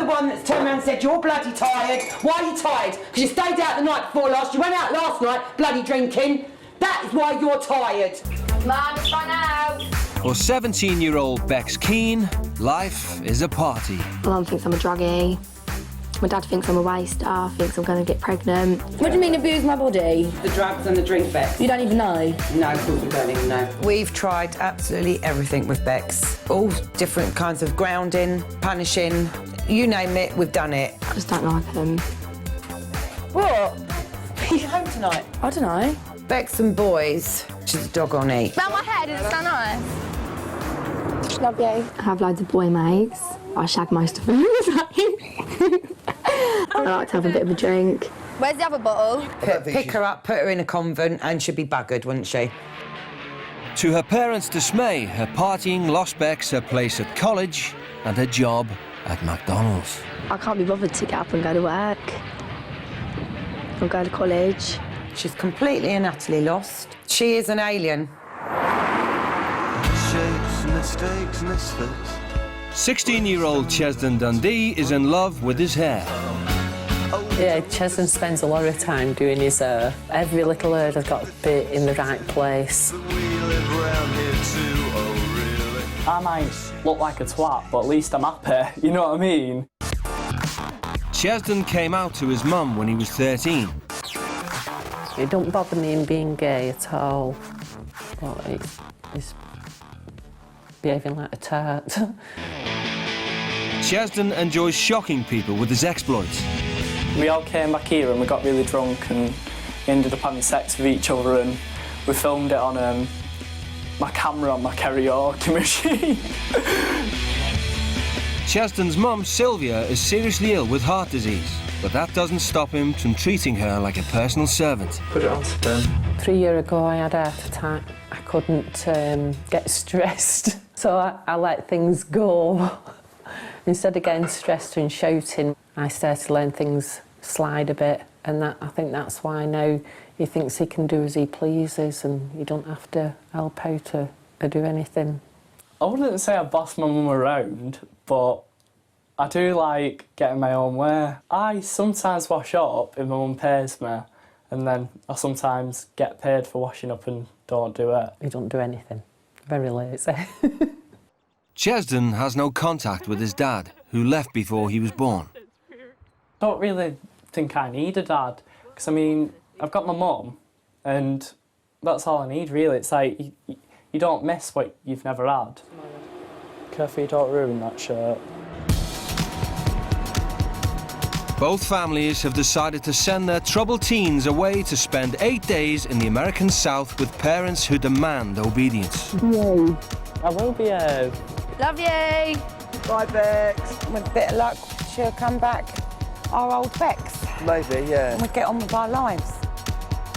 one that's turned around and said, you're bloody tired. Why are you tired? Because you stayed out the night before last. You went out last night, bloody drinking. That is why you're tired. Mum, it's fine out. For 17-year-old Bex Keane, life is a party. My mum thinks I'm a druggie. My dad thinks I'm a waster, thinks I'm going to get pregnant. What do you mean abuse my body? The drugs and the drink, Bex. You don't even know? No, of course we don't even know. We've tried absolutely everything with Bex. All different kinds of grounding, punishing, you name it, we've done it. I just don't like him. What? Are you home tonight? I don't know. Bex and boys, she's a dog on eat. Round my head, is it so nice? Love you. I have loads of boy mates. I shag most of them. I like to have a bit of a drink. Where's the other bottle? Pick her up, put her in a convent, and she'd be buggered, wouldn't she? To her parents' dismay, her partying lost Bex her place at college and her job at McDonald's. I can't be bothered to get up and go to work or go to college. She's completely and utterly lost. She is an alien. 16-year-old Chesden Dundee is in love with his hair. Yeah, Chesden spends a lot of time doing his hair. Every little hair has got to be in the right place. I might look like a twat, but at least I'm happy, you know what I mean? Chesden came out to his mum when he was 13. It don't bother me in being gay at all, but it's behaving like a tart. Chesden enjoys shocking people with his exploits. We all came back here and we got really drunk and ended up having sex with each other, and we filmed it on my camera on my karaoke machine. Chesden's mum, Sylvia, is seriously ill with heart disease, but that doesn't stop him from treating her like a personal servant. Put it on spin. 3 years ago I had a heart attack. I couldn't get stressed, so I let things go. Instead of getting stressed and shouting, I started to let things slide a bit, and I think that's why now he thinks he can do as he pleases and you don't have to help out or do anything. I wouldn't say I boss my mum around, but I do like getting my own way. I sometimes wash up if my mum pays me, and then I sometimes get paid for washing up and don't do it. He don't do anything. Very lazy. Chesden has no contact with his dad, who left before he was born. I don't really think I need a dad, because I mean, I've got my mum, and that's all I need really. It's like, you don't miss what you've never had. Careful you don't ruin that shirt. Both families have decided to send their troubled teens away to spend 8 days in the American South with parents who demand obedience. Yay. I will be Love you. Bye, Bex. With a bit of luck, she'll come back our old Bex. Maybe, yeah. And we'll get on with our lives.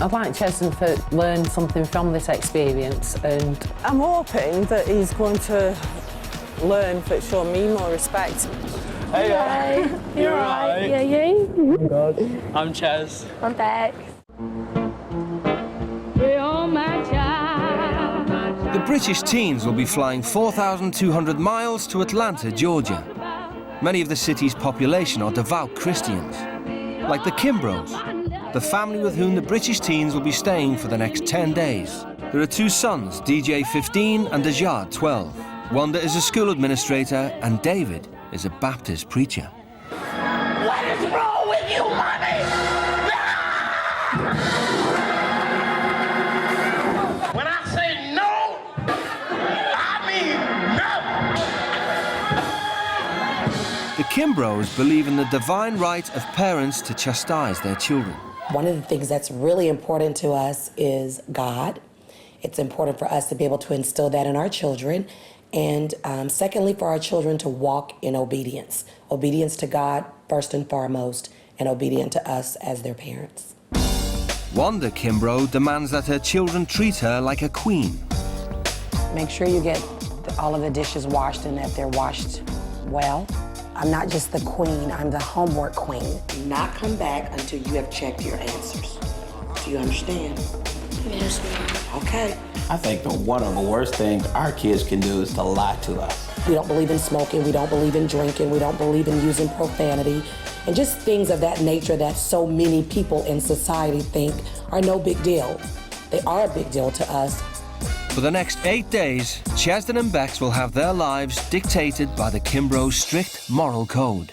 I'd like Chesden to learn something from this experience, and I'm hoping that he's going to learn to show me more respect. Hey, You're right. Yeah, you? I'm good. I'm Ches. I'm Bex. The British teens will be flying 4,200 miles to Atlanta, Georgia. Many of the city's population are devout Christians, like the Kimbros, the family with whom the British teens will be staying for the next 10 days. There are two sons, DJ 15 and Ajad 12. Wanda is a school administrator and David is a Baptist preacher. What is wrong with you, mommy? When I say no, I mean no. The Kimbros believe in the divine right of parents to chastise their children. One of the things that's really important to us is God. It's important for us to be able to instill that in our children. And secondly, for our children to walk in obedience. Obedience to God, first and foremost, and obedient to us as their parents. Wanda Kimbrough demands that her children treat her like a queen. Make sure you get all of the dishes washed and that they're washed well. I'm not just the queen, I'm the homework queen. Do not come back until you have checked your answers. Do you understand? Yes, ma'am. Okay. I think one of the worst things our kids can do is to lie to us. We don't believe in smoking, we don't believe in drinking, we don't believe in using profanity, and just things of that nature that so many people in society think are no big deal. They are a big deal to us. For the next 8 days, Chesden and Bex will have their lives dictated by the Kimbrough's strict moral code.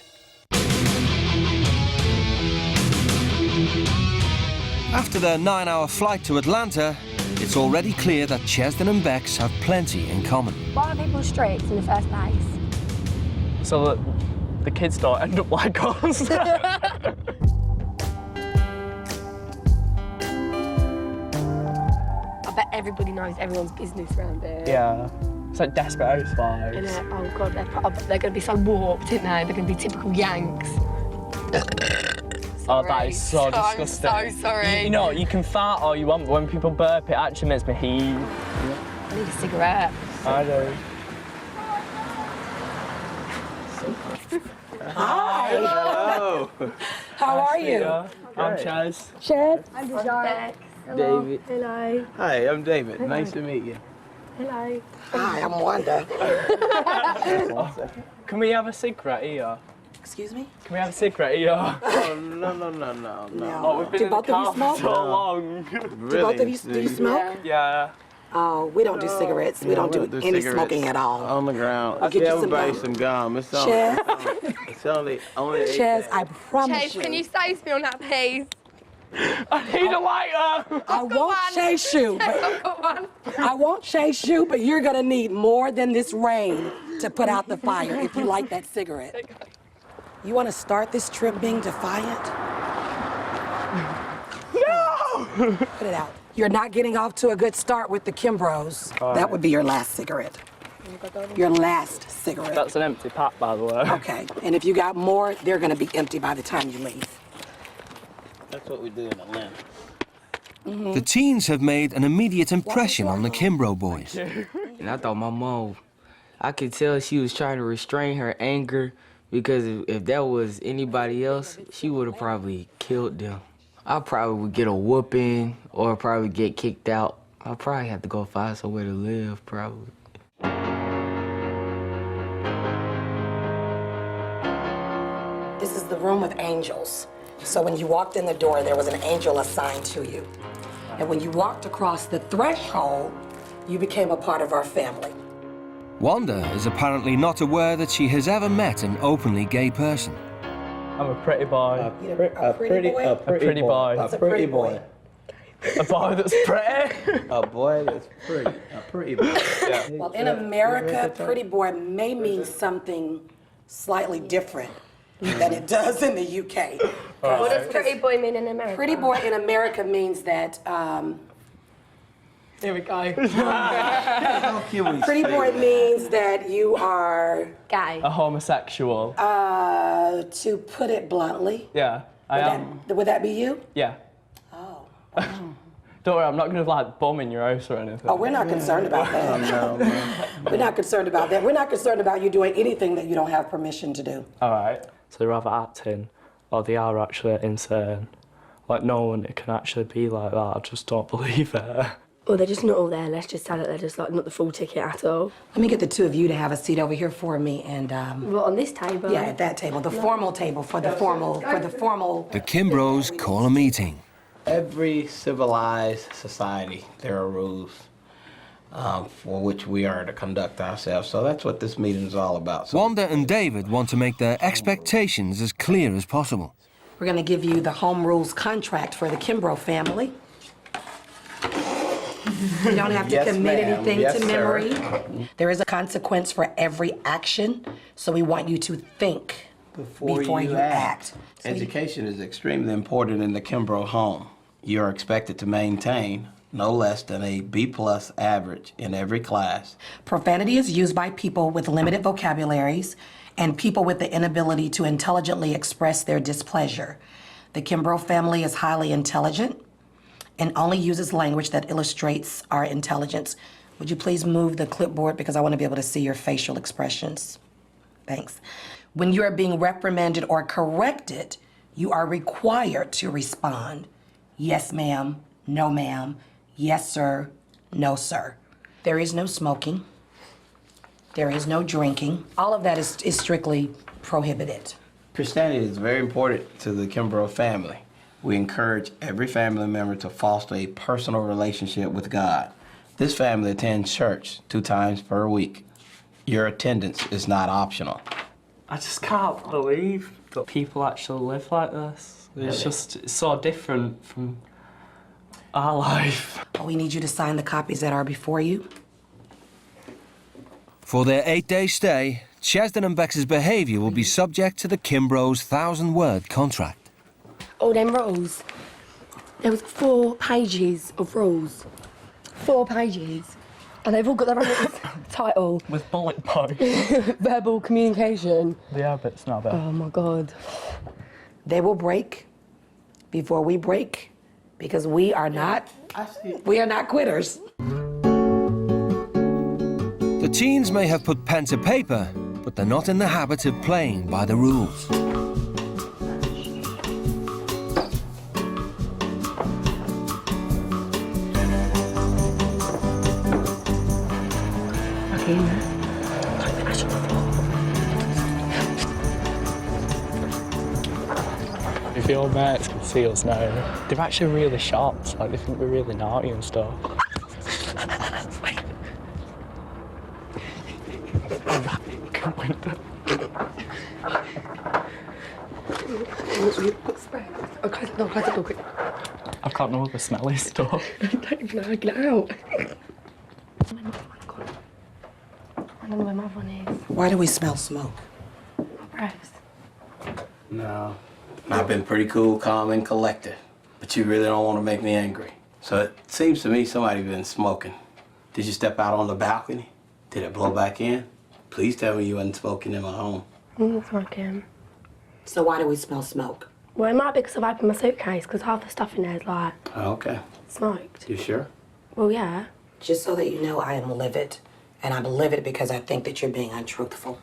After their 9-hour flight to Atlanta, it's already clear that Chesden and Bex have plenty in common. Why are people strict in the first place? So that the kids don't end up like us. I bet everybody knows everyone's business around here. Yeah. It's like Desperate Housewives. And oh God, they're going to be so warped, aren't they? They're going to be typical Yanks. Oh, that is so disgusting. I'm so sorry. You know, you can fart all you want, but when people burp, it actually makes me heave. I need a cigarette. I do. Hi. Hello. How are you? I'm Chaz. Chaz. I'm Bex. David. Hello. Hi, I'm David. Nice to meet you. Hello. Hi, I'm Wanda. Can we have a cigarette here? Excuse me? Can we have a cigarette here? Oh, no. Oh, we've been Do in the both of you car smoke? for so long. Do both of you, do you smoke? Yeah. Oh, we don't do cigarettes. We don't do any cigarettes smoking at all. On the ground. I'll get you some everybody gum. some gum. It's only Chaz, I promise Chaz, can you save me on that, please? I need a lighter. I won't chase you. I've got one. I won't chase you, but you're gonna need more than this rain to put out the fire if you like that cigarette. You wanna start this trip being defiant? No! Put it out. You're not getting off to a good start with the Kimbroughs. That would be your last cigarette. Your last cigarette. That's an empty pack, by the way. Okay, and if you got more, they're gonna be empty by the time you leave. That's what we do in Atlanta. The teens have made an immediate impression on the Kimbrough boys. And I thought my mom, I could tell she was trying to restrain her anger because if that was anybody else, she would have probably killed them. I probably would get a whooping or probably get kicked out. I'd probably have to go find somewhere to live, probably. This is the room of angels. So when you walked in the door, there was an angel assigned to you. And when you walked across the threshold, you became a part of our family. Wanda is apparently not aware that she has ever met an openly gay person. I'm a pretty boy. A pretty boy? A pretty boy. What's a pretty boy? A boy that's pretty. A boy that's pretty. A pretty boy. Yeah. Well, in America, pretty boy may mean something slightly different than it does in the UK. What does pretty boy mean in America? Pretty boy in America means that, Here we go. pretty boy means that you are, Gay. A homosexual. to put it bluntly, Yeah, I am. would that be you? Yeah. Oh. Don't worry, I'm not gonna like bum in your house or anything. Oh, we're not concerned about that. No. We're not concerned about that. We're not concerned about you doing anything that you don't have permission to do. All right. So they're either acting or they are actually insane. Like no one can actually be like that. I just don't believe it. Well, they're just not all there. Let's just tell it they're just like not the full ticket at all. Let me get the two of you to have a seat over here for me and, What, on this table? yeah, at that table, the formal table for the formal. The Kimbroughs call a meeting. Every civilized society, there are rules for which we are to conduct ourselves. So that's what this meeting is all about. So Wanda and David want to make their expectations as clear as possible. We're gonna give you the home rules contract for the Kimbrough family. You don't have to Yes, commit ma'am. anything Yes, to sir. memory. There is a consequence for every action, so we want you to think before you act. So education is extremely important in the Kimbrough home. You're expected to maintain no less than a B+ average in every class. Profanity is used by people with limited vocabularies and people with the inability to intelligently express their displeasure. The Kimbrough family is highly intelligent and only uses language that illustrates our intelligence. Would you please move the clipboard because I want to be able to see your facial expressions. Thanks. When you are being reprimanded or corrected, you are required to respond. Yes, ma'am. No, ma'am. Yes, sir. No, sir. There is no smoking. There is no drinking. All of that is strictly prohibited. Christianity is very important to the Kimbrough family. We encourage every family member to foster a personal relationship with God. This family attends church 2 times per week. Your attendance is not optional. I just can't believe that people actually live like this. It's just it's so different from our life. We need you to sign the copies that are before you. For their 8-day stay, Chesden and Bex's behaviour will be subject to the Kimbrough's 1,000-word contract. All them rules. There was 4 pages of rules. 4 pages. And they've all got their own title. With bullet points. Verbal communication. Yeah, but it's not bad. Oh my God. They will break before we break because we are not quitters. The teens may have put pen to paper, but they're not in the habit of playing by the rules. If your mates can see us now, they're actually really shocked. Like, they think we're really naughty and stuff. I can't know what the smell is stuff. I don't even know how to get out. I don't know where my one is. Why do we smell smoke? My breath. No. I've been pretty cool, calm, and collected, but you really don't want to make me angry. So it seems to me somebody's been smoking. Did you step out on the balcony? Did it blow back in? Please tell me you wasn't smoking in my home. I'm not smoking. So why do we smell smoke? Well, it might be because I've opened my suitcase, because half the stuff in there is like Oh, okay. smoked. You sure? Well, yeah. Just so that you know, I am livid. And I'm livid because I think that you're being untruthful.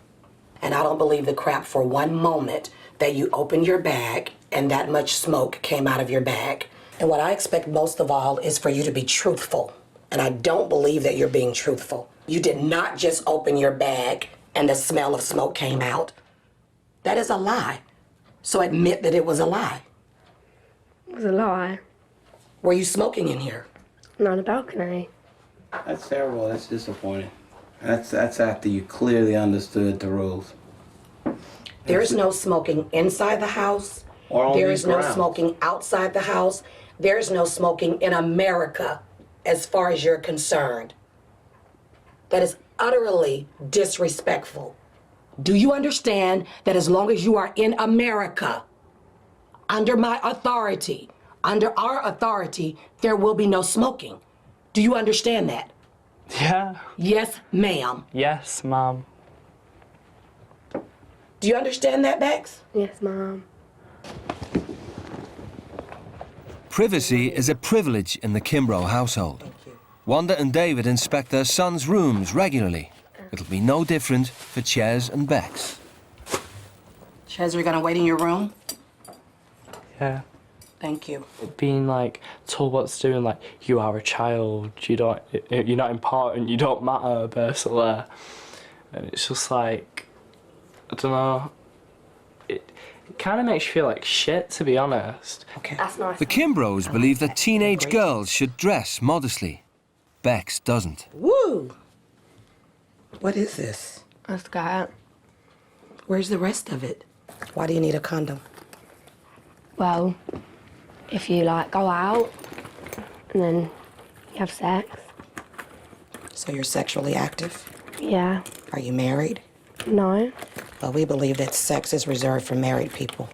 And I don't believe the crap for one moment that you opened your bag and that much smoke came out of your bag. And what I expect most of all is for you to be truthful. And I don't believe that you're being truthful. You did not just open your bag and the smell of smoke came out. That is a lie. So admit that it was a lie. It was a lie. Were you smoking in here? Not on the balcony. That's terrible. That's disappointing. That's after you clearly understood the rules. There is no smoking inside the house. Or on There these is no grounds. smoking outside the house. There is no smoking in America as far as you're concerned. That is utterly disrespectful. Do you understand that as long as you are in America, under my authority, under our authority, there will be no smoking? Do you understand that? Yeah. Yes, ma'am. Yes, Mum. Do you understand that, Bex? Yes, Mum. Privacy is a privilege in the Kimbrough household. Wanda and David inspect their sons' rooms regularly. It'll be no different for Ches and Bex. Ches, we're gonna wait in your room? Yeah. Thank you. Being like told what to do and like you are a child, you're not important, you don't matter, basically. And it's just like, I don't know. It kind of makes you feel like shit, to be honest. Okay. That's nice. The Kimbroughs believe that teenage girls should dress modestly. Bex doesn't. Woo! What is this? A skirt. Where's the rest of it? Why do you need a condom? Well, if you like go out and then you have sex. So you're sexually active? Yeah. Are you married? No. Well, we believe that sex is reserved for married people.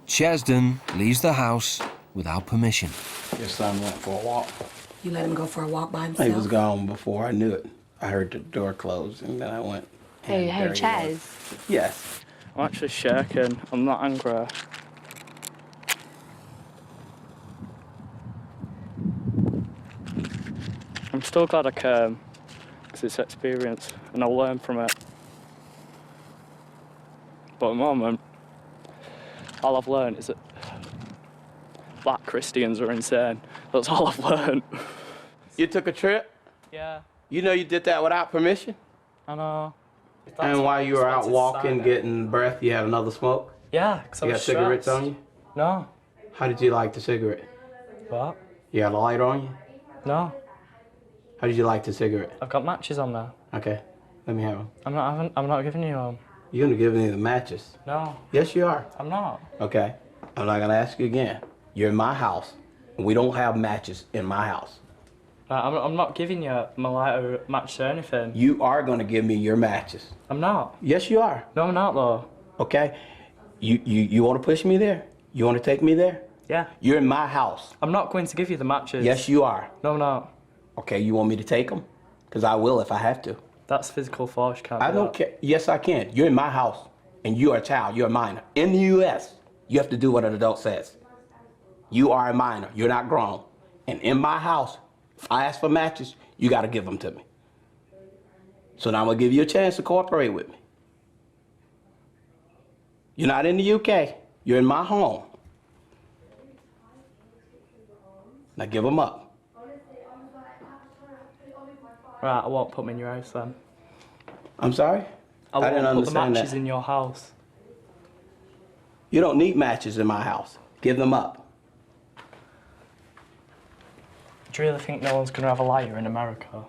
Chesden leaves the house without permission. Your son went for a walk. You let him go for a walk by himself? He was gone before I knew it. I heard the door close and then I went. Hey, and there he Ches. was. Yes. I'm actually shaking. I'm not angry. I'm still glad I came, because it's experience, and I'll learn from it. But at the moment, all I've learned is that black Christians are insane. That's all I've learned. You took a trip? Yeah. You know you did that without permission? I know. And while you were out walking, getting breath, you had another smoke? Yeah, because I You was got cigarettes stressed. on you? No. How did you light the cigarette? What? You got a lighter on you? No. How did you light the cigarette? I've got matches on there. Okay, let me have them. I'm not giving you them. You're gonna give me the matches? No. Yes, you are. I'm not. Okay, I'm not gonna ask you again. You're in my house, and we don't have matches in my house. I'm not giving you my lighter, match or anything. You are gonna give me your matches. I'm not. Yes, you are. No, I'm not though. Okay, you wanna push me there? You wanna take me there? Yeah. You're in my house. I'm not going to give you the matches. Yes, you are. No, I'm not. Okay, you want me to take them? Because I will if I have to. That's physical force, you can't I do don't that. care. Yes, I can. You're in my house, and you're a child. You're a minor. In the U.S., you have to do what an adult says. You are a minor. You're not grown. And in my house, if I ask for matches, you got to give them to me. So now I'm going to give you a chance to cooperate with me. You're not in the UK. You're in my home. Now give them up. Right, I won't put them in your house then. I'm sorry? I didn't won't put the understand matches that. in your house. You don't need matches in my house. Give them up. Do you really think no one's going to have a lighter in America?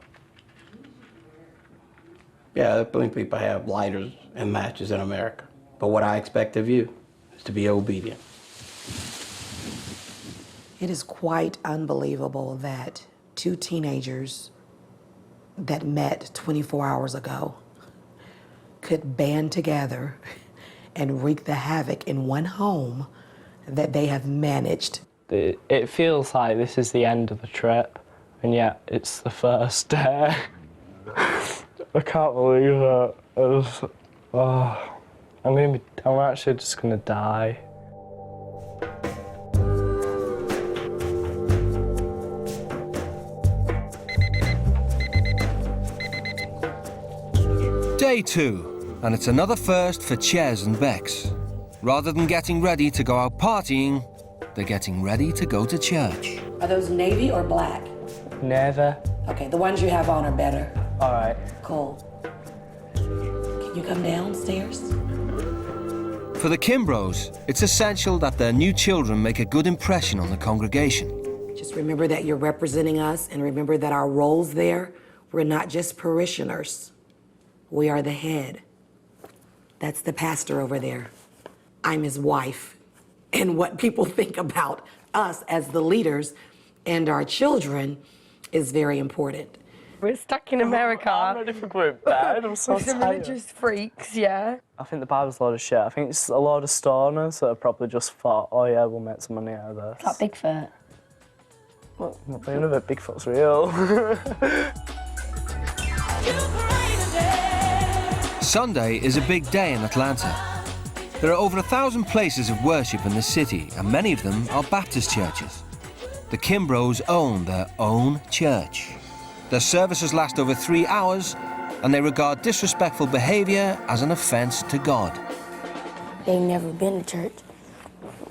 Yeah, plenty of people have lighters and matches in America. But what I expect of you is to be obedient. It is quite unbelievable that two teenagers that met 24 hours ago could band together and wreak the havoc in one home that they have managed. It feels like this is the end of the trip, and yet it's the first day. I can't believe it. I'm actually just gonna die. Day 2, and it's another first for Ches and Bex. Rather than getting ready to go out partying, they're getting ready to go to church. Are those navy or black? Never. Okay, the ones you have on are better. All right. Cool. Can you come downstairs? For the Kimbros, it's essential that their new children make a good impression on the congregation. Just remember that you're representing us, and remember that our roles there, we're not just parishioners. We are the head. That's the pastor over there. I'm his wife. And what people think about us as the leaders and our children is very important. We're stuck in America. I'm ready for going to bed. I'm so With some tired. religious freaks, yeah. I think the Bible's a load of shit. I think it's a load of stoners that have probably just thought, oh yeah, we'll make some money out of this. It's like Bigfoot. Well, I'm not thinking of it. Bigfoot's real. Sunday is a big day in Atlanta. There are over 1,000 places of worship in the city, and many of them are Baptist churches. The Kimbros own their own church. Their services last over 3 hours, and they regard disrespectful behavior as an offense to God. They've never been to church,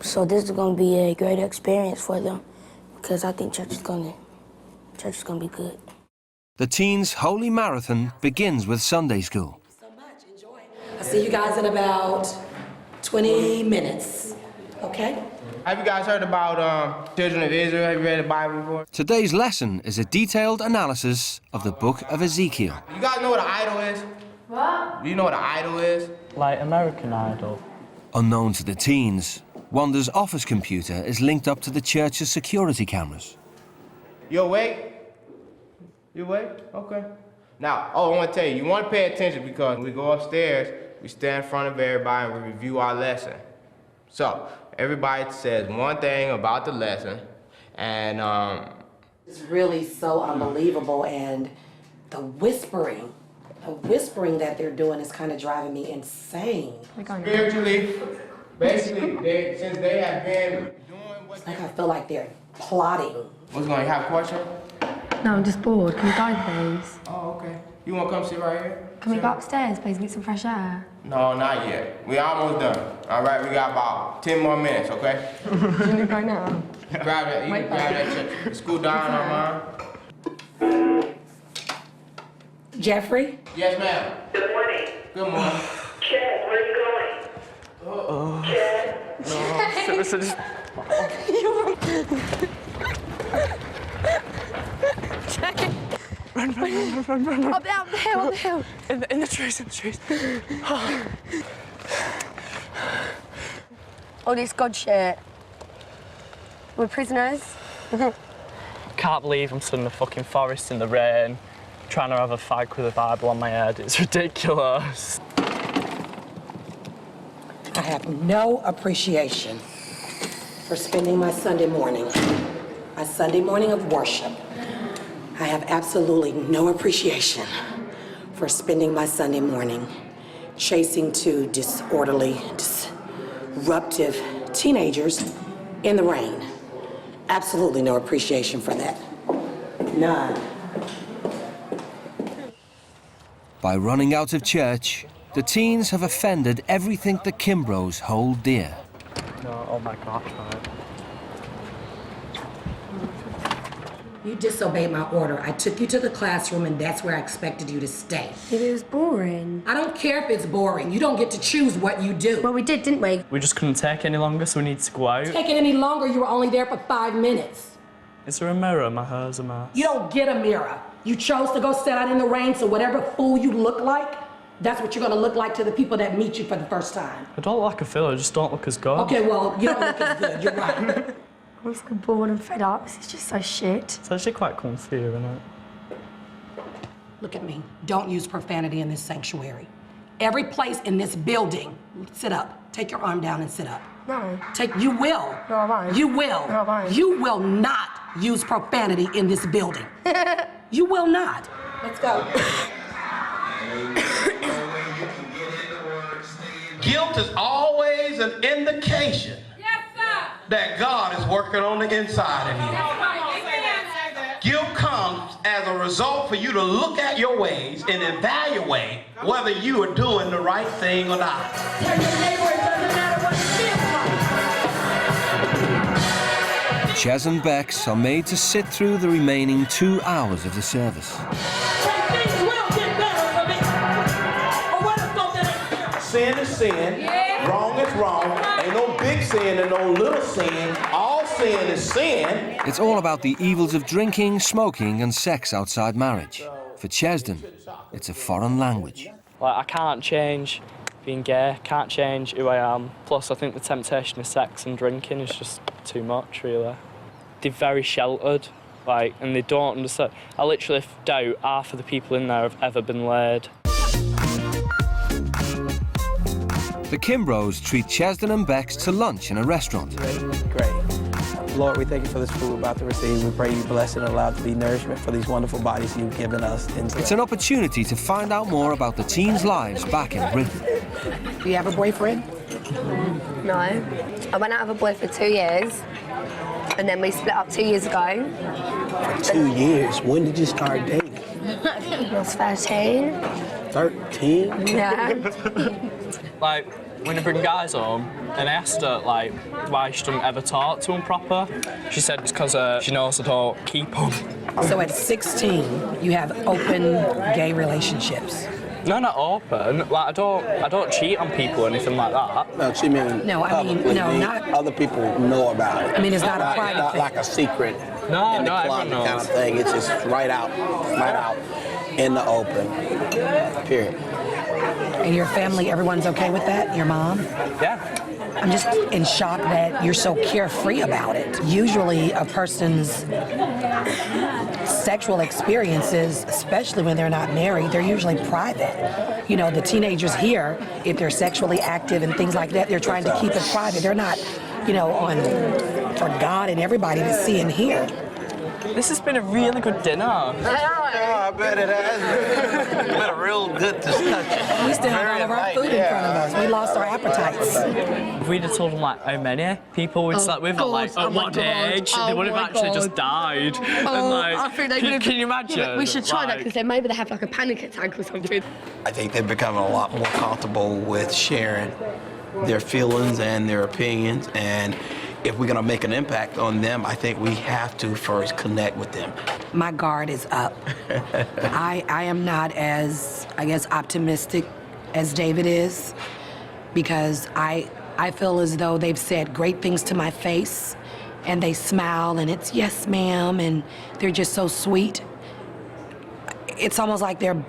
so this is going to be a great experience for them, because I think church is going to be good. The teens' holy marathon begins with Sunday school. I'll see you guys in about 20 minutes, okay? Have you guys heard about children of Israel? Have you read the Bible before? Today's lesson is a detailed analysis of the book of Ezekiel. You guys know what an idol is? What? Do you know what an idol is? Like American Idol. Unknown to the teens, Wanda's office computer is linked up to the church's security cameras. You awake? You awake? Okay. Now, I want to tell you, you want to pay attention because when we go upstairs, we stand in front of everybody and we review our lesson. So, everybody says one thing about the lesson, and It's really so unbelievable, and the whispering that they're doing is kind of driving me insane. spiritually, basically, since they have been doing what It's like I feel like they're plotting. What's going on? You have a question? No, I'm just bored. Can we go, please? Oh, okay. You want to come sit right here? Can we go upstairs, please, and get some fresh air? No, not yet. We almost done. All right, we got about 10 more minutes, okay? Can we go now? Grab that, you can grab that check. Scoot down on mine. Jeffrey? Yes, ma'am. Good morning. Good morning. Chad, where are you going? Chad? No, seriously, just... Run. Up the hill. In the trees. All this God shit. We're prisoners. Can't believe I'm stood in the fucking forest in the rain, trying to have a fag with a Bible on my head. It's ridiculous. I have no appreciation for spending my Sunday morning of worship. I have absolutely no appreciation for spending my Sunday morning chasing two disorderly, disruptive teenagers in the rain. Absolutely no appreciation for that. None. By running out of church, the teens have offended everything the Kimbroughs hold dear. No, oh my God, right. You disobeyed my order. I took you to the classroom and that's where I expected you to stay. It was boring. I don't care if it's boring. You don't get to choose what you do. Well, we did, didn't we? We just couldn't take any longer, so we needed to go out. Take it any longer, you were only there for 5 minutes. Is there a mirror? My hair's a mess. You don't get a mirror. You chose to go sit out in the rain, so whatever fool you look like, that's what you're gonna look like to the people that meet you for the first time. I don't look like a fool, I just don't look as good. Okay, well, you don't look as good, you're right. I'm so bored and fed up. This is just so shit. It's actually quite comfy, isn't it? Look at me. Don't use profanity in this sanctuary. Every place in this building, sit up. Take your arm down and sit up. No. You will. No, I won't. You will. No, I won't. You will not use profanity in this building. You will not. Let's go. Guilt is always an indication that God is working on the inside of you. Guilt comes as a result for you to look at your ways and evaluate whether you are doing the right thing or not. Tell your neighbor it doesn't matter what it feels like. Ches and Bex are made to sit through the remaining 2 hours of the service. Things will get better for me. Or what if something ain't fair? Sin is sin. Yeah. Wrong is wrong. Ain't no big sin and no little sin. All sin is sin. It's all about the evils of drinking, smoking and sex outside marriage. For Chesden, it's a foreign language. Like, I can't change being gay, can't change who I am. Plus, I think the temptation of sex and drinking is just too much, really. They're very sheltered, like, and they don't understand. I literally doubt half of the people in there have ever been laid. The Kimbroughs treat Chesden and Bex to lunch in a restaurant. Great. Lord, we thank you for this food we're about to receive. We pray you bless it and allow it to be nourishment for these wonderful bodies you've given us. It's an opportunity to find out more about the teens' lives back in Britain. Do you have a boyfriend? No. I went out with a boy for 2 years, and then we split up 2 years ago. For 2 years? When did you start dating? I was 13. 13? Yeah. Like, when I bring guys home, and I asked her, like, why she doesn't ever talk to them proper, she said it's because she knows I don't keep them. So at 16, you have open gay relationships? No, not open. Like, I don't cheat on people or anything like that. No, she means No, I mean, no, not... Other people know about it. I mean, it's not a private not thing. like a secret No, in the no, club everyone knows. kind of thing. It's just right out in the open, period. And your family, everyone's okay with that? Your mom? Yeah. I'm just in shock that you're so carefree about it. Usually a person's sexual experiences, especially when they're not married, they're usually private. You know, the teenagers here, if they're sexually active and things like that, they're trying to keep it private. They're not, you know, for God and everybody to see and hear. This has been a really good dinner. I bet it has. It's been a real good discussion. We still have all of our food in front of us. We lost our appetites. If we'd have told them, like, how many people we'd slept with, like, at what age, they would have actually just died. And, like, I think they would have... can you imagine? We should try that, Like- because then maybe they have, like, a panic attack or something. I think they're becoming a lot more comfortable with sharing their feelings and their opinions, and if we're gonna make an impact on them, I think we have to first connect with them. My guard is up. I am not as, I guess, optimistic as David is, because I feel as though they've said great things to my face, and they smile, and it's yes, ma'am, and they're just so sweet. It's almost like they're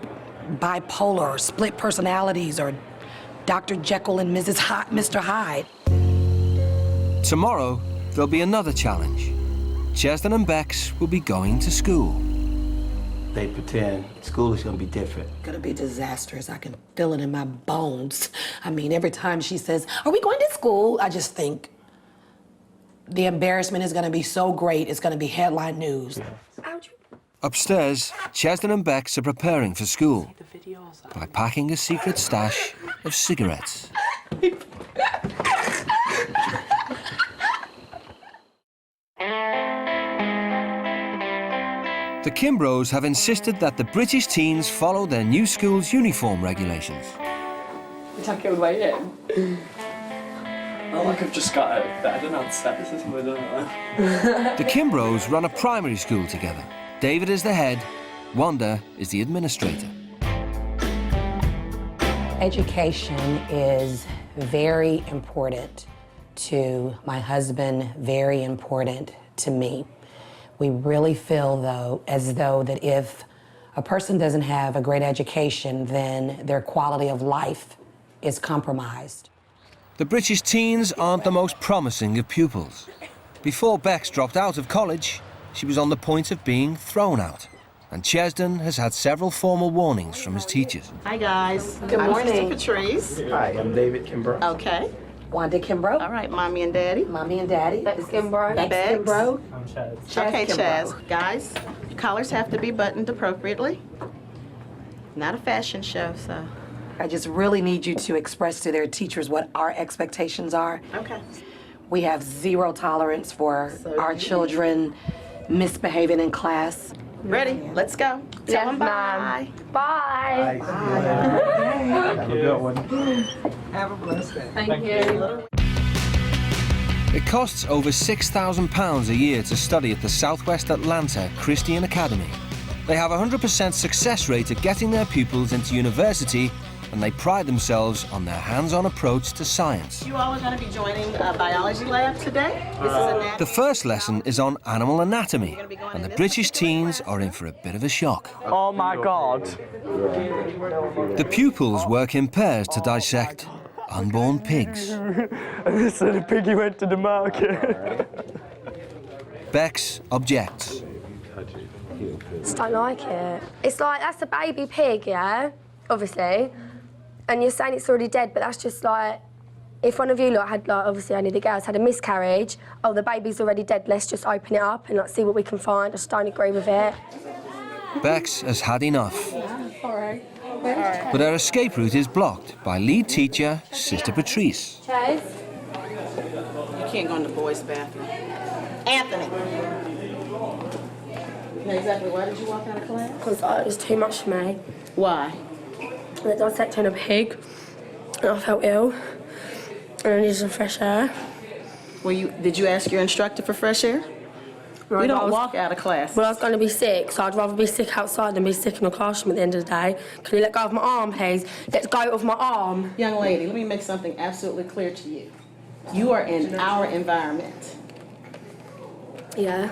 bipolar or split personalities or Dr. Jekyll and Mr. Hyde. Tomorrow, there'll be another challenge. Chesden and Bex will be going to school. They pretend school is gonna be different. It's gonna be disastrous. I can feel it in my bones. I mean, every time she says, "Are we going to school?" I just think the embarrassment is gonna be so great, it's gonna be headline news. Upstairs, Chesden and Bex are preparing for school by packing a secret stash of cigarettes. The Kimbroughs have insisted that the British teens follow their new school's uniform regulations. Tuck it away in. Oh, like I've just got out of bed and had sex or something, don't I? The Kimbroughs run a primary school together. David is the head, Wanda is the administrator. Education is very important to my husband, very important to me. We really feel, though, as though that if a person doesn't have a great education, then their quality of life is compromised. The British teens aren't the most promising of pupils. Before Bex dropped out of college, she was on the point of being thrown out. And Chesden has had several formal warnings from his teachers. Hi, guys. Good morning. I'm Sister Patrice. Hi, I'm David Kimbrough. Okay. Wanda Kimbrough. All right, Mommy and Daddy. Mommy and Daddy. Bex Kimbrough. Bex Bex. Kimbrough. I'm Chaz. Okay, Kimbrough. Chaz. Guys, collars have to be buttoned appropriately. Not a fashion show, so. I just really need you to express to their teachers what our expectations are. Okay. We have zero tolerance for our children misbehaving in class. Ready? Let's go. Tell them bye. Bye. Have a good one. Have a blessed day. Thank you. It costs over £6,000 a year to study at the Southwest Atlanta Christian Academy. They have a 100% success rate at getting their pupils into university, and they pride themselves on their hands-on approach to science. You all are going to be joining a biology lab today. This is anatomy. The first lesson is on animal anatomy, and the British teens are in for a bit of a shock. Oh my God. The pupils work in pairs to dissect unborn pigs. So the piggy went to the market. Bex objects. Just don't like it. It's like, that's a baby pig, yeah? Obviously. And you're saying it's already dead, but that's just like, if one of you lot had, like, obviously only the girls had a miscarriage, oh, the baby's already dead, let's just open it up and, like, see what we can find. I just don't agree with it. Bex has had enough. All right. But her escape route is blocked by lead teacher, Sister Patrice. Chase? You can't go in the boys' bathroom. Anthony. Now, exactly why did you walk out of class? Because it was too much for me. Why? They're dissecting a pig, and I felt ill, and I needed some fresh air. Did you ask your instructor for fresh air? Right, We don't walk out of class. Well, I was going to be sick, so I'd rather be sick outside than be sick in the classroom at the end of the day. Can you let go of my arm, please? Let go of my arm. Young lady, let me make something absolutely clear to you. You are in our environment. Yeah.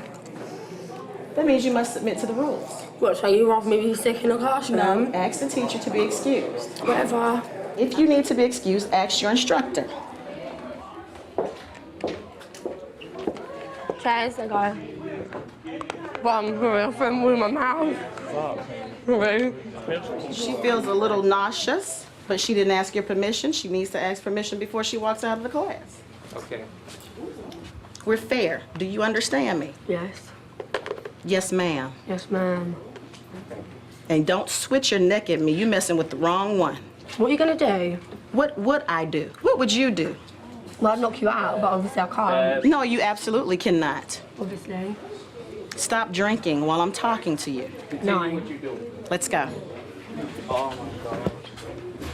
That means you must submit to the rules. What, so you rather me be sick in the classroom? No, ask the teacher to be excused. Whatever. If you need to be excused, ask your instructor. Chase, I go. Well, I'm real friend with my mouth. Really? She feels a little nauseous, but she didn't ask your permission. She needs to ask permission before she walks out of the class. Okay. We're fair. Do you understand me? Yes. Yes, ma'am. Yes, ma'am. And don't switch your neck at me. You're messing with the wrong one. What are you going to do? What would I do? What would you do? Well, I'd knock you out, but obviously I can't. No, you absolutely cannot. Obviously. Stop drinking while I'm talking to you. No. Let's go. Oh,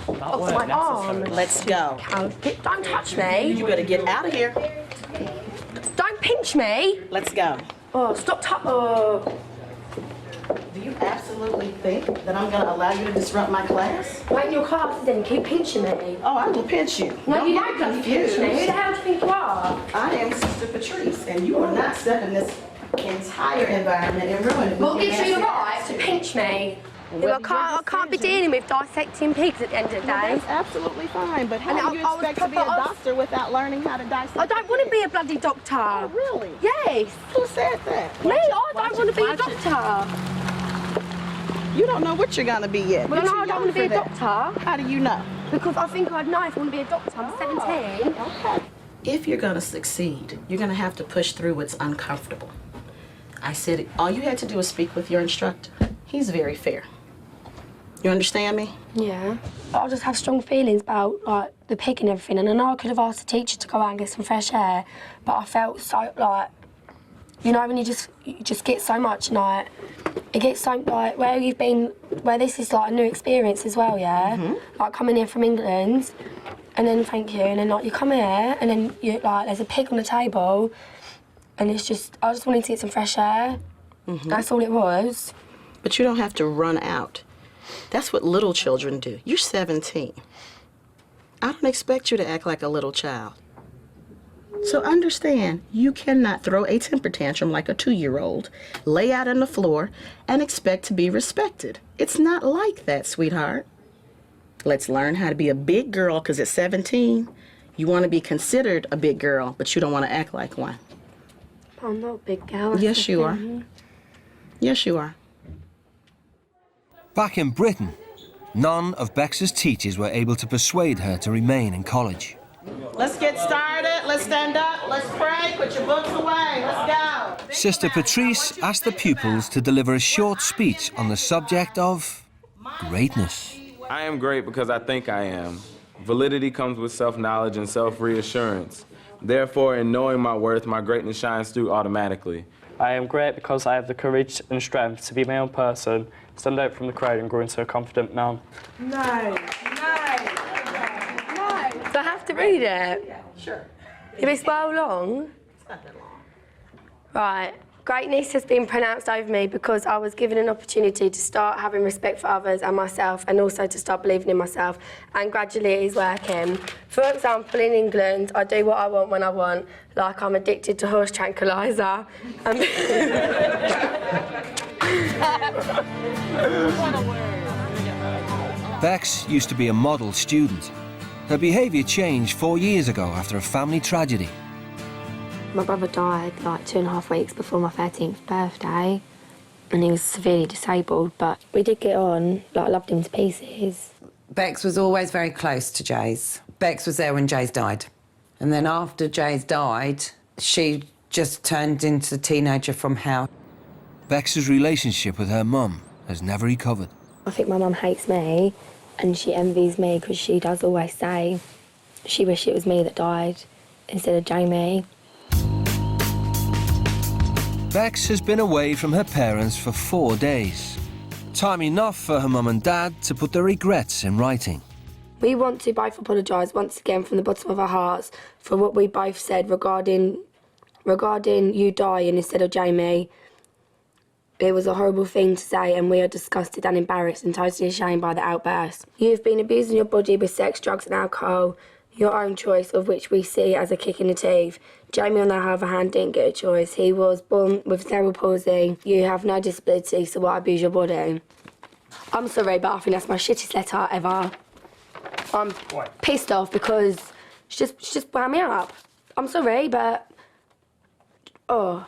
my arm. Let's go. Don't touch me. You better get out of here. pinch me. Let's go. Oh, stop oh. Do you absolutely think that I'm going to allow you to disrupt my class? Wait in your classes then, keep pinching me. Oh, I will pinch you. No, you get don't pinch me. Who the hell do you think you are? I am Sister Patrice, and you are not stepping this entire environment and ruining it. What gives you the right to pinch me? I can't be dealing with dissecting pigs at the end of the day. Well, that's absolutely fine, but how do you expect to be a doctor without learning how to dissect? I don't want to be a bloody doctor. Oh, really? Yes. Who said that? Me, I don't want to be a doctor. You don't know what you're going to be yet. Well, no, I don't want to be a doctor. How do you know? Because I think I'd know if I want to be a doctor. I'm 17. Okay. If you're going to succeed, you're going to have to push through what's uncomfortable. I said all you had to do was speak with your instructor. He's very fair. You understand me? Yeah. I just have strong feelings about, like, the pig and everything. And I know I could have asked the teacher to go out and get some fresh air, but I felt so, like, you know, when you just get so much, like, it gets so, like, where this is, like, a new experience as well, yeah? Mm-hmm. Like, coming in from England, and then, thank you, and then, like, you come here, and then, there's a pig on the table, and it's just, I just wanted to get some fresh air. Mm-hmm. That's all it was. But you don't have to run out. That's what little children do. You're 17. I don't expect you to act like a little child. So understand, you cannot throw a temper tantrum like a 2-year-old, lay out on the floor, and expect to be respected. It's not like that, sweetheart. Let's learn how to be a big girl, because at 17, you want to be considered a big girl, but you don't want to act like one. I'm not a big girl. Yes, you are. Yes, you are. Back in Britain, none of Bex's teachers were able to persuade her to remain in college. Let's get started. Let's stand up. Let's pray. Put your books away. Let's go. Sister Patrice asked the pupils to deliver a short speech on the subject of greatness. I am great because I think I am. Validity comes with self-knowledge and self-reassurance. Therefore, in knowing my worth, my greatness shines through automatically. I am great because I have the courage and strength to be my own person, stand out from the crowd and grow into a confident man. No. Do I have to read it? Yeah, sure. If it's well long? It's not that long. Right. Greatness has been pronounced over me because I was given an opportunity to start having respect for others and myself, and also to start believing in myself, and gradually it is working. For example, in England, I do what I want when I want, like I'm addicted to horse tranquilizer. Bex used to be a model student. Her behaviour changed 4 years ago after a family tragedy. My brother died like 2.5 weeks before my 13th birthday, and he was severely disabled, but we did get on, like, loved him to pieces. Bex was always very close to Jay's. Bex was there when Jay's died. And then after Jay's died, she just turned into a teenager from hell. Bex's relationship with her mum has never recovered. I think my mum hates me, and she envies me because she does always say she wished it was me that died instead of Jamie. Bex has been away from her parents for 4 days. Time enough for her mum and dad to put their regrets in writing. We want to both apologise once again from the bottom of our hearts for what we both said regarding you dying instead of Jamie. It was a horrible thing to say, and we are disgusted and embarrassed and totally ashamed by the outburst. You have been abusing your body with sex, drugs and alcohol, your own choice, of which we see as a kick in the teeth. Jamie, on the other hand, didn't get a choice. He was born with cerebral palsy. You have no disability, so why abuse your body? I'm sorry, but I think that's my shittest letter ever. I'm pissed off because she just wound me up. I'm sorry, but... Oh.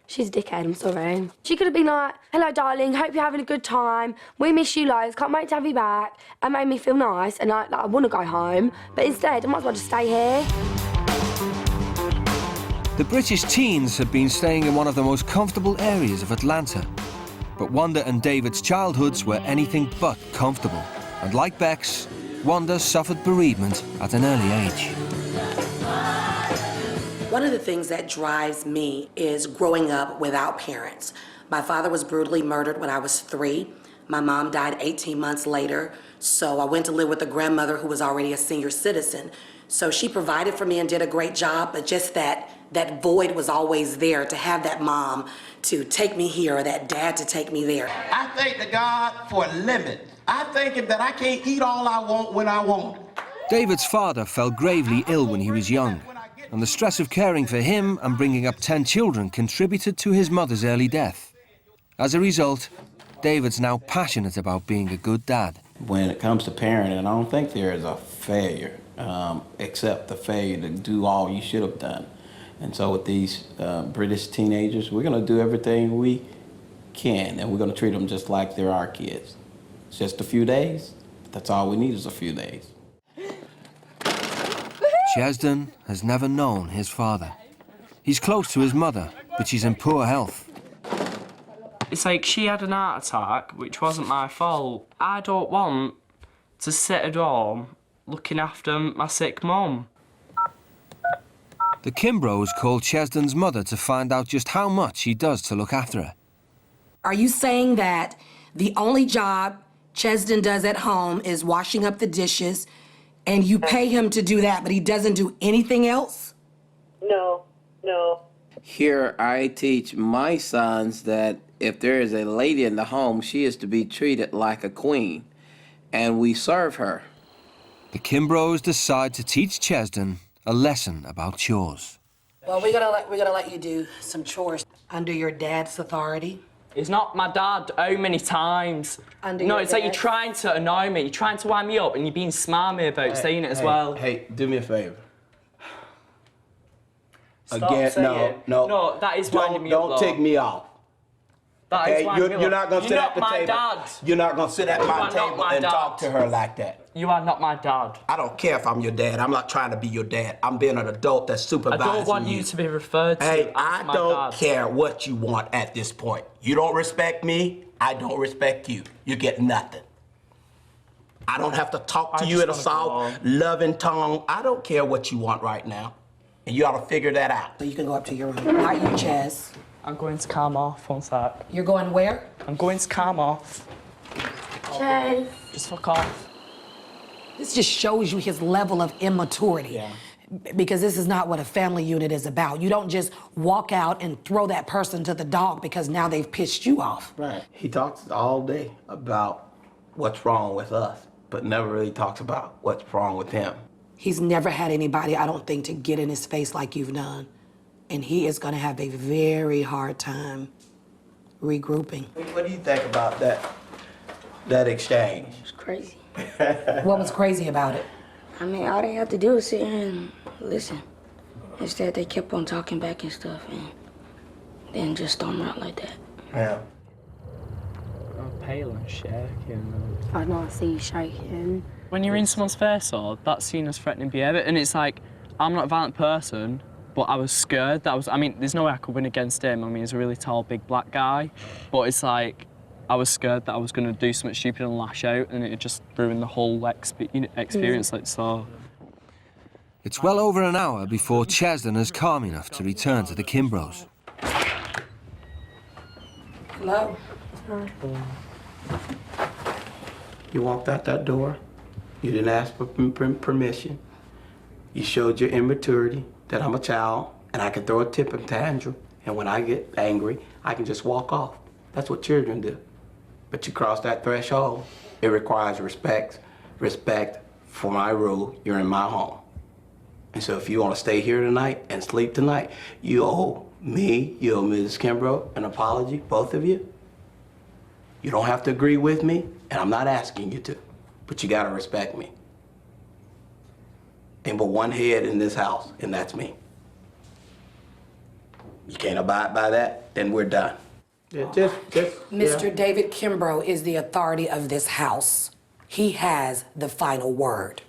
She's a dickhead, I'm sorry. She could have been like, hello, darling, hope you're having a good time. We miss you loads, can't wait to have you back. And made me feel nice, and I want to go home. But instead, I might as well just stay here. The British teens had been staying in one of the most comfortable areas of Atlanta. But Wanda and David's childhoods were anything but comfortable. And like Bex, Wanda suffered bereavement at an early age. One of the things that drives me is growing up without parents. My father was brutally murdered when I was 3. My mom died 18 months later, so I went to live with a grandmother who was already a senior citizen. So she provided for me and did a great job, but just that that void was always there, to have that mom to take me here or that dad to take me there. I thank the God for a limit. I thank him that I can't eat all I want when I want. David's father fell gravely ill when he was young, and the stress of caring for him and bringing up 10 children contributed to his mother's early death. As a result, David's now passionate about being a good dad. When it comes to parenting, I don't think there is a failure, except the failure to do all you should have done. And so with these British teenagers, we're going to do everything we can, and we're going to treat them just like they're our kids. It's just a few days. That's all we need is a few days. Chesden has never known his father. He's close to his mother, but she's in poor health. It's like she had an heart attack, which wasn't my fault. I don't want to sit at home looking after my sick mum. The Kimbros called Chesden's mother to find out just how much he does to look after her. Are you saying that the only job Chesden does at home is washing up the dishes, and you pay him to do that, but he doesn't do anything else? No. Here I teach my sons that if there is a lady in the home, she is to be treated like a queen, and we serve her. The Kimbros decide to teach Chesden a lesson about chores. Well, we're gonna let you do some chores under your dad's authority. It's not my dad. How many times? No, it's like you're trying to annoy me. You're trying to wind me up, and you're being smarmy about saying it as well. Hey, do me a favor. Stop Again, saying. No, that is winding me up. Don't take me off. That is winding me up. You're not gonna sit at the table. You're not my dad. You're not gonna sit at my table and talk to her like that. You are not my dad. I don't care if I'm your dad. I'm not trying to be your dad. I'm being an adult that's supervising you. I don't want you to be referred to Hey, as I my don't dad. care what you want at this point. You don't respect me, I don't respect you. You get nothing. I don't have to talk to you in a soft, loving tone. I don't care what you want right now. And you ought to figure that out. So you can go up to your room. Not you, Ches. I'm going to calm off, one sec. You're going where? I'm going to calm off. Ches. Just fuck off. This just shows you his level of immaturity. Yeah. Because this is not what a family unit is about. You don't just walk out and throw that person to the dog because now they've pissed you off. Right. He talks all day about what's wrong with us, but never really talks about what's wrong with him. He's never had anybody, I don't think, to get in his face like you've done. And he is gonna have a very hard time regrouping. What do you think about that exchange? It's crazy. What was crazy about it? I mean, all they have to do is sit here and listen. Instead, they kept on talking back and stuff, and then just storm out like that. Yeah. I'm pale and shaking. I know, I see you shaking. When you're in someone's face, though, that's seen as threatening behaviour, and it's like, I'm not a violent person, but I was scared. I mean, there's no way I could win against him. I mean, he's a really tall, big black guy, but it's like, I was scared that I was going to do something stupid and lash out, and it just ruined the whole experience. Like, so. It's well over an hour before Chesden is calm enough to return to the Kimbros. Hello? You walked out that door. You didn't ask for permission. You showed your immaturity, that I'm a child, and I can throw a temper tantrum. And when I get angry, I can just walk off. That's what children do. But you cross that threshold, it requires respect for my rule. You're in my home. And so if you want to stay here tonight and sleep tonight, you owe me, you owe Mrs. Kimbrough an apology, both of you. You don't have to agree with me, and I'm not asking you to, but you gotta respect me. Ain't but one head in this house, and that's me. You can't abide by that, then we're done. Mr. David Kimbrough is the authority of this house. He has the final word.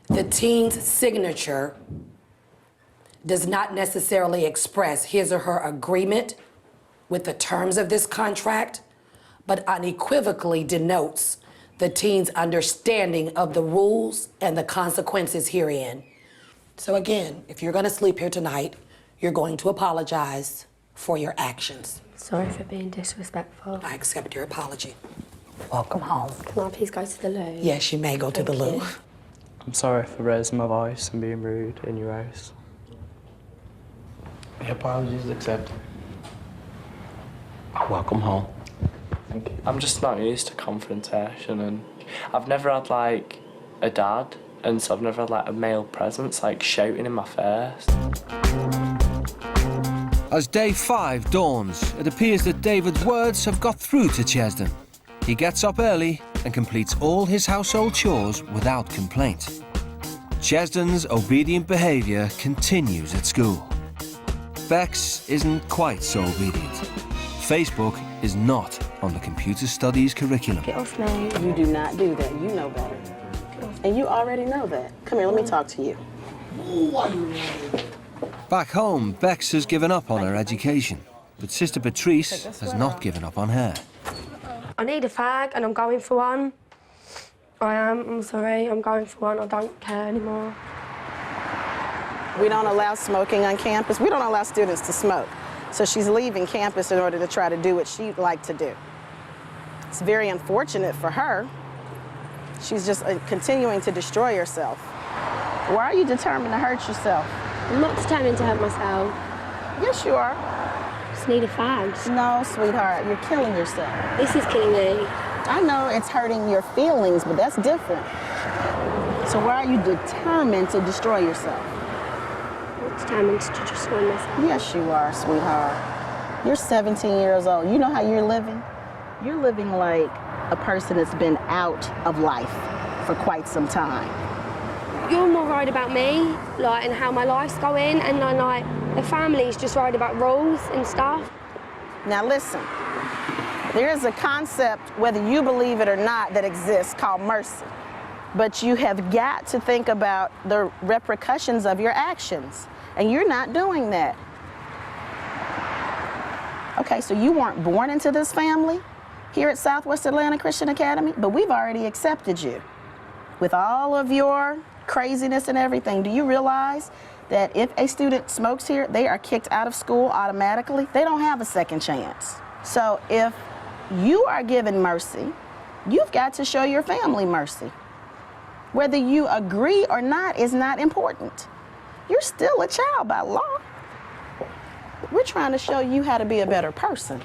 The teen's signature does not necessarily express his or her agreement with the terms of this contract, but unequivocally denotes the teen's understanding of the rules and the consequences herein. So again, if you're gonna sleep here tonight, you're going to apologize for your actions. Sorry for being disrespectful. I accept your apology. Welcome home. Can I please go to the loo? Yes, you may go to the loo. I'm sorry for raising my voice and being rude in your house. Your apologies accepted. Welcome home. Thank you. I'm just not used to confrontation, and I've never had like a dad, and so I've never had like a male presence like shouting in my face. As day 5 dawns, it appears that David's words have got through to Chesden. He gets up early and completes all his household chores without complaint. Chesden's obedient behaviour continues at school. Bex isn't quite so obedient. Facebook is not on the computer studies curriculum. Get off me. You do not do that. You know better. And you already know that. Come here, let me talk to you. Back home, Bex has given up on her education, but Sister Patrice has not given up on her. I need a fag and I'm going for one. I'm sorry, I'm going for one. I don't care anymore. We don't allow smoking on campus. We don't allow students to smoke. So she's leaving campus in order to try to do what she'd like to do. It's very unfortunate for her. She's just continuing to destroy herself. Why are you determined to hurt yourself? I'm not determined to hurt myself. Yes, you are. Just need a fag. No, sweetheart, you're killing yourself. This is killing me. I know it's hurting your feelings, but that's different. So why are you determined to destroy yourself? I'm determined to destroy myself. Yes, you are, sweetheart. You're 17 years old. You know how you're living? You're living like a person that's been out of life for quite some time. You're more worried about me, like, and how my life's going, and then, like, the family's just worried about rules and stuff. Now listen, there is a concept, whether you believe it or not, that exists called mercy. But you have got to think about the repercussions of your actions, and you're not doing that. Okay, so you weren't born into this family here at Southwest Atlanta Christian Academy, but we've already accepted you. With all of your craziness and everything, do you realize that if a student smokes here, they are kicked out of school automatically? They don't have a second chance. So if you are given mercy, you've got to show your family mercy. Whether you agree or not is not important. You're still a child by law. We're trying to show you how to be a better person.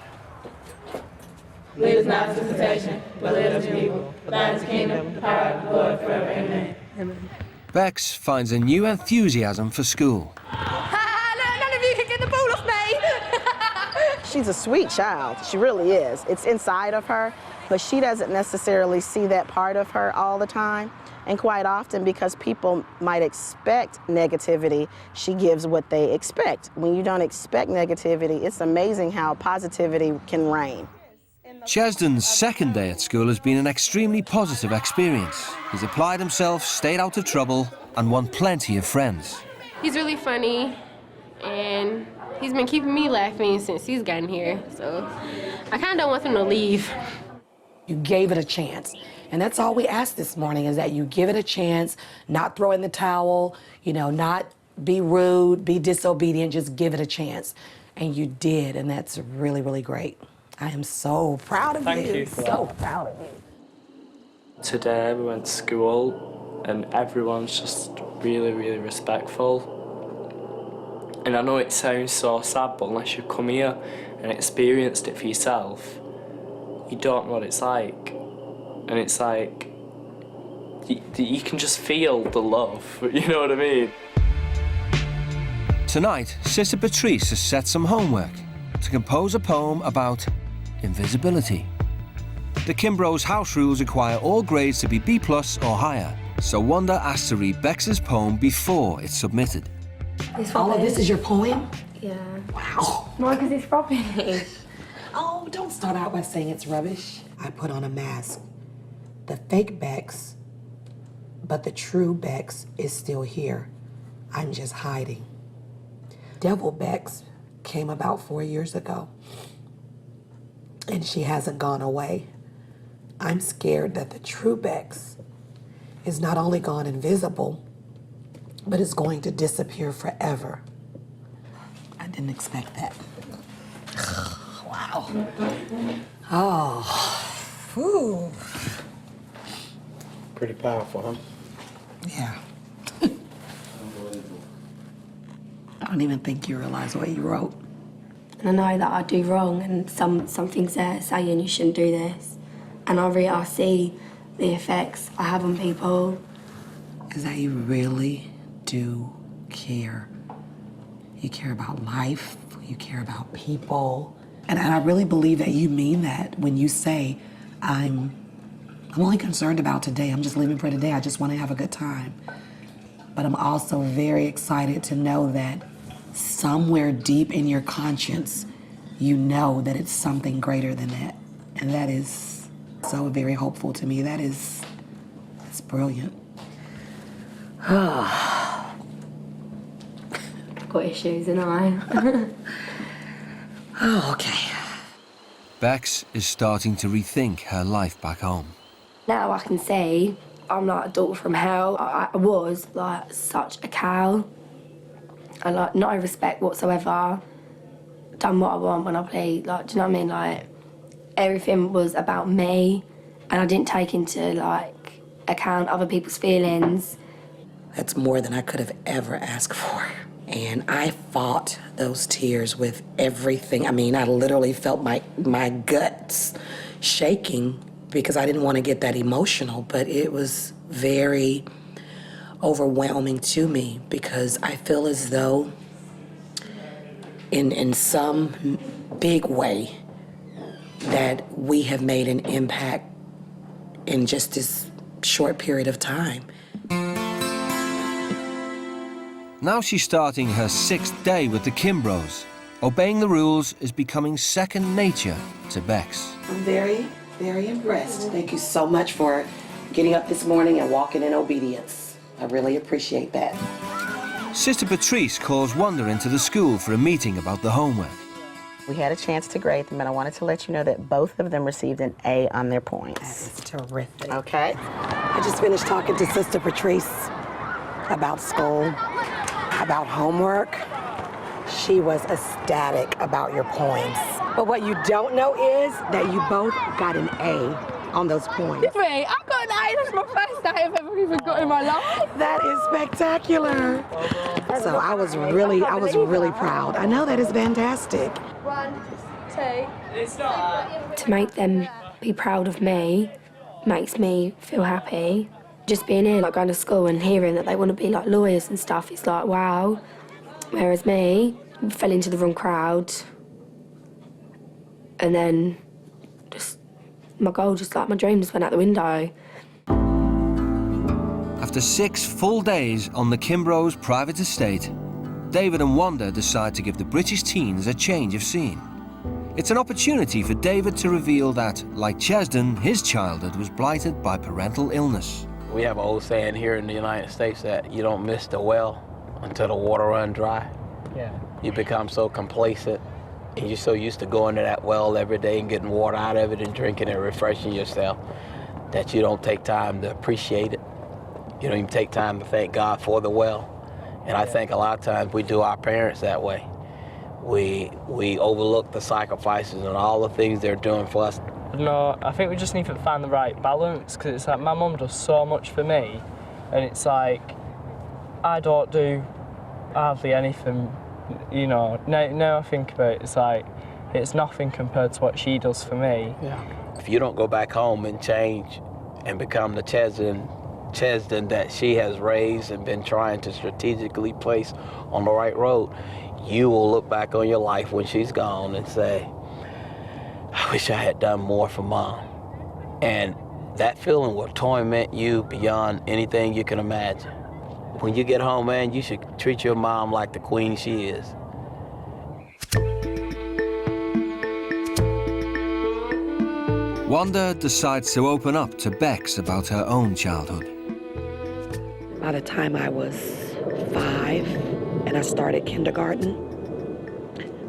Lead us not into temptation, but lead us from evil. For thine is the kingdom, the power, and the glory forever. Amen. Amen. Bex finds a new enthusiasm for school. None of you can get the ball off me! She's a sweet child. She really is. It's inside of her, but she doesn't necessarily see that part of her all the time. And quite often, because people might expect negativity, she gives what they expect. When you don't expect negativity, it's amazing how positivity can reign. Chesden's second day at school has been an extremely positive experience. He's applied himself, stayed out of trouble, and won plenty of friends. He's really funny, and he's been keeping me laughing since he's gotten here, so I kind of don't want him to leave. You gave it a chance. And that's all we ask this morning, is that you give it a chance, not throw in the towel, you know, not be rude, be disobedient, just give it a chance. And you did, and that's really, really great. I am so proud of you. Thank you for so that. proud of you. Today we went to school and everyone's just really, really respectful. And I know it sounds so sad, but unless you come here and experienced it for yourself, you don't know what it's like. And it's like, you can just feel the love, you know what I mean? Tonight, Sister Patrice has set some homework to compose a poem about invisibility. The Kimbrough's house rules require all grades to be B+ or higher, so Wanda asked to read Bex's poem before it's submitted. All of this is your poem? Yeah. Wow. No, because it's rubbish. Oh, don't start out by saying it's rubbish. I put on a mask. The fake Bex, but the true Bex is still here. I'm just hiding. Devil Bex came about 4 years ago, and she hasn't gone away. I'm scared that the true Bex is not only gone invisible, but is going to disappear forever. I didn't expect that. Wow. Oh, whew. Pretty powerful, huh? Yeah. I don't even think you realize what you wrote. And I know that I do wrong, and some things there saying you shouldn't do this. And I see the effects I have on people. Is that you really do care. You care about life, you care about people. And I really believe that you mean that when you say, I'm only concerned about today. I'm just living for today. I just want to have a good time. But I'm also very excited to know that somewhere deep in your conscience, you know that it's something greater than that. And that is so very hopeful to me. It's brilliant. Got issues, and I. Oh, okay. Bex is starting to rethink her life back home. Now I can see I'm like a daughter from hell. I was like such a cow. I like no respect whatsoever. Done what I want when I play. Like, do you know what I mean? Like, everything was about me, and I didn't take into like account other people's feelings. That's more than I could have ever asked for. And I fought those tears with everything. I mean, I literally felt my guts shaking because I didn't want to get that emotional, but it was very overwhelming to me because I feel as though in some big way that we have made an impact in just this short period of time. Now she's starting her 6th day with the Kimbros. Obeying the rules is becoming second nature to Bex. I'm very, very impressed. Thank you so much for getting up this morning and walking in obedience. I really appreciate that. Sister Patrice calls Wanda into the school for a meeting about the homework. We had a chance to grade them, and I wanted to let you know that both of them received an A on their points. That's terrific. Okay. I just finished talking to Sister Patrice about school, about homework. She was ecstatic about your points. But what you don't know is that you both got an A on those points. Me, I got an A. That's my first A I've ever even got in my life. That is spectacular. So I was really proud. I know that is fantastic. 1, 2. To make them be proud of me makes me feel happy. Just being here, like going to school and hearing that they want to be like lawyers and stuff, it's like, wow. Whereas me, fell into the wrong crowd. And then just, my goal, just like my dream just went out the window. After 6 full days on the Kimbros' private estate, David and Wanda decide to give the British teens a change of scene. It's an opportunity for David to reveal that, like Chesden, his childhood was blighted by parental illness. We have an old saying here in the United States that you don't miss the well until the water runs dry. Yeah. You become so complacent and you're so used to going to that well every day and getting water out of it and drinking and refreshing yourself that you don't take time to appreciate it. You don't even take time to thank God for the well. And I think a lot of times we do our parents that way. We overlook the sacrifices and all the things they're doing for us. No, I think we just need to find the right balance, because it's like my mum does so much for me, and it's like I don't do hardly anything, you know. Now I think about it, it's like it's nothing compared to what she does for me. Yeah. If you don't go back home and change and become the Chesden that she has raised and been trying to strategically place on the right road, you will look back on your life when she's gone and say, I wish I had done more for Mom. And that feeling will torment you beyond anything you can imagine. When you get home, man, you should treat your mom like the queen she is. Wanda decides to open up to Bex about her own childhood. By the time I was 5 and I started kindergarten,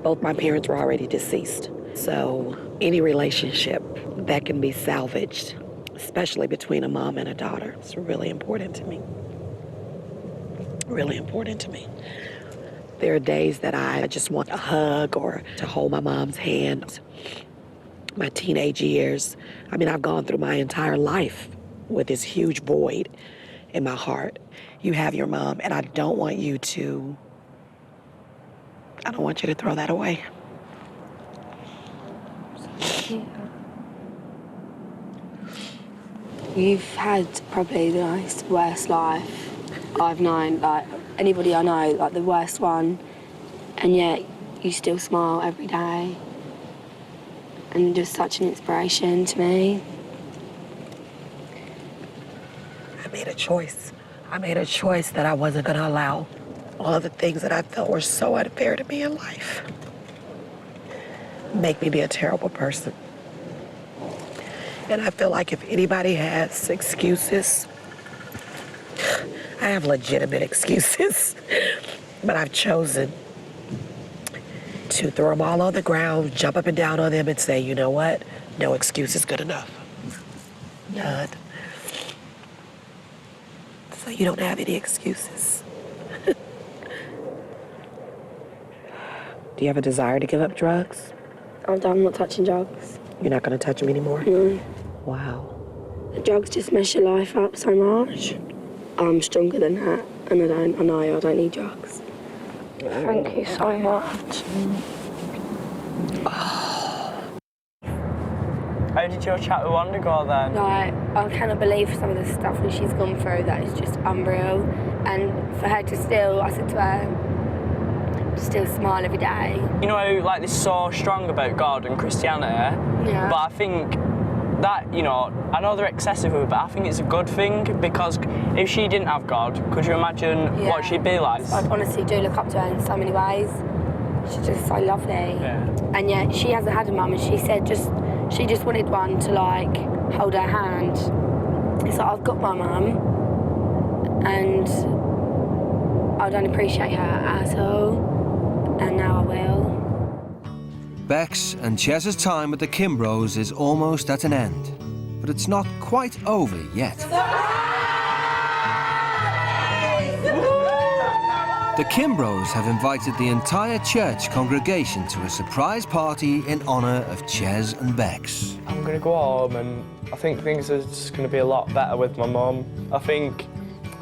both my parents were already deceased. So any relationship that can be salvaged, especially between a mom and a daughter, is really important to me. Really important to me. There are days that I just want a hug or to hold my mom's hand. My teenage years, I mean, I've gone through my entire life with this huge void. in my heart. You have your mom, and I don't want you to throw that away. You've had probably the worst life I've known, like anybody I know, like the worst one, and yet you still smile every day. And just such an inspiration to me. I made a choice. I made a choice that I wasn't gonna allow all of the things that I felt were so unfair to me in life make me be a terrible person. And I feel like if anybody has excuses, I have legitimate excuses, but I've chosen to throw them all on the ground, jump up and down on them and say, you know what? No excuse is good enough. None. So you don't have any excuses. Do you have a desire to give up drugs? I'm not touching drugs. You're not gonna touch them anymore? No. Wow. The drugs just mess your life up so much. I'm stronger than that, and I know I don't need drugs. Thank you so much. How did your chat with Wanda go then? Like, I cannot believe some of the stuff that she's gone through. That is just unreal. And for her to still, I said to her, still smile every day. You know, like, this so strong about God and Christianity. Yeah. But I think that, you know, I know they're excessive with it, but I think it's a good thing, because if she didn't have God, could you imagine what she'd be like? I honestly do look up to her in so many ways. She's just so lovely. Yeah. And yet she hasn't had a mum, and she said she just wanted one to, like, hold her hand. It's like, I've got my mum, and I don't appreciate her at all, and now I will. Bex and Chez's time with the Kimbros is almost at an end, but it's not quite over yet. The Kimbros have invited the entire church congregation to a surprise party in honour of Chez and Bex. I'm going to go home, and I think things are just going to be a lot better with my mum. I think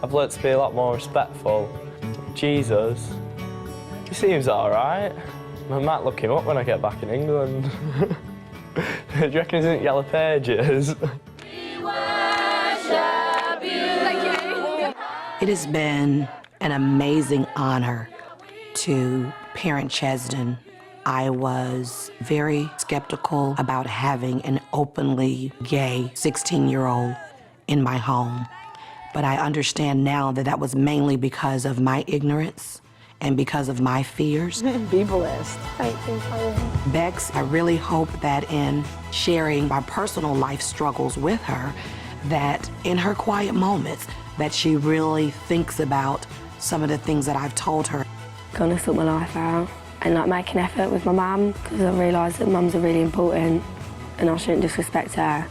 I've learnt to be a lot more respectful. Jesus, he seems all right. I might look him up when I get back in England. Do you reckon he's in Yellow Pages? It has been an amazing honor to parent Chesden. I was very skeptical about having an openly gay 16-year-old in my home, but I understand now that that was mainly because of my ignorance and because of my fears. Be blessed. Thank you, Father. Bex, I really hope that in sharing my personal life struggles with her, that in her quiet moments, that she really thinks about some of the things that I've told her. Gonna sort my life out and, like, make an effort with my mum, because I realise that mums are really important and I shouldn't disrespect her.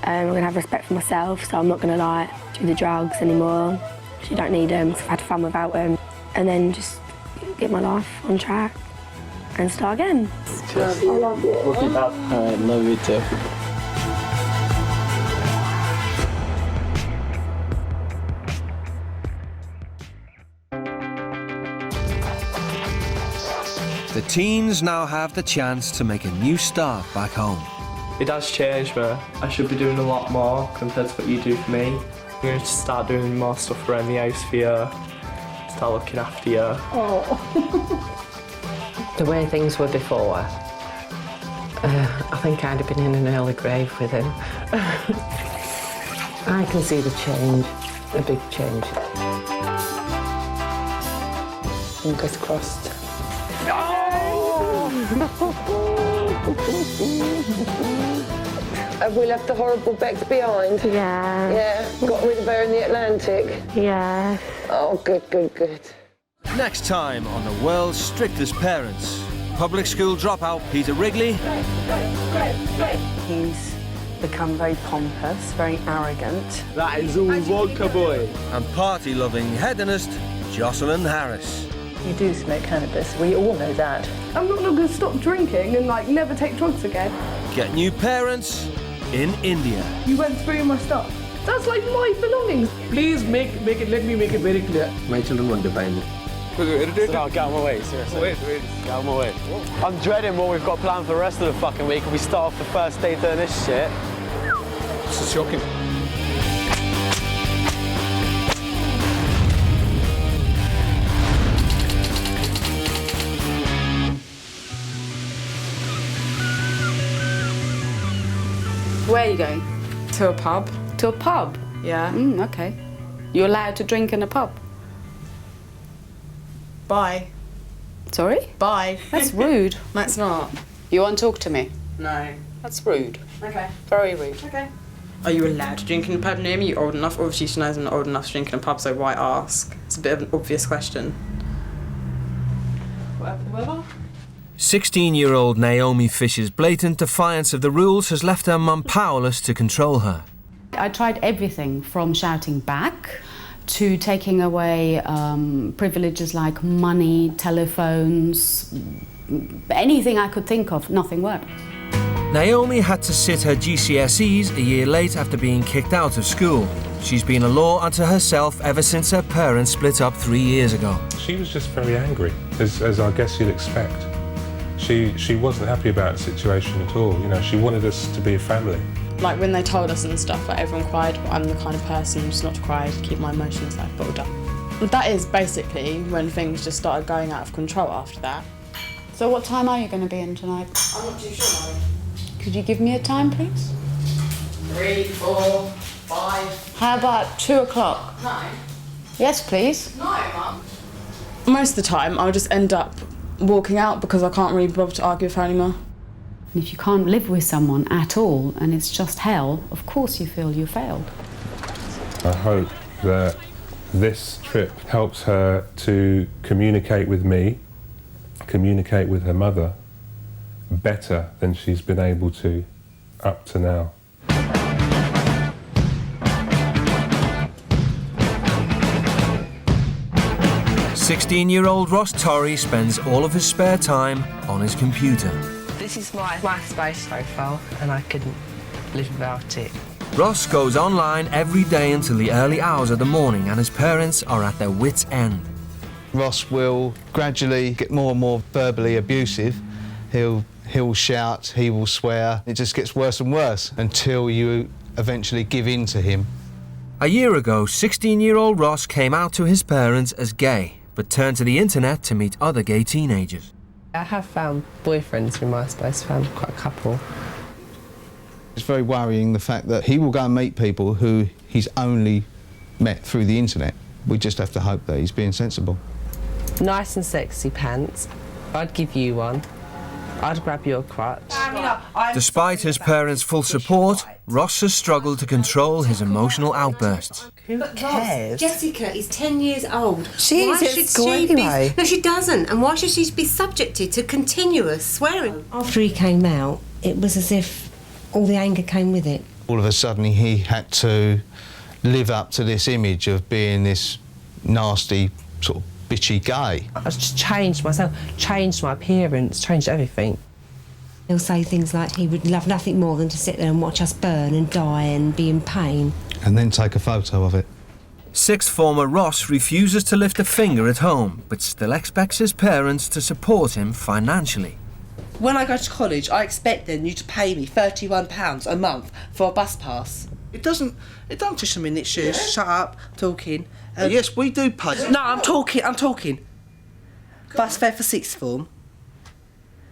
I'm gonna have respect for myself, so I'm not gonna, like, do the drugs anymore. She don't need them, so I've had fun without them. And then just get my life on track and start again. Cheers. I love you. Love you, Dad. All right, love you too. The teens now have the chance to make a new start back home. It has changed me. I should be doing a lot more compared to what you do for me. I'm going to start doing more stuff around the house for you. Start looking after you. The way things were before, I think I'd have been in an early grave with him. I can see the change, a big change. Fingers crossed. Have we left the horrible Bex behind? Yeah. Yeah? Got rid of her in the Atlantic? Yeah. Oh, good, good, good. Next time on the world's strictest parents, public school dropout Peter Wrigley. He's become very pompous, very arrogant. That is all vodka boy. And party-loving hedonist Jocelyn Harris. You do smoke cannabis, we all know that. I'm not going to stop drinking and, like, never take drugs again. Get new parents in India. You went through my stuff. That's like my belongings. Please let me make it very clear. My children won't define me. Irritated? No, get out of my way, seriously. Wait. Get out of my way. I'm dreading what we've got planned for the rest of the fucking week if we start off the first day doing this shit. This is shocking. Where are you going? To a pub. To a pub? Yeah. Okay. You're allowed to drink in a pub? Bye. Sorry? Bye. That's rude. No, it's not. You won't talk to me? No. That's rude. Okay. Very rude. Okay. Are you allowed to drink in a pub near me? You're old enough. Obviously, she knows I'm not old enough to drink in a pub, so why ask? It's a bit of an obvious question. Whatever. 16-year-old Naomi Fisher's blatant defiance of the rules has left her mum powerless to control her. I tried everything from shouting back to taking away privileges like money, telephones, anything I could think of. Nothing worked. Naomi had to sit her GCSEs a year late after being kicked out of school. She's been a law unto herself ever since her parents split up 3 years ago. She was just very angry, as I guess you'd expect. She wasn't happy about the situation at all. You know, she wanted us to be a family. Like when they told us and stuff, like everyone cried, but I'm the kind of person just not to cry, to keep my emotions like bottled up. But that is basically when things just started going out of control after that. So what time are you going to be in tonight? I'm not too sure, Mum. Could you give me a time, please? 3, 4, 5. How about 2 o'clock? No. Yes, please. No, Mum. Most of the time, I'll just end up walking out because I can't really bother to argue with her anymore. And if you can't live with someone at all and it's just hell, of course you feel you failed. I hope that this trip helps her to communicate with me, communicate with her mother better than she's been able to up to now. 16-year-old Ross Torrey spends all of his spare time on his computer. This is my MySpace profile, and I couldn't live without it. Ross goes online every day until the early hours of the morning, and his parents are at their wits' end. Ross will gradually get more and more verbally abusive. He'll shout, he will swear. It just gets worse and worse until you eventually give in to him. A year ago, 16-year-old Ross came out to his parents as gay, but turned to the internet to meet other gay teenagers. I have found boyfriends through MySpace, found quite a couple. It's very worrying the fact that he will go and meet people who he's only met through the internet. We just have to hope that he's being sensible. Nice and sexy pants. I'd give you one. I'd grab your crutch. Despite his parents' full support, Ross has struggled to control his emotional outbursts. Who cares? Jessica is 10 years old. She's at school anyway. No, she doesn't. And why should she be subjected to continuous swearing? After he came out, it was as if all the anger came with it. All of a sudden he had to live up to this image of being this nasty, sort of bitchy gay. I just changed myself, changed my appearance, changed everything. He'll say things like he would love nothing more than to sit there and watch us burn and die and be in pain. And then take a photo of it. Sixth former Ross refuses to lift a finger at home, but still expects his parents to support him financially. When I go to college, I expect then you to pay me £31 a month for a bus pass. It don't just a minute, Shush. Yeah. Shut up, talking. Yes, we do pay. No, I'm talking. Bus fare for sixth form.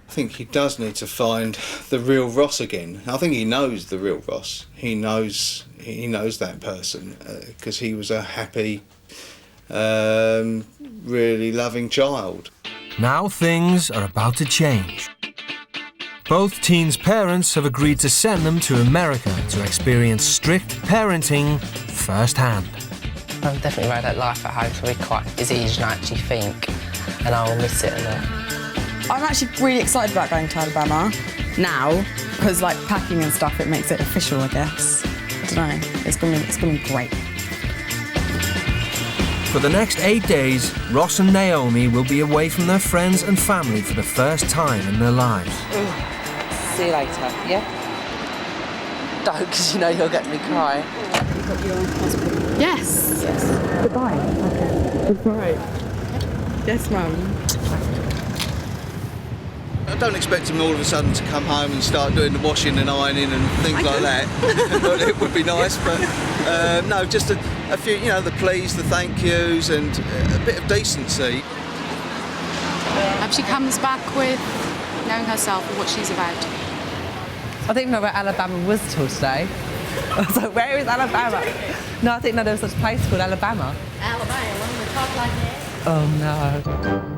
I think he does need to find the real Ross again. I think he knows the real Ross. He knows that person because he was a happy, really loving child. Now things are about to change. Both teens' parents have agreed to send them to America to experience strict parenting firsthand. I've definitely made that life at home for me quite as easy as I actually think, and I will miss it a lot. I'm actually really excited about going to Alabama now, because like packing and stuff, it makes it official, I guess. I don't know, it's gonna be great. For the next 8 days, Ross and Naomi will be away from their friends and family for the first time in their lives. See you later, yeah? don't, because you know you'll get me crying. You've got your passport? Yes. Yes. Goodbye. Okay. Goodbye. Yes, Mum. I don't expect him all of a sudden to come home and start doing the washing and ironing and things like that. It would be nice, but no, just a few, you know, the please, the thank yous, and a bit of decency. Hope she comes back with knowing herself and what she's about. I didn't know where Alabama was till today. I was like, where is Alabama? No, I didn't know there was such a place called Alabama. Alabama, when we talk like that. Oh no.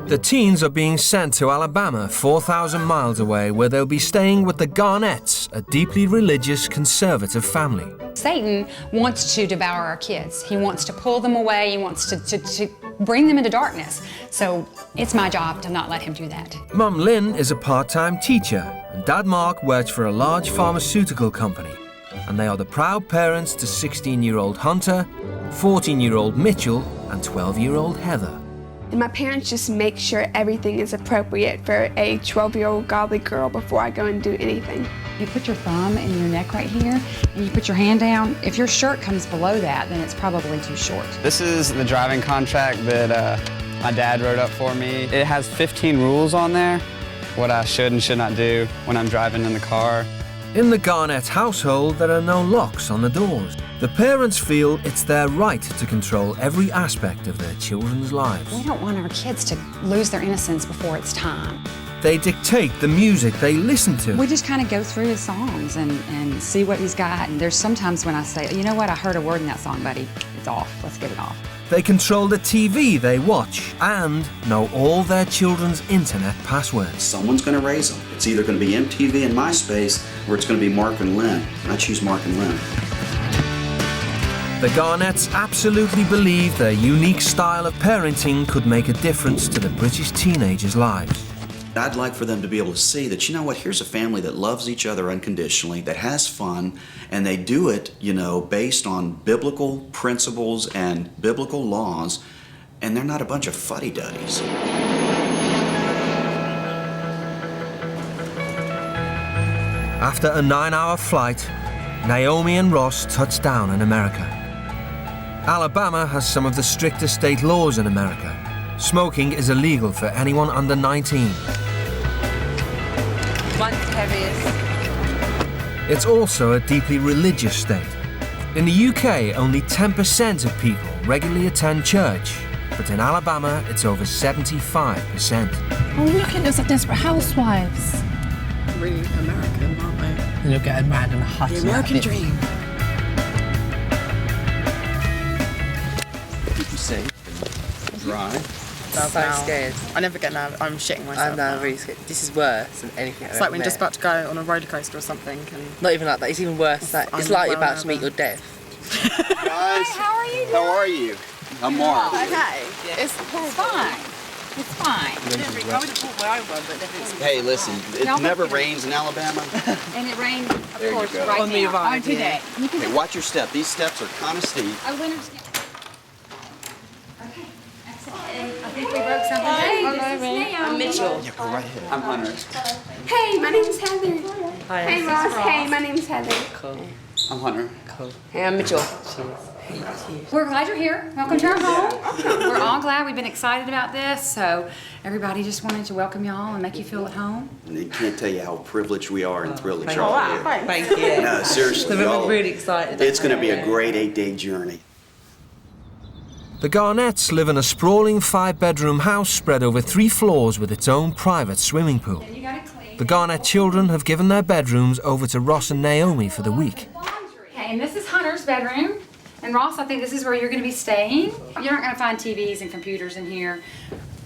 The teens are being sent to Alabama, 4,000 miles away, where they'll be staying with the Garnetts, a deeply religious, conservative family. Satan wants to devour our kids. He wants to pull them away. He wants to bring them into darkness. So it's my job to not let him do that. Mum Lynn is a part-time teacher, and Dad Mark works for a large pharmaceutical company. And they are the proud parents to 16-year-old Hunter, 14-year-old Mitchell, and 12-year-old Heather. And my parents just make sure everything is appropriate for a 12-year-old godly girl before I go and do anything. You put your thumb in your neck right here, and you put your hand down. If your shirt comes below that, then it's probably too short. This is the driving contract that my dad wrote up for me. It has 15 rules on there, what I should and should not do when I'm driving in the car. In the Garnett household, there are no locks on the doors. The parents feel it's their right to control every aspect of their children's lives. We don't want our kids to lose their innocence before it's time. They dictate the music they listen to. We just kind of go through his songs and see what he's got. And there's sometimes when I say, you know what, I heard a word in that song, buddy. It's off. Let's get it off. They control the TV they watch and know all their children's internet passwords. Someone's going to raise them. It's either going to be MTV and MySpace, or it's going to be Mark and Lynn. And I choose Mark and Lynn. The Garnetts absolutely believe their unique style of parenting could make a difference to the British teenagers' lives. I'd like for them to be able to see that, you know what, here's a family that loves each other unconditionally, that has fun, and they do it, you know, based on biblical principles and biblical laws, and they're not a bunch of fuddy-duddies. After a 9-hour flight, Naomi and Ross touched down in America. Alabama has some of the strictest state laws in America. Smoking is illegal for anyone under 19. Mine's heaviest. It's also a deeply religious state. In the UK, only 10% of people regularly attend church, but in Alabama, it's over 75%. Oh, look at us, at Desperate Housewives. Really American, aren't they? And you're getting mad and hot. The American dream. Keep you safe and dry. I'm so scared. I never get nervous. I'm shitting myself. I'm now really scared. This is worse than anything I've It's like ever when you're just about to go on a roller coaster or something. And Not even like that. It's even worse. It's like you're about to meet your death. Guys, how are you? How are you? I'm Mark. okay. It's fine. It's fine. I would have bought my own one, but never. Hey, listen, it never rains in Alabama. And it rained, of There you course, go. right On the now. ride, On today. You can Hey, watch your step. These steps are kind of steep. I understand. Okay, excellent. I think we broke something. Hey, this is Naomi. I'm Mitchell. Yeah, go right ahead. I'm Hunter. Hey, my name's Heather. Hi, Hey, Ross. Hey, my name's Heather. Cool. I'm Hunter. Cool. Hey, I'm Mitchell. We're glad you're here. Welcome to our home. We're all glad. We've been excited about this, so everybody just wanted to welcome y'all and make you feel at home. And I can't tell you how privileged we are and thrilled that Thank y'all you. are here. Thank you. No, seriously, So y'all, we're really excited. it's going to be a great 8-day journey. The Garnetts live in a sprawling 5-bedroom house spread over 3 floors with its own private swimming pool. The Garnett children have given their bedrooms over to Ross and Naomi for the week. Okay, and this is Hunter's bedroom. And Ross, I think this is where you're going to be staying. You're not going to find TVs and computers in here.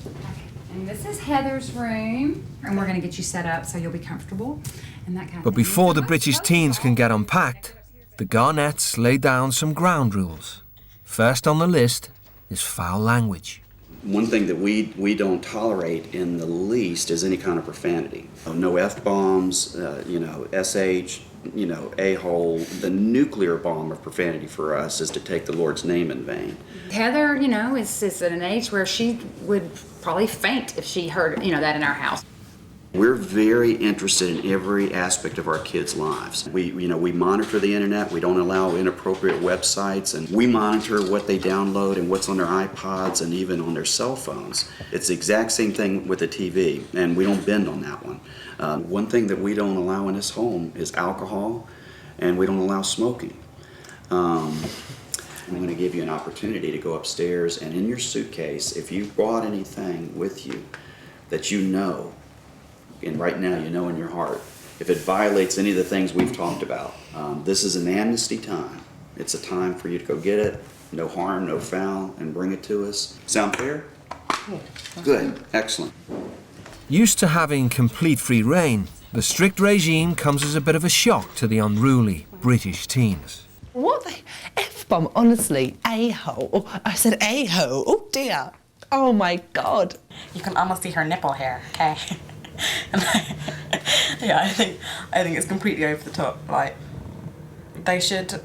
Okay. And this is Heather's room. And we're going to get you set up so you'll be comfortable and that kind of But thing. before the British teens can get unpacked, the Garnetts lay down some ground rules. First on the list is foul language. One thing that we don't tolerate in the least is any kind of profanity. No F-bombs, SH, a-hole. The nuclear bomb of profanity for us is to take the Lord's name in vain. Heather, is at an age where she would probably faint if she heard, that in our house. We're very interested in every aspect of our kids' lives. We monitor the internet. We don't allow inappropriate websites, and we monitor what they download and what's on their iPods and even on their cell phones. It's the exact same thing with the TV, and we don't bend on that one. One thing that we don't allow in this home is alcohol, and we don't allow smoking. I'm going to give you an opportunity to go upstairs, and in your suitcase, if you brought anything with you that you know, and right now you know in your heart, if it violates any of the things we've talked about, this is an amnesty time. It's a time for you to go get it, no harm, no foul, and bring it to us. Sound fair? Good, excellent. Used to having complete free rein, the strict regime comes as a bit of a shock to the unruly British teens. What the F-bomb, honestly, a-hole. Oh, I said a-hole, oh dear. Oh my God. You can almost see her nipple hair, okay? Yeah, I think it's completely over the top. Like, they should,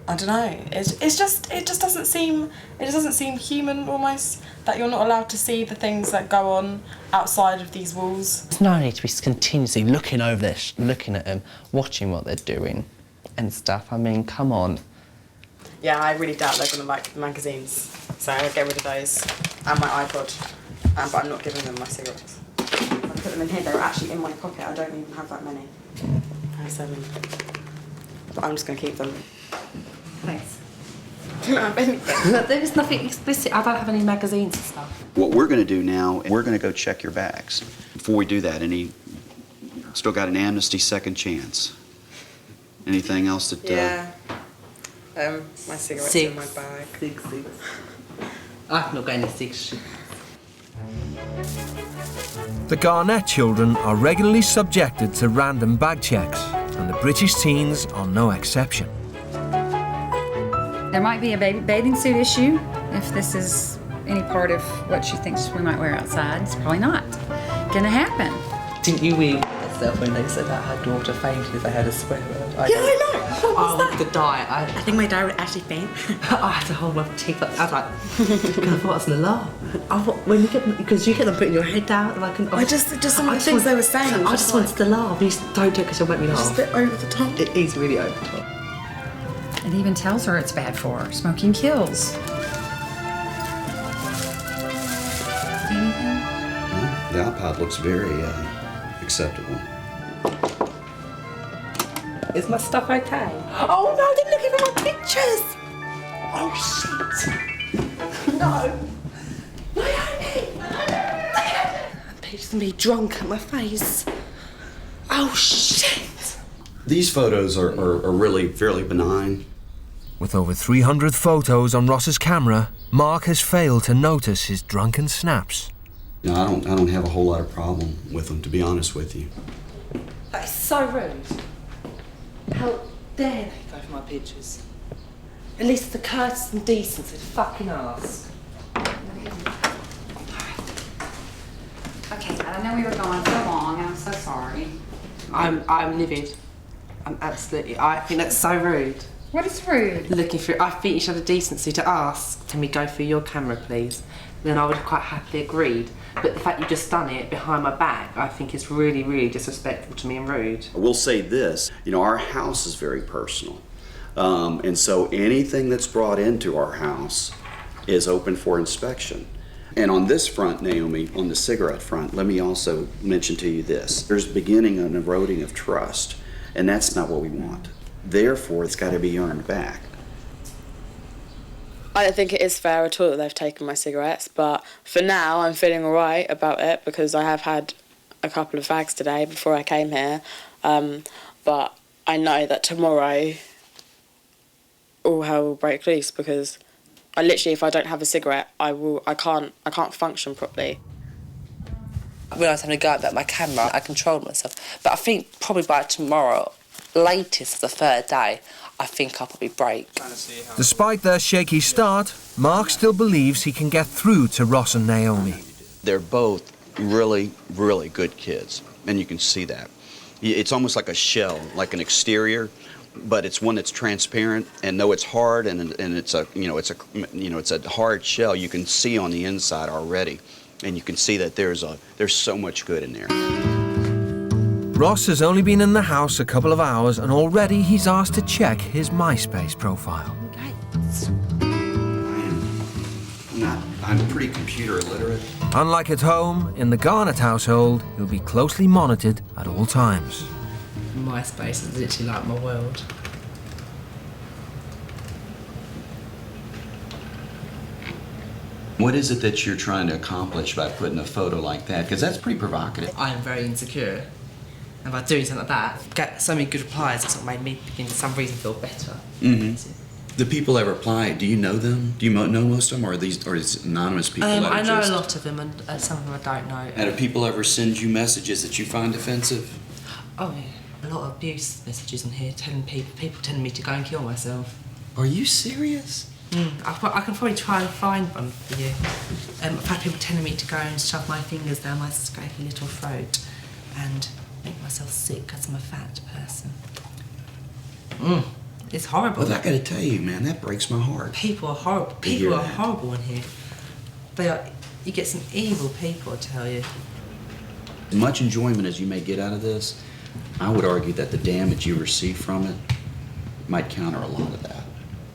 I don't know. It just doesn't seem human almost, that you're not allowed to see the things that go on outside of these walls. There's no need to be continuously looking over this, looking at them, watching what they're doing and stuff. I mean, come on. Yeah, I really doubt they're gonna like magazines, so I'll get rid of those and my iPod. But I'm not giving them my cigarettes. I put them in here. They're actually in my pocket. I don't even have that many. I have 7. But I'm just gonna keep them. Thanks. I don't have anything. There is nothing explicit. I don't have any magazines and stuff. What we're going to do now, we're going to go check your bags. Before we do that, still got an amnesty second chance? Anything else that... Yeah. My cigarettes in my bag. 6. I've not got any 6. The Garnett children are regularly subjected to random bag checks, and the British teens are no exception. There might be a bathing suit issue if this is any part of what she thinks we might wear outside. It's probably not gonna happen. Didn't you weep yourself when they said that her daughter fainted if they had a swear word? Yeah, I know. What was that? The die. I think my dad would actually faint. I had to hold my teeth up. I was like, I thought I was gonna laugh. When you get, because you get them putting your head down, and I can. Just some of the things they were saying. I just wanted to laugh. You don't do it because you'll make me laugh. It's just a bit over the top. It is really over the top. It even tells her it's bad for her. Smoking kills. Anything? The iPod looks very acceptable. Is my stuff okay? Oh no, they're looking at my pictures! Oh shit! No! Naomi! Pictures of me drunk at my face. Oh shit! These photos are really fairly benign. With over 300 photos on Ross's camera, Mark has failed to notice his drunken snaps. You know, I don't have a whole lot of problem with them, to be honest with you. That is so rude. How dare they go for my pictures? At least the courtesy and decency to fucking ask. Okay, I know we were gone so long, and I'm so sorry. I'm livid. I think that's so rude. What is rude? Looking through, I think you should have the decency to ask, can we go through your camera, please? Then I would have quite happily agreed. But the fact you've just done it behind my back, I think is really, really disrespectful to me and rude. I will say this, you know, our house is very personal. And so anything that's brought into our house is open for inspection. And on this front, Naomi, on the cigarette front, let me also mention to you this. There's beginning an eroding of trust, and that's not what we want. Therefore, it's got to be earned back. I don't think it is fair at all that they've taken my cigarettes, but for now I'm feeling alright about it because I have had a couple of fags today before I came here. But I know that tomorrow all hell will break loose because I literally, if I don't have a cigarette, I can't function properly. When I was having a go about my camera, I controlled myself. But I think probably by tomorrow, latest the 3rd day, I think I'll probably break. Despite their shaky start, Mark still believes he can get through to Ross and Naomi. They're both really, really good kids, and you can see that. It's almost like a shell, like an exterior, but it's one that's transparent. And though it's hard and it's a hard shell, you can see on the inside already And you can see that there's so much good in there. Ross has only been in the house a couple of hours and already he's asked to check his MySpace profile. I'm pretty computer illiterate. Unlike at home, in the Garnett household, he'll be closely monitored at all times. MySpace is literally like my world. What is it that you're trying to accomplish by putting a photo like that? Because that's pretty provocative. I am very insecure. And by doing something like that, get so many good replies, it's what made me begin for some reason feel better. Mm-hmm. The people that reply, do you know them? Do you know most of them, or is it anonymous people? I know a lot of them, and some of them I don't know. And do people ever send you messages that you find offensive? Oh yeah, a lot of abuse messages on here, telling people telling me to go and kill myself. Are you serious? I can probably try and find one for you. I've had people telling me to go and shove my fingers down my scrapey little throat and make myself sick because I'm a fat person. It's horrible. Well, I gotta tell you, man, that breaks my heart. People are horrible. People are horrible in here. You get some evil people, I tell you. As much enjoyment as you may get out of this, I would argue that the damage you receive from it might counter a lot of that,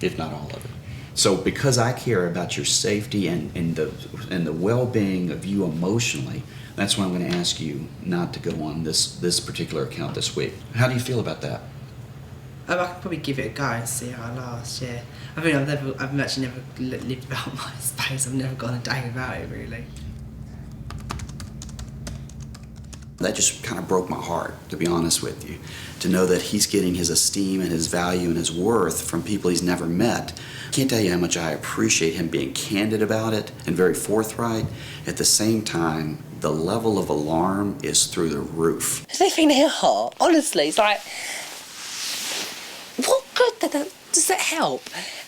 if not all of it. So because I care about your safety and the well-being of you emotionally, that's why I'm going to ask you not to go on this particular account this week. How do you feel about that? I could probably give it a go and see how I last, yeah. I mean, I've actually never lived without MySpace. I've never gone a day without it, really. That just kind of broke my heart, to be honest with you, to know that he's getting his esteem and his value and his worth from people he's never met. I can't tell you how much I appreciate him being candid about it and very forthright. At the same time, the level of alarm is through the roof. It's leaving their heart, honestly. It's like, what good does that help?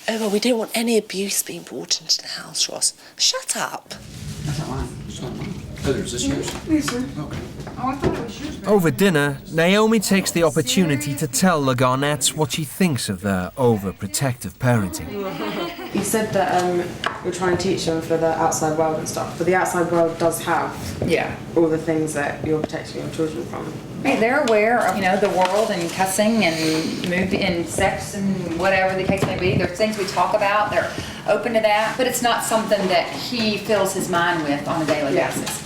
Oh, well, we don't want any abuse being brought into the house, Ross. Shut up. That's not mine. It's not mine. Heather, is this yours? Yes, sir. Okay. Oh, I thought it was yours. Over dinner, Naomi takes the opportunity to tell the Garnetts what she thinks of their overprotective parenting. You said that you're trying to teach them for the outside world and stuff, but the outside world does have all the things that you're protecting your children from. Hey, they're aware of, the world and cussing and movie and sex and whatever the case may be. There's things we talk about. They're open to that, but it's not something that he fills his mind with on a daily basis.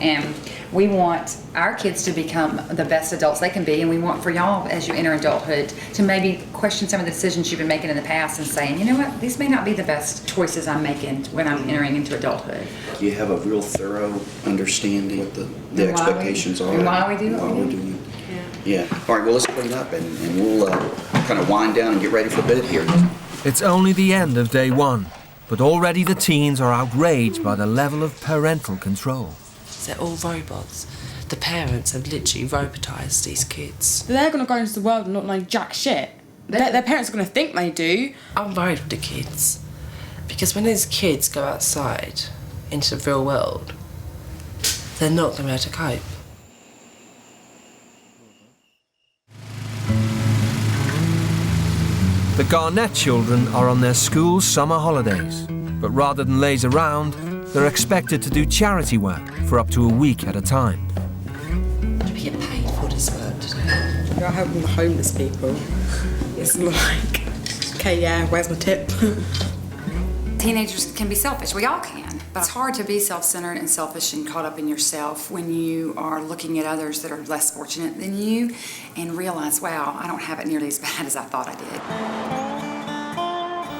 And we want our kids to become the best adults they can be, and we want for y'all, as you enter adulthood, to maybe question some of the decisions you've been making in the past and saying, you know what, these may not be the best choices I'm making when I'm entering into adulthood. You have a real thorough understanding of the expectations are. And why we do what we do. Doing it. Yeah. All right, well, let's clean up and we'll kind of wind down and get ready for bed here. It's only the end of day one, but already the teens are outraged by the level of parental control. They're all robots. The parents have literally robotised these kids. They're going to go into the world and not know jack shit. Their parents are going to think they do. I'm worried with the kids. Because when these kids go outside into the real world, they're not going to be able to cope. The Garnett children are on their school summer holidays, but rather than laze around, they're expected to do charity work for up to a week at a time. We get paid for this work today. You're helping the homeless people. It's like, okay, yeah, where's my tip? Teenagers can be selfish. We all can. But it's hard to be self-centered and selfish and caught up in yourself when you are looking at others that are less fortunate than you and realize, wow, I don't have it nearly as bad as I thought I did.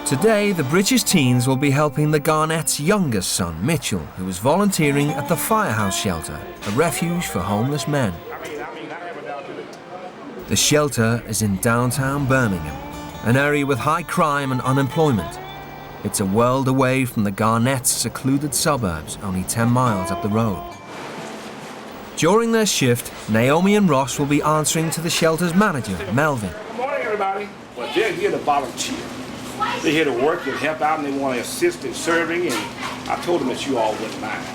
Today, the British teens will be helping the Garnett's youngest son, Mitchell, who is volunteering at the Firehouse Shelter, a refuge for homeless men. The shelter is in downtown Birmingham, an area with high crime and unemployment. It's a world away from the Garnett's secluded suburbs, only 10 miles up the road. During their shift, Naomi and Ross will be answering to the shelter's manager, Melvin. Good morning, everybody. Well, they're here to volunteer. They're here to work and help out, and they want to assist in serving, and I told them that you all wouldn't mind.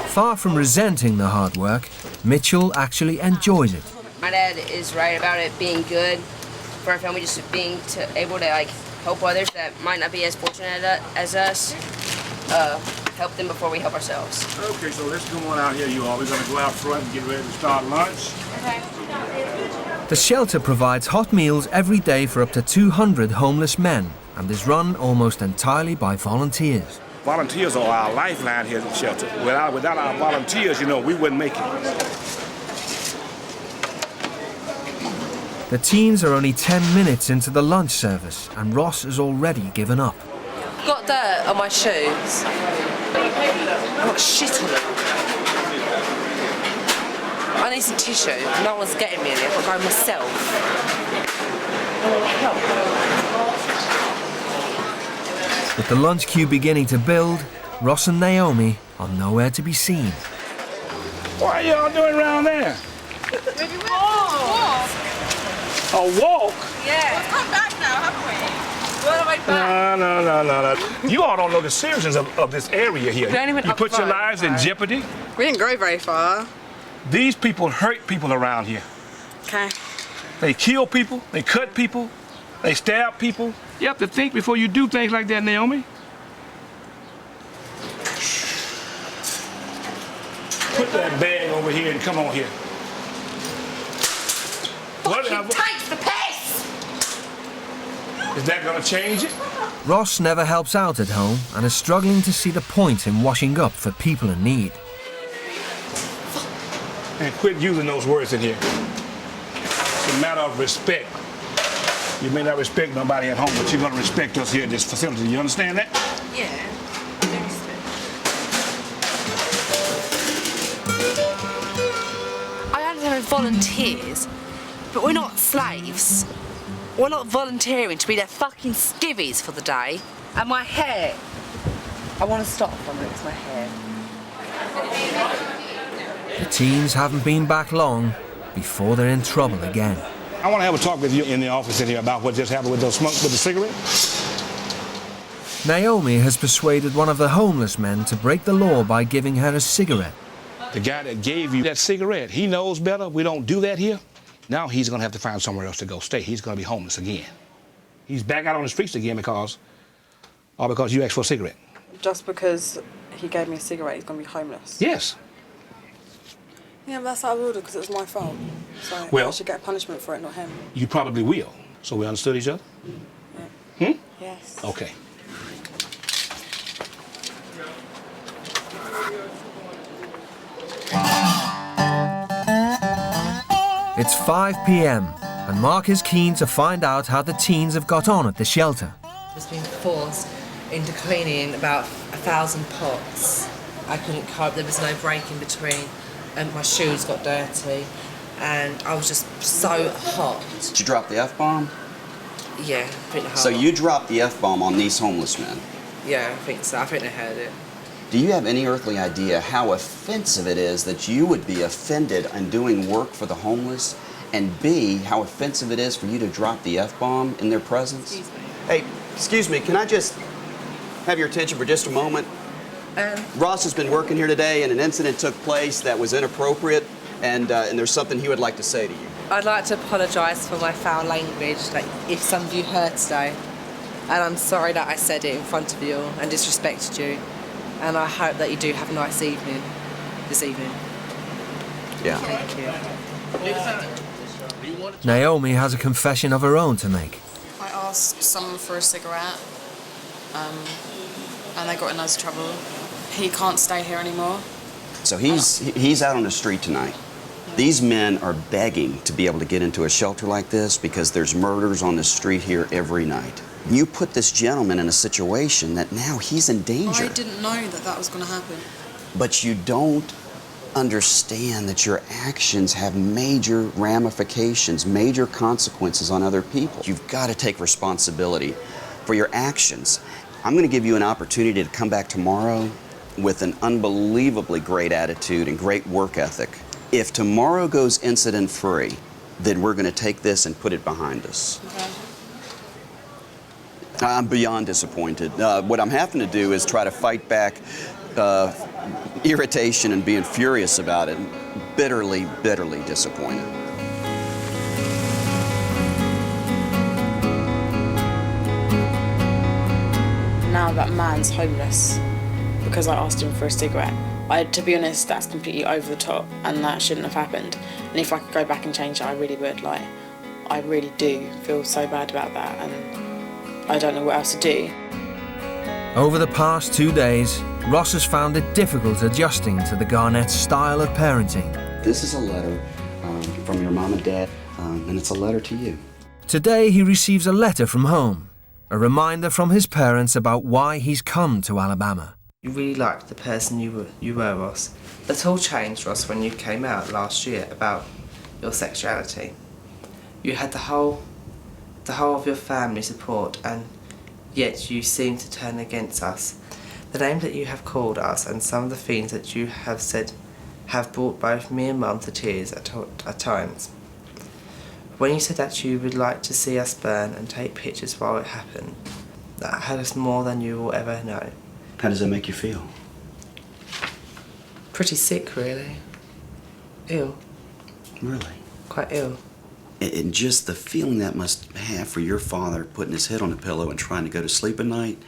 Far from resenting the hard work, Mitchell actually enjoys it. My dad is right about it being good for our family, just being able to help others that might not be as fortunate as us. help them before we help ourselves. Okay, so let's go on out here, you all. We're gonna go out front and get ready to start lunch. Okay. The shelter provides hot meals every day for up to 200 homeless men and is run almost entirely by volunteers. Volunteers are our lifeline here at the shelter. Without our volunteers, you know, we wouldn't make it. The teens are only 10 minutes into the lunch service and Ross has already given up. I've got dirt on my shoes. I've got shit on them. I need some tissue. No one's getting me in it. I've got to go myself. With the lunch queue beginning to build, Ross and Naomi are nowhere to be seen. What are y'all doing around there? Maybe walk. A walk? Yeah. We've come back now, haven't we? We're on the way back. No. You all don't know the seriousness of this area here. You put your lives in jeopardy. We didn't go very far. These people hurt people around here. Okay. They kill people, they cut people, they stab people. You have to think before you do things like that, Naomi. Put that bag over here and come on here. Whatever. Takes the piss! Is that gonna change it? Ross never helps out at home and is struggling to see the point in washing up for people in need. And quit using those words in here. It's a matter of respect. You may not respect nobody at home, but you're gonna respect us here at this facility. You understand that? Yeah. I understand we're volunteers, but we're not slaves. We're not volunteering to be their fucking skivvies for the day. And my hair. I want to stop for a minute, it's my hair. The teens haven't been back long before they're in trouble again. I want to have a talk with you in the office in here about what just happened with those smoke with the cigarette. Naomi has persuaded one of the homeless men to break the law by giving her a cigarette. The guy that gave you that cigarette, he knows better. We don't do that here. Now he's going to have to find somewhere else to go stay. He's going to be homeless again. He's back out on the streets again because you asked for a cigarette. Just because he gave me a cigarette, he's going to be homeless? Yes. Yeah, but that's out of order because it was my fault. So Well- I should get a punishment for it, not him. You probably will. So we understood each other? Yeah. Hmm? Yes. Okay. It's 5 p.m. and Mark is keen to find out how the teens have got on at the shelter. I was being forced into cleaning about 1,000 pots. I couldn't cope, there was no break in between, and my shoes got dirty, and I was just so hot. Did you drop the F-bomb? Yeah, pretty hard. So you dropped the F-bomb on these homeless men. Yeah, I think so. I think they heard it. Do you have any earthly idea how offensive it is that you would be offended in doing work for the homeless? And B, how offensive it is for you to drop the F-bomb in their presence? Excuse me. Hey, excuse me, can I just have your attention for just a moment? Ross has been working here today and an incident took place that was inappropriate and there's something he would like to say to you. I'd like to apologise for my foul language, like if some of you heard today. And I'm sorry that I said it in front of you and disrespected you. And I hope that you do have a nice evening this evening. Yeah. Thank you. Naomi has a confession of her own to make. I asked someone for a cigarette, and I got in loads of trouble. He can't stay here anymore. So he's out on the street tonight. These men are begging to be able to get into a shelter like this because there's murders on the street here every night. You put this gentleman in a situation that now he's in danger. I didn't know that that was going to happen. But you don't understand that your actions have major ramifications, major consequences on other people. You've got to take responsibility for your actions. I'm going to give you an opportunity to come back tomorrow with an unbelievably great attitude and great work ethic. If tomorrow goes incident-free, then we're going to take this and put it behind us. Okay. I'm beyond disappointed. What I'm having to do is try to fight back irritation and being furious about it. Bitterly, bitterly disappointed. Now that man's homeless. because I asked him for a cigarette. To be honest, that's completely over the top and that shouldn't have happened. And if I could go back and change it, I really would. Like, I really do feel so bad about that and I don't know what else to do. Over the past 2 days, Ross has found it difficult adjusting to the Garnett style of parenting. This is a letter from your mom and dad, and it's a letter to you. Today he receives a letter from home, a reminder from his parents about why he's come to Alabama. You really liked the person you were, Ross. It all changed, Ross, when you came out last year about your sexuality. You had the whole of your family support, and yet you seem to turn against us. The name that you have called us and some of the things that you have said have brought both me and Mum to tears at times. When you said that you would like to see us burn and take pictures while it happened, that hurt us more than you will ever know. How does that make you feel? Pretty sick, really. Ill. Really? Quite ill. And just the feeling that must have for your father putting his head on a pillow and trying to go to sleep at night,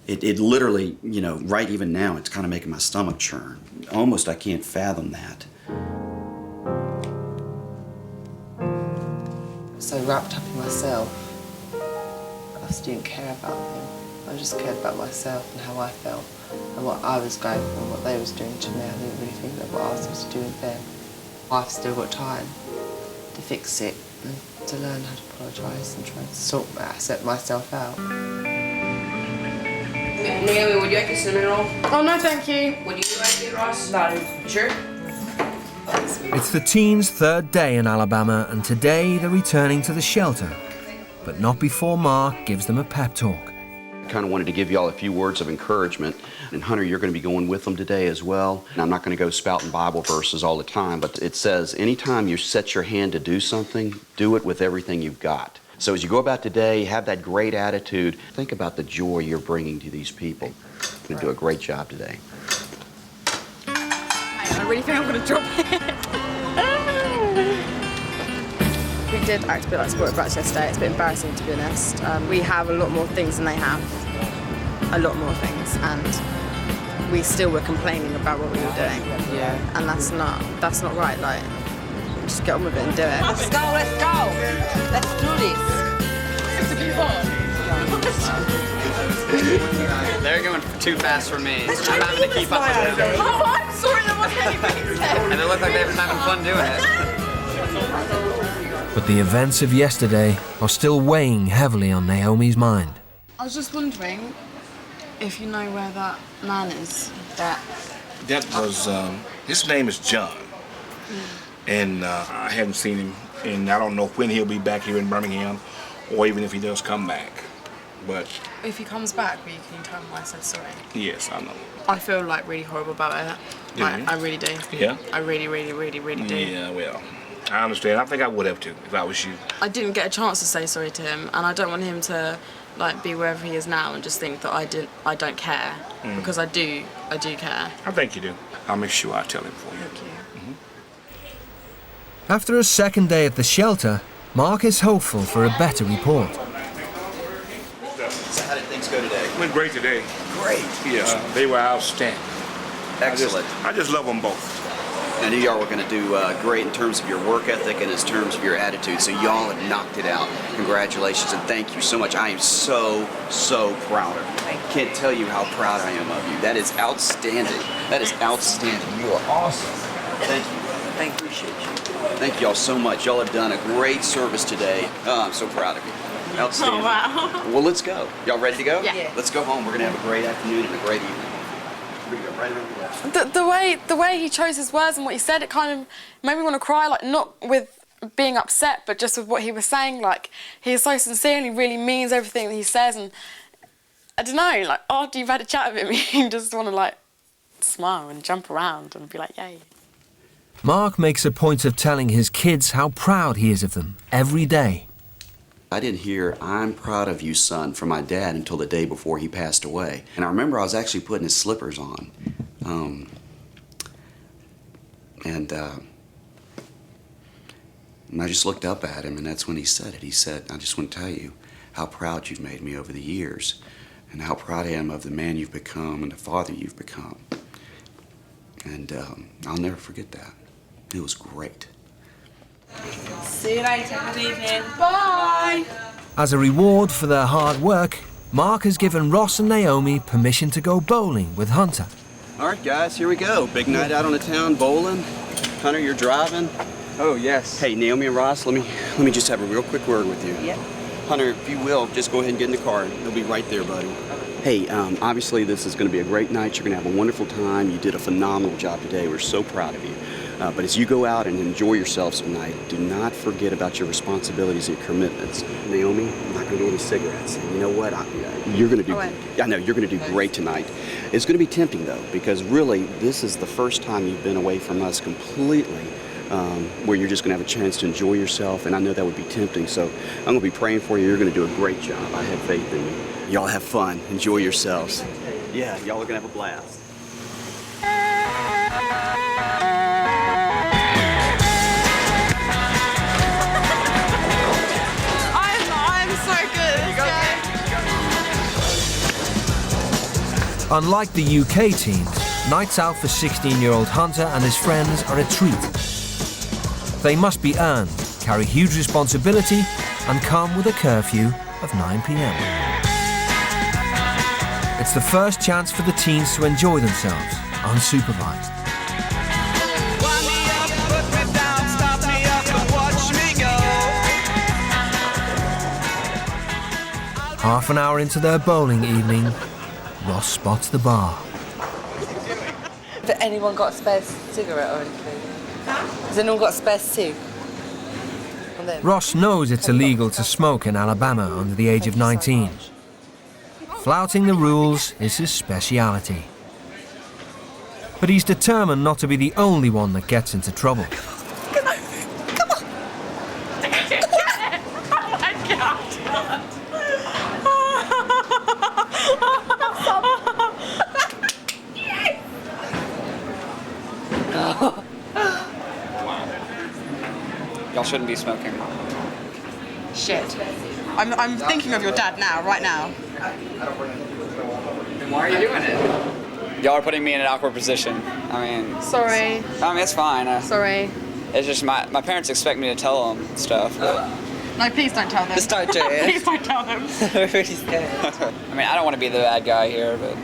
it literally, you know, right even now, it's kind of making my stomach churn. Almost I can't fathom that. So wrapped up in myself, I just didn't care about him. I just cared about myself and how I felt and what I was going through and what they was doing to me. I didn't really think that what I was supposed to do with them. I've still got time to fix it and to learn how to apologise and try to set myself out. Naomi, would you like a cinnamon roll? Oh, no, thank you. Would you like it, Ross? No. Sure? It's the teens' third day in Alabama, and today they're returning to the shelter, but not before Mark gives them a pep talk. I kind of wanted to give you all a few words of encouragement. And Hunter, you're going to be going with them today as well. And I'm not going to go spouting Bible verses all the time, but it says, anytime you set your hand to do something, do it with everything you've got. So as you go about today, have that great attitude. Think about the joy you're bringing to these people. You're going to do a great job today. I really think I'm going to drop it. We did act a bit like spoiled brats yesterday. It's a bit embarrassing, to be honest. We have a lot more things than they have. A lot more things. And we still were complaining about what we were doing. Yeah. And that's not right. Like, just get on with it and do it. Let's go. Let's do this. They're going too fast for me. I'm having to keep up with them. Oh, I'm sorry, there wasn't anything said. And they look like they've been having fun doing it. But the events of yesterday are still weighing heavily on Naomi's mind. I was just wondering if you know where that man is. That was, his name is John. And I haven't seen him, and I don't know when he'll be back here in Birmingham, or even if he does come back. But if he comes back, can you tell him why I said sorry? yes, I know. I feel like really horrible about it. I really do. Yeah? I really do. Yeah, well, I understand. I think I would have too, if I was you. I didn't get a chance to say sorry to him, and I don't want him to be wherever he is now and just think that I don't care, because I do care. I think you do. I'll make sure I tell him for you. Thank you. After a second day at the shelter, Mark is hopeful for a better report. So how did things go today? Went great today. Great. Yeah, they were outstanding. Excellent. I just love them both. I knew y'all were going to do great in terms of your work ethic and in terms of your attitude, so y'all have knocked it out. Congratulations and thank you so much. I am so proud of you. I can't tell you how proud I am of you. That is outstanding. That is outstanding. You are awesome. Thank you. Thank you. Appreciate you. Thank y'all so much. Y'all have done a great service today. Oh, I'm so proud of you. Outstanding. Oh, wow. Well, let's go. Y'all ready to go? Yeah. Let's go home. We're going to have a great afternoon and a great evening. We're going to go right over left. The way he chose his words and what he said, it kind of made me want to cry, like not with being upset, but just with what he was saying. Like, he is so sincere and he really means everything that he says. And I don't know, like after you've had a chat with him, you just want to smile and jump around and be like, yay. Mark makes a point of telling his kids how proud he is of them every day. I didn't hear, "I'm proud of you, son," from my dad until the day before he passed away. And I remember I was actually putting his slippers on. And I just looked up at him, and that's when he said it. He said, "I just want to tell you how proud you've made me over the years." and how proud I am of the man you've become and the father you've become. And I'll never forget that. It was great. See you later. Good evening. Bye. As a reward for their hard work, Mark has given Ross and Naomi permission to go bowling with Hunter. All right, guys, here we go. Big night out on the town bowling. Hunter, you're driving. Oh, yes. Hey, Naomi and Ross, let me just have a real quick word with you. Yep. Hunter, if you will, just go ahead and get in the car. They'll be right there, buddy. Hey, obviously this is going to be a great night. You're going to have a wonderful time. You did a phenomenal job today. We're so proud of you. But as you go out and enjoy yourselves tonight, do not forget about your responsibilities and your commitments. Naomi, I'm not going to get any cigarettes. And you know what? You're going to do. I know you're going to do great tonight. It's going to be tempting though, because really this is the first time you've been away from us completely, where you're just going to have a chance to enjoy yourself. And I know that would be tempting. So I'm going to be praying for you. You're going to do a great job. I have faith in you. Y'all have fun. Enjoy yourselves. Yeah, y'all are going to have a blast. Unlike the UK teams, nights out for 16-year-old Hunter and his friends are a treat. They must be earned, carry huge responsibility, and come with a curfew of 9 p.m. It's the first chance for the teens to enjoy themselves, unsupervised. Half an hour into their bowling evening, Ross spots the bar. Has anyone got a spare cigarette or anything? Has anyone got a spare cig? Ross knows it's illegal to smoke in Alabama under the age of 19. Flouting the rules is his speciality. But he's determined not to be the only one that gets into trouble. Y'all shouldn't be smoking. Shit. I'm thinking of your dad now, right now. Then why are you doing it? Y'all are putting me in an awkward position. I mean... Sorry. I mean, it's fine. Sorry. It's just my parents expect me to tell them stuff. But... No, please don't tell them. Just don't do it. Please don't tell them. We're really scared. I mean, I don't want to be the bad guy here, but...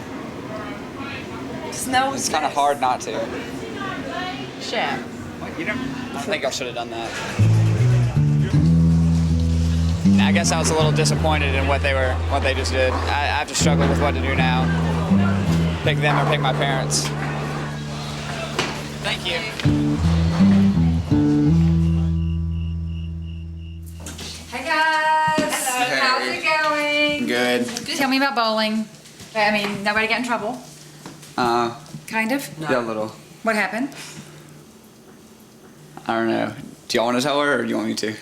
It's kind of hard not to. Shit. You don't... I think I should have done that. I guess I was a little disappointed in what they just did. I have to struggle with what to do now. Pick them or pick my parents. Thank you. Hey guys. Hello. How's it going? Good. Tell me about bowling. I mean, nobody got in trouble? Kind of? Yeah, a little. What happened? I don't know. Do y'all want to tell her or do you want me to?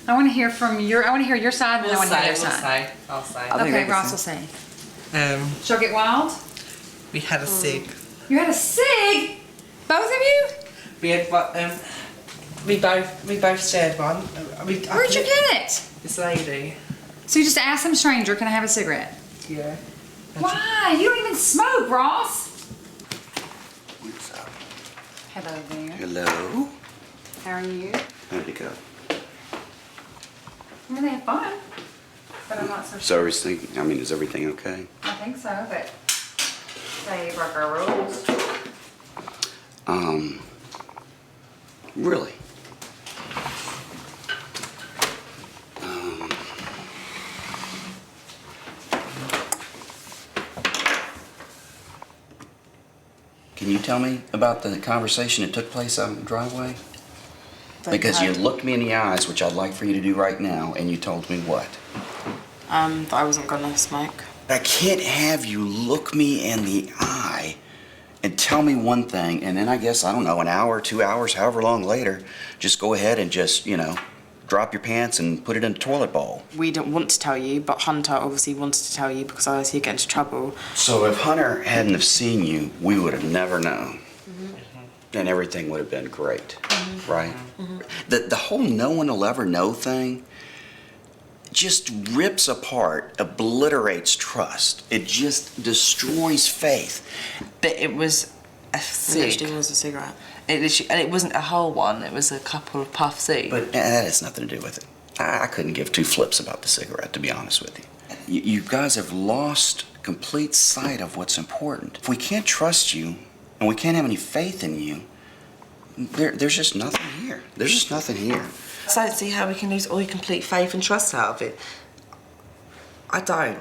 I want to hear your side, and I want to hear their side. I'll say. Okay, Ross will say. She'll get wild? We had a cig. You had a cig? Both of you? We had we both shared one. Where'd you get it? This lady. So you just asked some stranger, can I have a cigarette? Yeah. Why? You don't even smoke, Ross. What's up? Hello there. Hello. How are you? How'd it go? I mean, they have fun, but I'm not so sure. So is everything okay? I think so, but they broke our rules. Really? Can you tell me about the conversation that took place out in the driveway? Because you looked me in the eyes, which I'd like for you to do right now, and you told me what? That I wasn't gonna smoke. I can't have you look me in the eye and tell me one thing, and then I guess, I don't know, an hour, 2 hours, however long later, just go ahead and just, drop your pants and put it in the toilet bowl. We didn't want to tell you, but Hunter obviously wanted to tell you because otherwise he'd get into trouble. So if Hunter hadn't have seen you, we would have never known. And everything would have been great, right? The whole no one will ever know thing, just rips apart, obliterates trust. It just destroys faith. But it was a cig. It literally was a cigarette. And it wasn't a whole one, it was a couple of puffs each. But that has nothing to do with it. I couldn't give two flips about the cigarette, to be honest with you. You guys have lost complete sight of what's important. If we can't trust you and we can't have any faith in you, there's just nothing here. There's just nothing here. I don't see how we can lose all your complete faith and trust out of it. I don't.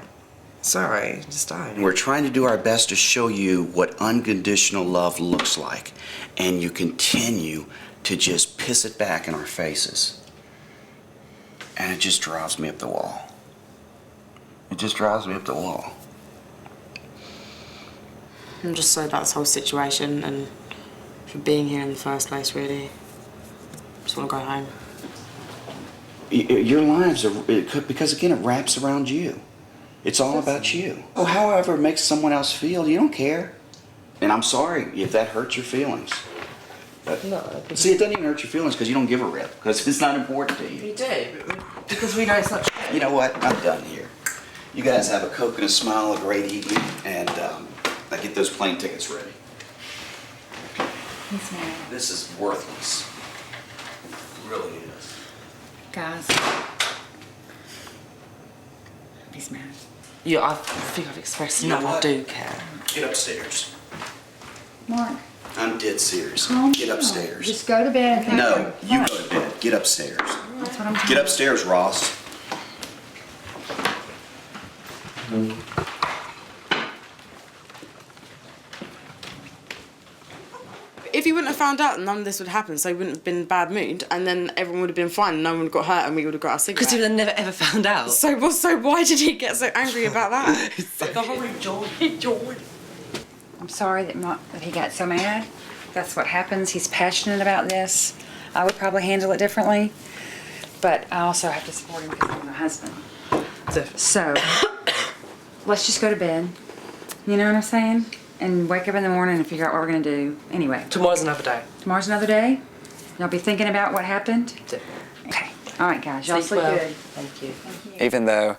Sorry, just don't. We're trying to do our best to show you what unconditional love looks like, and you continue to just piss it back in our faces. And it just drives me up the wall. It just drives me up the wall. I'm just sorry about this whole situation and for being here in the first place, really. Just want to go home. Your lives are, because again, it wraps around you. It's all about you. Oh, however it makes someone else feel, you don't care. And I'm sorry if that hurts your feelings. But, see, it doesn't even hurt your feelings because you don't give a rip, because it's not important to you. We do, because we know it's not true. You know what? I'm done here. You guys have a Coke and a smile, a great evening, and I get those plane tickets ready. Yes, ma'am. This is worthless. It really is. Guys. He's mad. Yeah, I think I've expressed You know enough. I what? do care. Get upstairs. Mark. I'm dead serious. Calm Get down. upstairs. Just go to bed. And No, you go to bed. Get upstairs. That's what I'm telling Get upstairs, Ross. If he wouldn't have found out, none of this would happen, so he wouldn't have been in a bad mood, and then everyone would have been fine, no one would have got hurt, and we would have got our cigarette. Because he would have never ever found out. So why did he get so angry about that? The whole George. I'm sorry that he got so mad. That's what happens. He's passionate about this. I would probably handle it differently, but I also have to support him because I'm my husband. So, let's just go to bed. You know what I'm saying? And wake up in the morning and figure out what we're gonna do. Anyway. Tomorrow's another day. Tomorrow's another day? Y'all be thinking about what happened? Okay. All right, guys. Y'all sleep good. Thank you. Even though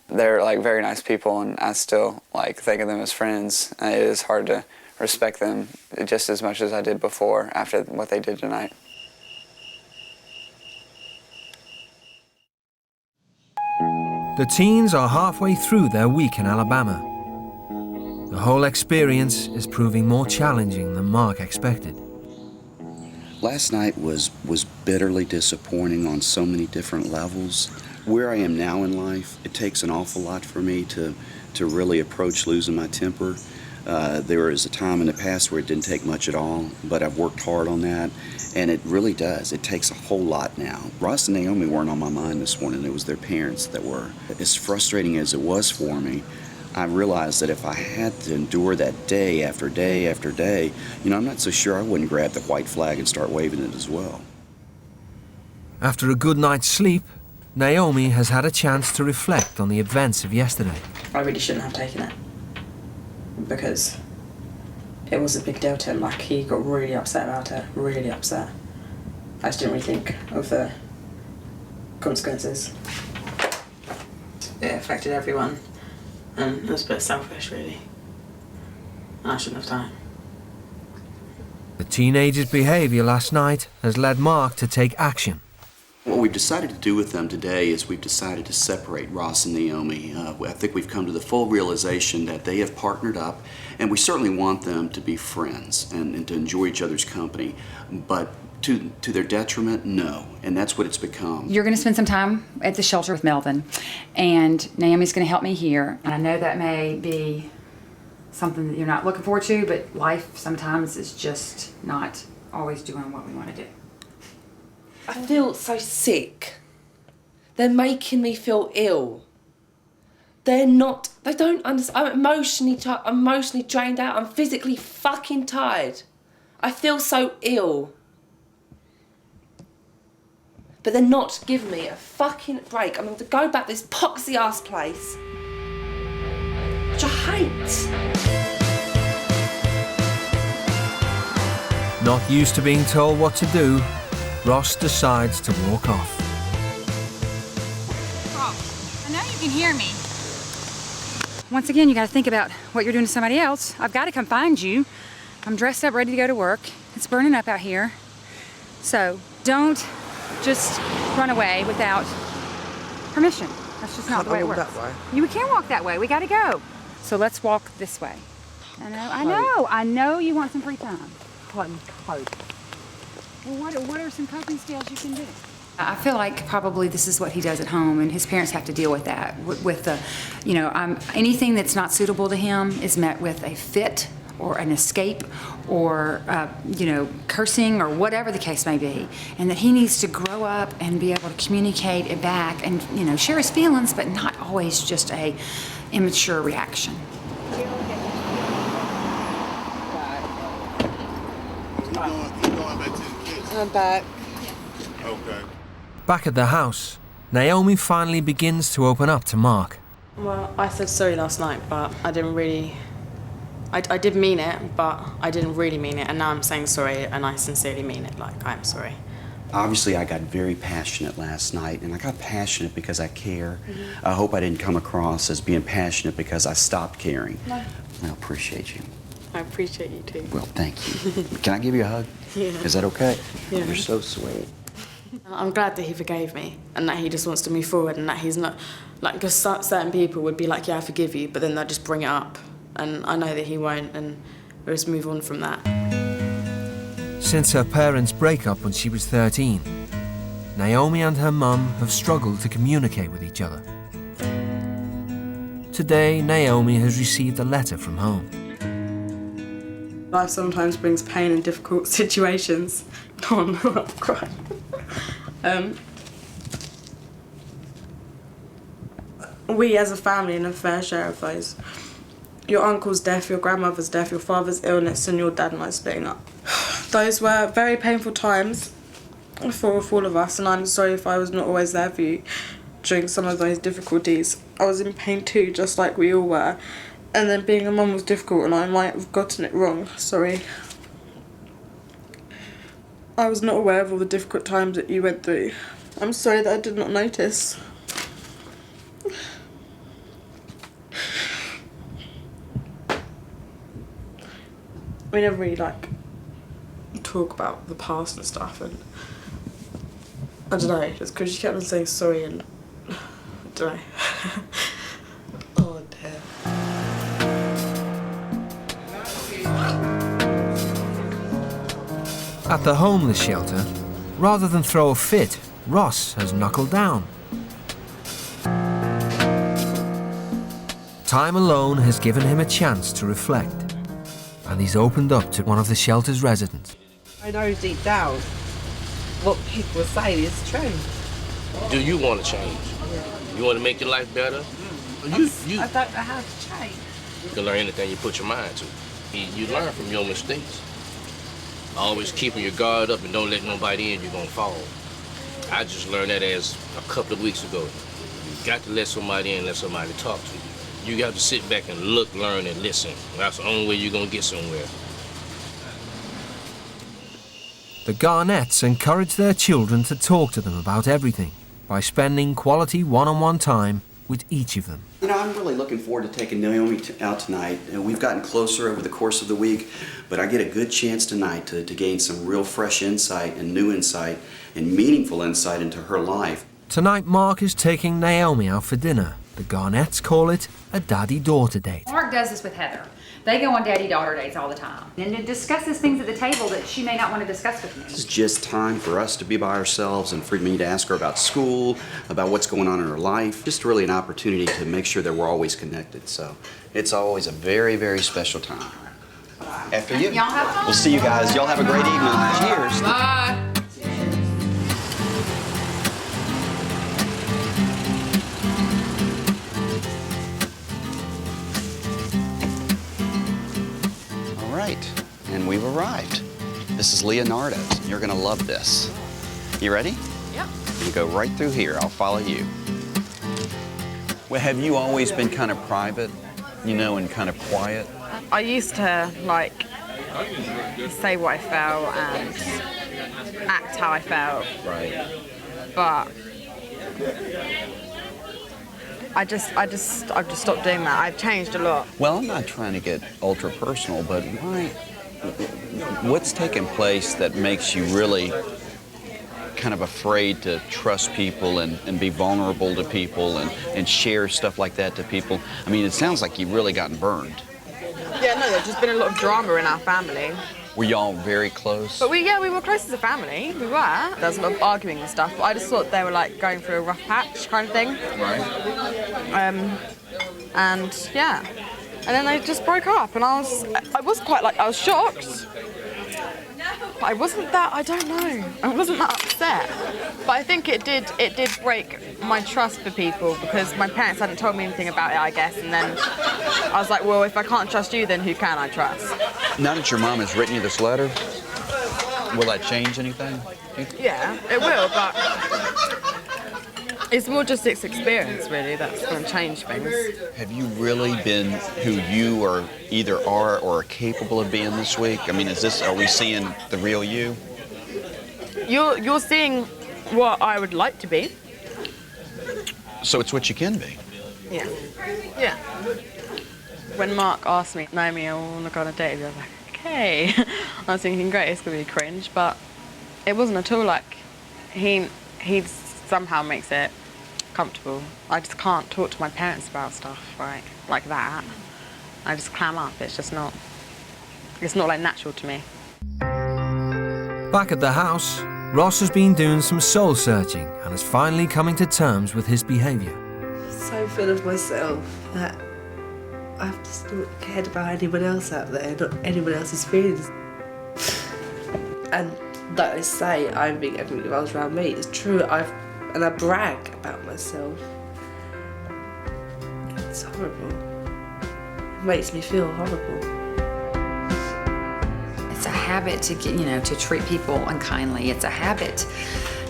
they're like very nice people and I still like think of them as friends, it is hard to respect them just as much as I did before after what they did tonight. The teens are halfway through their week in Alabama. The whole experience is proving more challenging than Mark expected. Last night was bitterly disappointing on so many different levels. Where I am now in life, it takes an awful lot for me to really approach losing my temper. There was a time in the past where it didn't take much at all, but I've worked hard on that, and it really does. It takes a whole lot now. Ross and Naomi weren't on my mind this morning. It was their parents that were. As frustrating as it was for me, I realized that if I had to endure that day after day after day, I'm not so sure I wouldn't grab the white flag and start waving it as well. After a good night's sleep, Naomi has had a chance to reflect on the events of yesterday. I really shouldn't have taken it, because it was a big deal to him. Like, he got really upset about it, really upset. I just didn't really think of the consequences. It affected everyone, and it was a bit selfish, really. I shouldn't have done it. The teenager's behaviour last night has led Mark to take action. What we've decided to do with them today is we've decided to separate Ross and Naomi. I think we've come to the full realization that they have partnered up, and we certainly want them to be friends and to enjoy each other's company. But to their detriment, no. And that's what it's become. You're going to spend some time at the shelter with Melvin, and Naomi's going to help me here. And I know that may be something that you're not looking forward to, but life sometimes is just not always doing what we want to do. I feel so sick. They're making me feel ill. They don't understand. I'm emotionally drained out. I'm physically fucking tired. I feel so ill. But they're not giving me a fucking break. I'm going to go back to this poxy ass place, which I hate. Not used to being told what to do, Ross decides to walk off. Ross, once again, you got to think about what you're doing to somebody else. I've got to come find you. I'm dressed up, ready to go to work. It's burning up out here. So don't just run away without permission. That's just not the way it works. That way. You can't walk that way. We got to go. So let's walk this way. I know you want some free time. Can't cope. Well, what are some coping skills you can do? I feel like probably this is what he does at home, and his parents have to deal with that. With the, anything that's not suitable to him is met with a fit or an escape or, cursing or whatever the case may be. And that he needs to grow up and be able to communicate it back and, share his feelings, but not always just a immature reaction. I'm back. Okay. Back at the house, Naomi finally begins to open up to Mark. Well, I said sorry last night, but I didn't really... I did mean it, but I didn't really mean it, and now I'm saying sorry, and I sincerely mean it, like, I'm sorry. Obviously, I got very passionate last night, and I got passionate because I care. I hope I didn't come across as being passionate because I stopped caring. No. I appreciate you. I appreciate you too. Well, thank you. Can I give you a hug? Yeah. Is that okay? Yeah. You're so sweet. I'm glad that he forgave me and that he just wants to move forward and that he's not... Like, because certain people would be like, yeah, I forgive you, but then they'll just bring it up. And I know that he won't, and we'll just move on from that. Since her parents' breakup when she was 13, Naomi and her mum have struggled to communicate with each other. Today, Naomi has received a letter from home. Life sometimes brings pain in difficult situations. Oh no, I'm crying. We as a family in a fair share of those. Your uncle's death, your grandmother's death, your father's illness, and your dad and I splitting up. Those were very painful times for all of us, and I'm sorry if I was not always there for you during some of those difficulties. I was in pain too, just like we all were. And then being a mum was difficult, and I might have gotten it wrong. Sorry. I was not aware of all the difficult times that you went through. I'm sorry that I did not notice. We never really, talk about the past and stuff, and I don't know, just because she kept on saying sorry, and I don't know. Oh dear. At the homeless shelter, rather than throw a fit, Ross has knuckled down. Time alone has given him a chance to reflect, and he's opened up to one of the shelter's residents. I know deep down what people are saying is true. Do you want to change? Yeah. You want to make your life better? I don't know how to change. You can learn anything you put your mind to. You learn from your mistakes. Always keeping your guard up and don't let nobody in, you're going to fall. I just learned that as a couple of weeks ago. You got to let somebody in, let somebody talk to you. You got to sit back and look, learn, and listen. That's the only way you're going to get somewhere. The Garnetts encourage their children to talk to them about everything by spending quality one-on-one time with each of them. I'm really looking forward to taking Naomi out tonight. We've gotten closer over the course of the week, but I get a good chance tonight to gain some real fresh insight and new insight and meaningful insight into her life. Tonight, Mark is taking Naomi out for dinner. The Garnetts call it a daddy-daughter date. Mark does this with Heather. They go on daddy-daughter dates all the time. And it discusses things at the table that she may not want to discuss with me. It's just time for us to be by ourselves and for me to ask her about school, about what's going on in her life. Just really an opportunity to make sure that we're always connected. So it's always a very, very special time. After you. Y'all have fun. We'll see you guys. Y'all have a great evening. Cheers. Bye. And we've arrived. This is Leonardo's. You're gonna love this. You ready? Yep. You go right through here. I'll follow you. Well, have you always been kind of private, and kind of quiet? I used to, say what I felt and act how I felt. Right. But I've just stopped doing that. I've changed a lot. Well, I'm not trying to get ultra personal, but what's taken place that makes you really kind of afraid to trust people and be vulnerable to people and share stuff like that to people? I mean, it sounds like you've really gotten burned. Yeah, no, there's just been a lot of drama in our family. Were y'all very close? But we were close as a family. We were. There was a lot of arguing and stuff, but I just thought they were like going through a rough patch kind of thing. Right. And yeah. And then they just broke up, and I was quite like, I was shocked. But I wasn't that, I don't know. I wasn't that upset. But I think it did break my trust for people, because my parents hadn't told me anything about it, I guess. And then I was like, well, if I can't trust you, then who can I trust? Now that your mom has written you this letter, will that change anything? Yeah, it will, but it's more just its experience, really, that's going to change things. Have you really been who you are either are or are capable of being this week? I mean, are we seeing the real you? You're seeing what I would like to be. So it's what you can be. Yeah. Yeah. When Mark asked me, Naomi, I want to go on a date with you, I was like, okay. I was thinking, great, it's going to be cringe, but it wasn't at all like he somehow makes it comfortable. I just can't talk to my parents about stuff, right, like that. I just clam up. It's not like natural to me. Back at the house, Ross has been doing some soul searching and is finally coming to terms with his behaviour. So full of myself that I've just not cared about anyone else out there, not anyone else's feelings. And like I say, I'm being everything that was around me. It's true, I brag about myself. It's horrible. It makes me feel horrible. It's a habit to get, to treat people unkindly. It's a habit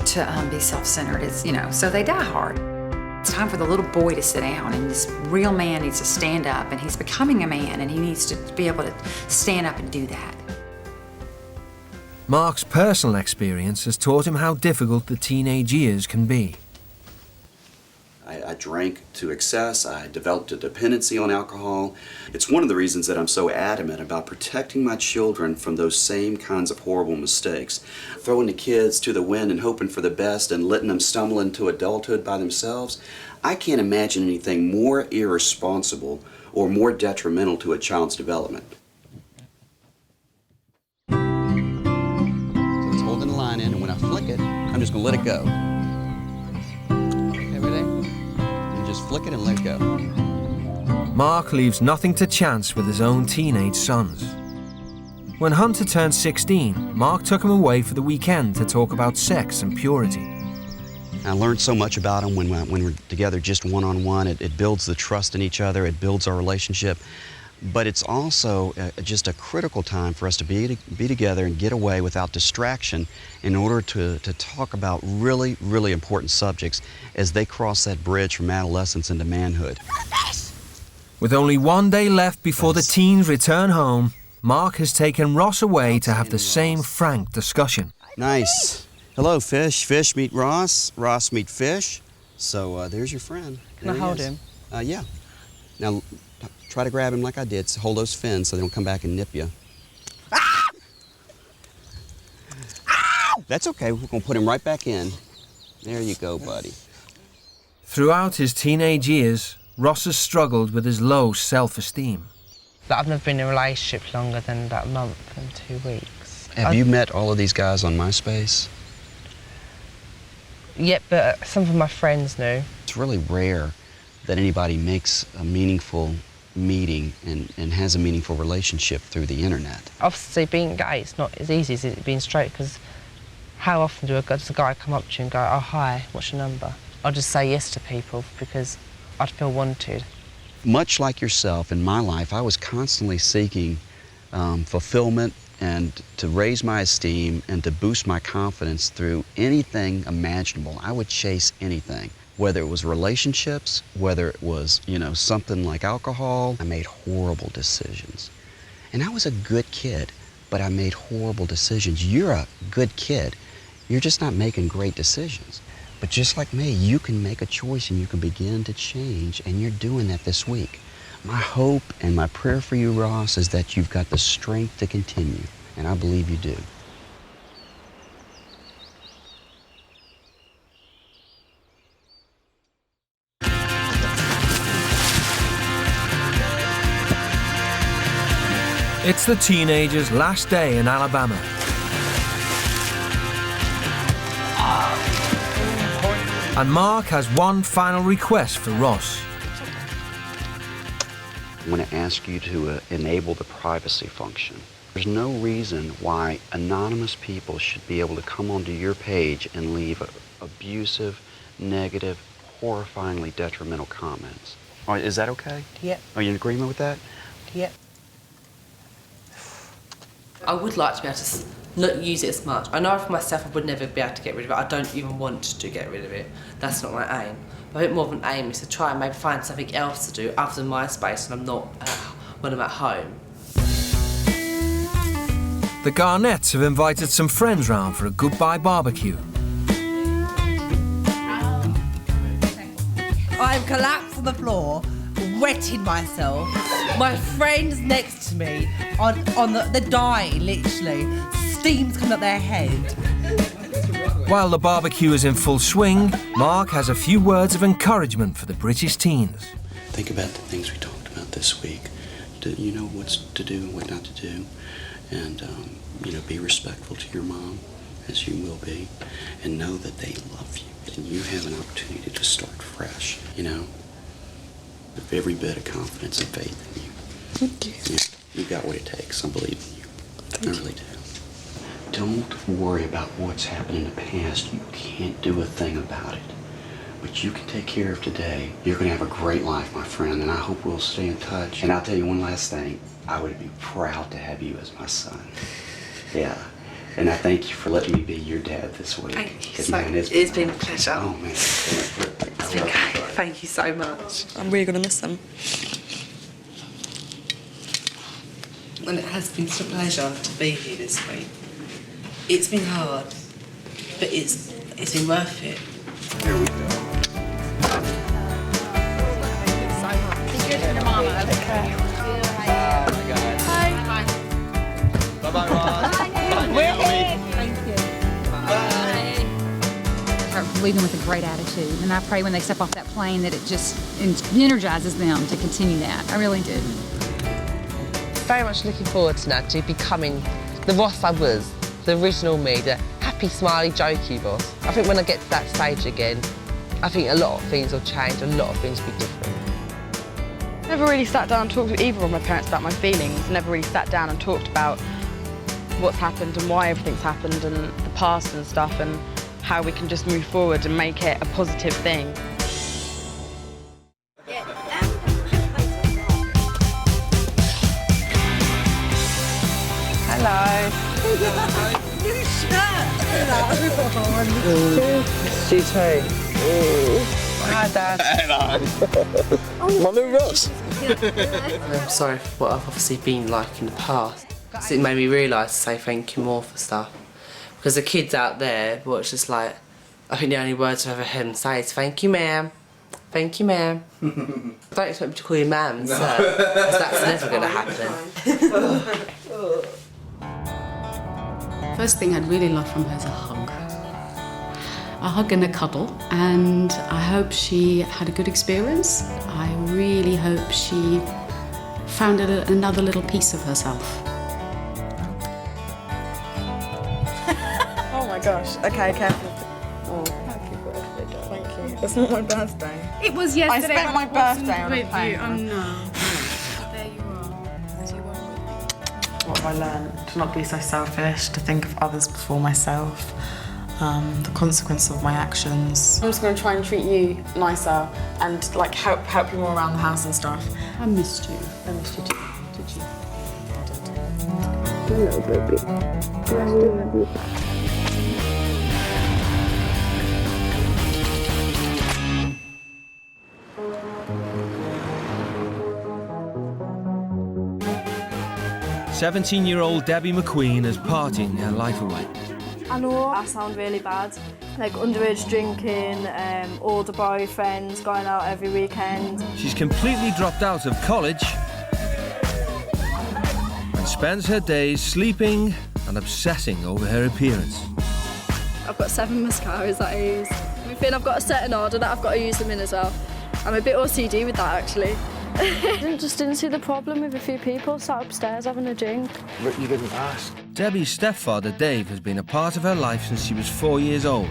to be self-centered. It's, so they die hard. It's time for the little boy to sit down, and this real man needs to stand up, and he's becoming a man, and he needs to be able to stand up and do that. Mark's personal experience has taught him how difficult the teenage years can be. I drank to excess. I developed a dependency on alcohol. It's one of the reasons that I'm so adamant about protecting my children from those same kinds of horrible mistakes. Throwing the kids to the wind and hoping for the best and letting them stumble into adulthood by themselves. I can't imagine anything more irresponsible or more detrimental to a child's development. So it's holding the line in, and when I flick it, I'm just going to let it go. Just flick it and let it go. Mark leaves nothing to chance with his own teenage sons. When Hunter turned 16, Mark took him away for the weekend to talk about sex and purity. I learned so much about him when we're together just one-on-one. It builds the trust in each other, it builds our relationship. But it's also just a critical time for us to be together and get away without distraction in order to talk about really, really important subjects as they cross that bridge from adolescence into manhood. With only one day left before the teens return home, Mark has taken Ross away to have the same frank discussion. Nice. Hello, fish. Fish meet Ross. Ross meet fish. So there's your friend. Can I hold him? Yeah. Now, try to grab him like I did. So hold those fins so they don't come back and nip you. Ah! Ow! That's okay. We're going to put him right back in. There you go, buddy. Throughout his teenage years, Ross has struggled with his low self-esteem. I've never been in a relationship longer than about a month and 2 weeks. Have you met all of these guys on MySpace? Yep, but some of my friends knew. It's really rare that anybody makes a meaningful meeting and has a meaningful relationship through the internet. Obviously, being gay, it's not as easy as it being straight, because how often does a guy come up to you and go, oh, hi, what's your number? I'll just say yes to people because I'd feel wanted. Much like yourself, in my life, I was constantly seeking fulfillment and to raise my esteem and to boost my confidence through anything imaginable. I would chase anything. Whether it was relationships, whether it was, something like alcohol. I made horrible decisions. And I was a good kid, but I made horrible decisions. You're a good kid. You're just not making great decisions. But just like me, you can make a choice and you can begin to change, and you're doing that this week. My hope and my prayer for you, Ross, is that you've got the strength to continue, and I believe you do. It's the teenager's last day in Alabama. And Mark has one final request for Ross. I want to ask you to enable the privacy function. There's no reason why anonymous people should be able to come onto your page and leave abusive, negative, horrifyingly detrimental comments. All right, is that okay? Yep. Are you in agreement with that? Yep. I would like to be able to not use it as much. I know for myself I would never be able to get rid of it. I don't even want to get rid of it. That's not my aim. But I think more of an aim is to try and maybe find something else to do other than MySpace when I'm not when I'm at home. The Garnetts have invited some friends round for a goodbye barbecue. I'm collapsed on the floor, wetting myself. My friend's next to me, they're dying, literally. Steam's coming up their head. While the barbecue is in full swing, Mark has a few words of encouragement for the British teens. Think about the things we talked about this week. You know what's to do and what not to do. And, be respectful to your mom, as you will be. And know that they love you. And you have an opportunity to start fresh, with every bit of confidence and faith in you. Thank you. Yeah, you've got what it takes. I believe in you. I really do. Don't worry about what's happened in the past. You can't do a thing about it. But you can take care of today. You're going to have a great life, my friend, and I hope we'll stay in touch. And I'll tell you one last thing. I would be proud to have you as my son. Yeah. And I thank you for letting me be your dad this week. Thank you so much. It's been a pleasure. Oh, man. It's been great. Thank you so much. I'm really going to miss them. And it has been such a pleasure to be here this week. It's been hard, but it's been worth it. Here we go. Bye-bye, Ron. We're here. Thank you. Bye. Start leaving with a great attitude, and I pray when they step off that plane that it just energizes them to continue that. I really do. Very much looking forward to now to becoming the Ross I was, the original me, the happy, smiley, jokey Ross. I think when I get to that stage again, I think a lot of things will change, a lot of things will be different. Never really sat down and talked with either of my parents about my feelings. Never really sat down and talked about what's happened and why everything's happened and the past and stuff and how we can just move forward and make it a positive thing. Hello. New shirt. Hello. You too. Hi, Dad. Hello. My new Ross. I'm sorry for what I've obviously been like in the past. So it made me realise to say thank you more for stuff. Because the kids out there, well, it's just like, I think the only words I've ever heard them say is thank you, ma'am. Thank you, ma'am. I don't expect me to call you ma'am, sir, because that's never going to happen. First thing I'd really love from her is a hug. A hug and a cuddle, and I hope she had a good experience. I really hope she found another little piece of herself. Oh my gosh. Okay, careful. Oh, happy birthday, darling. Thank you. It's not my birthday. It was yesterday. I spent my birthday on a with plane. you. Oh no. There you are. As you were with me. What have I learned? To not be so selfish, to think of others before myself, the consequence of my actions. I'm just going to try and treat you nicer and like help you more around the house and stuff. I missed you. I missed you too. Did you? Hello, baby. I still love you. "17-year-old Debbie McQueen is partying her life away. I know I sound really bad, like underage drinking, older boyfriends, going out every weekend. She's completely dropped out of college and spends her days sleeping and obsessing over her appearance. I've got 7 mascaras that I use. Everything I've got to set in order that I've got to use them in as well. I'm a bit OCD with that actually. I just didn't see the problem with a few people sat upstairs having a drink. But you didn't ask. Debbie's stepfather Dave has been a part of her life since she was 4 years old.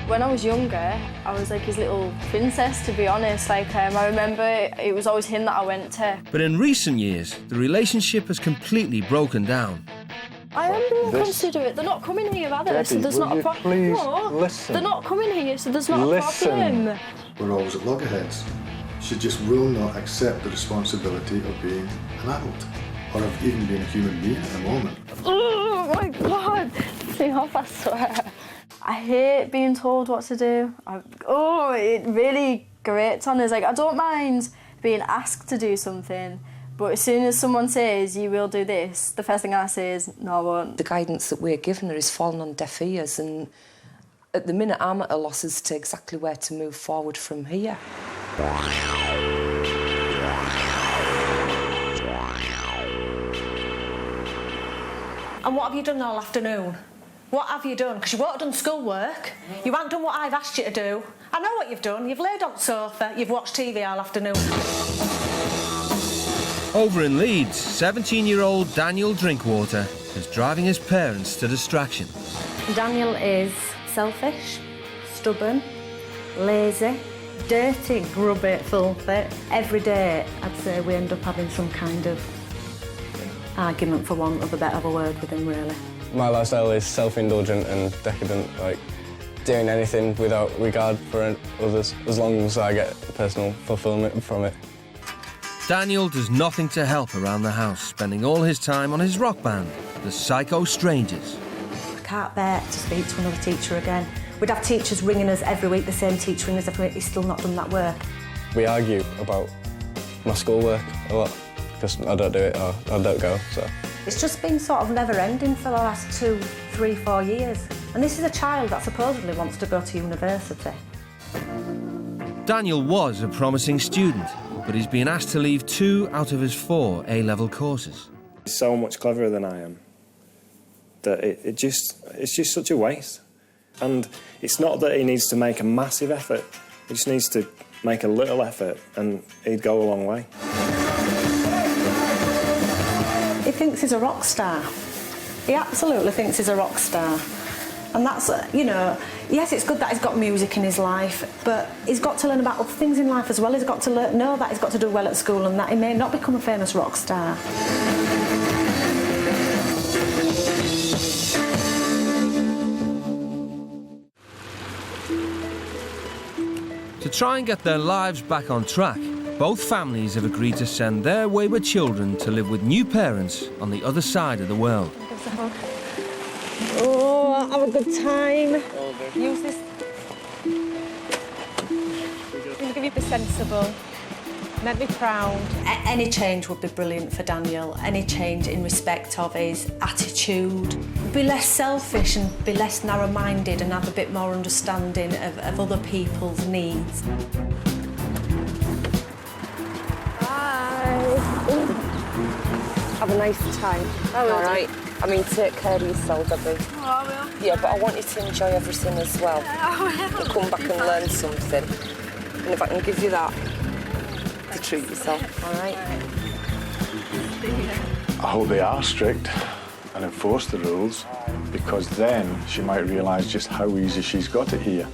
When I was younger, I was like his little princess, to be honest. Like, I remember it was always him that I went to. But in recent years, the relationship has completely broken down. I am being considerate. They're not coming here, are they? Debbie, So there's not a problem. No, listen. they're not coming here, so there's not a problem. We're always at loggerheads. She just will not accept the responsibility of being an adult, or of even being a human being at the moment. Oh my God! See how I swear. I hate being told what to do. It really grates on us. Like, I don't mind being asked to do something, but as soon as someone says, you will do this, the first thing I say is, no, I won't. The guidance that we're given her is falling on deaf ears, and at the minute I'm at a loss as to exactly where to move forward from here. And what have you done all afternoon? What have you done? Because you won't have done schoolwork. You haven't done what I've asked you to do. I know what you've done. You've laid on the sofa, you've watched TV all afternoon. Over in Leeds, 17-year-old Daniel Drinkwater is driving his parents to distraction. Daniel is selfish, stubborn, lazy, dirty, grubby, filthy. Every day, I'd say we end up having some kind of argument, for want of a better word, with him, really. My lifestyle is self-indulgent and decadent, like doing anything without regard for others, as long as I get personal fulfilment from it. Daniel does nothing to help around the house, spending all his time on his rock band, the Psycho Strangers. I can't bear to speak to another teacher again. We'd have teachers ringing us every week, the same teacher ringing us every week, he's still not done that work. We argue about my schoolwork a lot, because I don't do it or I don't go, so. It's just been sort of never-ending for the last 2, 3, 4 years. And this is a child that supposedly wants to go to university. Daniel was a promising student, but he's been asked to leave 2 out of his 4 A-level courses. He's so much cleverer than I am that it's just such a waste. And it's not that he needs to make a massive effort, he just needs to make a little effort and he'd go a long way. He thinks he's a rock star. He absolutely thinks he's a rock star. And that's, you know, yes, it's good that he's got music in his life, but he's got to learn about other things in life as well. He's got to know that he's got to do well at school and that he may not become a famous rock star. To try and get their lives back on track, both families have agreed to send their wayward children to live with new parents on the other side of the world. Oh, have a good time. Use this. I'm going to give you the sensible. Make me proud. Any change would be brilliant for Daniel. Any change in respect of his attitude. Be less selfish and be less narrow-minded and have a bit more understanding of other people's needs. Have a nice time. All right. I mean, take care of yourself, Debbie. Oh, I will. Yeah, but I want you to enjoy everything as well. I will. And come back and learn something. And if I can give you that, to treat yourself, all right? I hope they are strict and enforce the rules, because then she might realise just how easy she's got it here.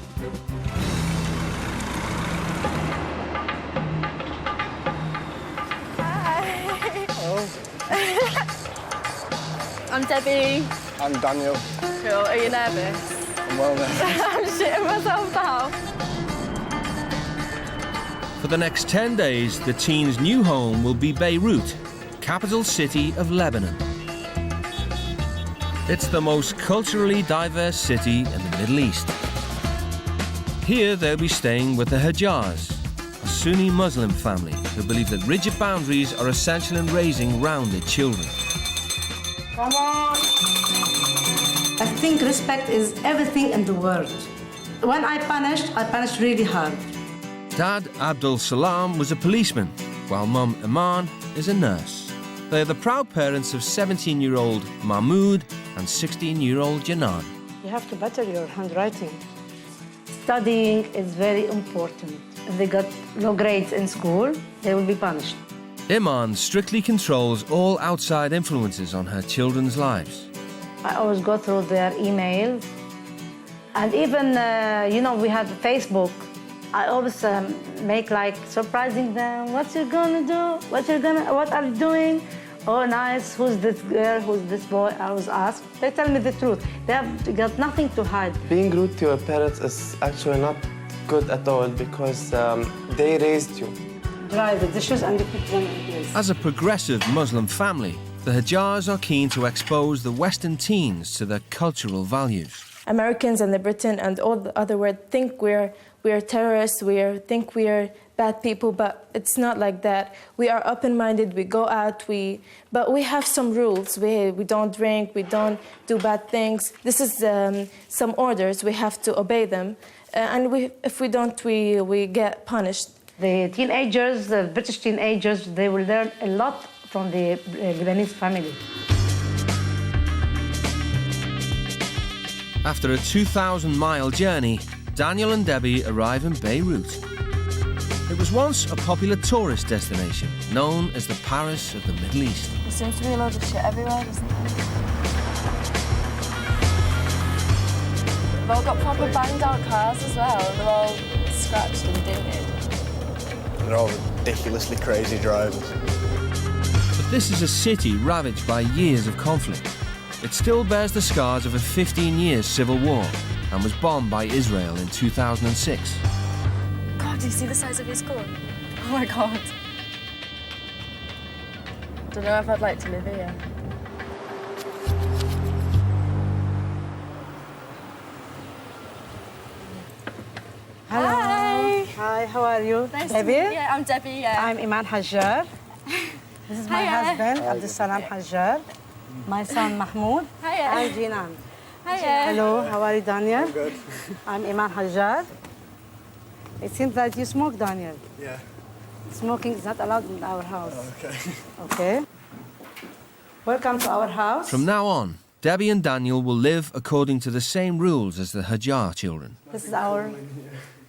I'm Debbie. I'm Daniel. Cool. Are you nervous? I'm well nervous. I'm shitting myself now. For the next 10 days, the teens' new home will be Beirut, capital city of Lebanon. It's the most culturally diverse city in the Middle East. Here they'll be staying with the Hajjars, a Sunni Muslim family who believe that rigid boundaries are essential in raising rounded children. Come on! I think respect is everything in the world. When I punished really hard. Dad Abdul Salam was a policeman, while Mum Iman is a nurse. They're the proud parents of 17-year-old Mahmoud and 16-year-old Janan. You have to better your handwriting. Studying is very important. If they got low grades in school, they will be punished. Iman strictly controls all outside influences on her children's lives. I always go through their emails. And even, we have Facebook. I always make like surprising them. What you gonna do? What are you doing? Oh, nice. Who's this girl? Who's this boy? I always ask. They tell me the truth. They have got nothing to hide. Being rude to your parents is actually not good at all because they raised you. Dry the dishes and you put them in place. As a progressive Muslim family, the Hajjars are keen to expose the Western teens to their cultural values. Americans and the Britain and all the other world think we're terrorists, think we're bad people, but it's not like that. We are open-minded, we go out, but we have some rules. We don't drink, we don't do bad things. This is some orders, we have to obey them. And if we don't, we get punished. The teenagers, the British teenagers, they will learn a lot from the Lebanese family. After a 2,000-mile journey, Daniel and Debbie arrive in Beirut. It was once a popular tourist destination, known as the Paris of the Middle East. There seems to be a lot of shit everywhere, doesn't there? They've all got proper banged-out cars as well. They're all scratched and dented. They're all ridiculously crazy drivers. But this is a city ravaged by years of conflict. It still bears the scars of a 15-year civil war and was bombed by Israel in 2006. God, do you see the size of his gun? Oh my God. Don't know if I'd like to live here. Hello. Hi. Hi, how are you? Nice Debbie? to meet you. I'm Debbie, yeah. I'm Iman Hajjar. This is my Hiya. husband, Abdul Salam Hajjar. My son, Mahmoud. Hiya. Hi, Jinan. Hiya. Hello, how are you, Daniel? Good. I'm Iman Hajjar. It seems that you smoke, Daniel. Yeah. Smoking is not allowed in our house. Oh, okay. Okay. Welcome to our house. From now on, Debbie and Daniel will live according to the same rules as the Hajjar children. This is our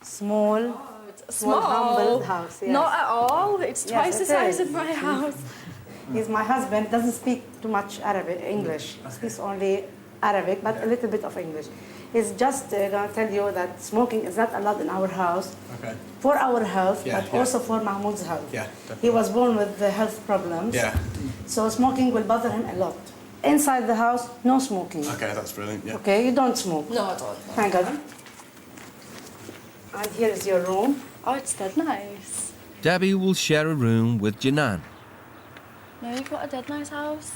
small, Small? humble house. Yes. Not at all. It's twice the it size is. of my house. He's my husband, doesn't speak too much English. Speaks only Arabic, but a little bit of English. He's just going to tell you that smoking is not allowed in our house. Okay. For our health, Yeah, but yeah. also for Mahmoud's health. Yeah, He was born with the health problems. Yeah. So smoking will bother him a lot. Inside the house, no smoking. Okay, that's brilliant, yeah. Okay, you don't smoke. No, I don't. Thank God. And here is your room. Oh, it's dead nice. Debbie will share a room with Janan. No, you've got a dead nice house.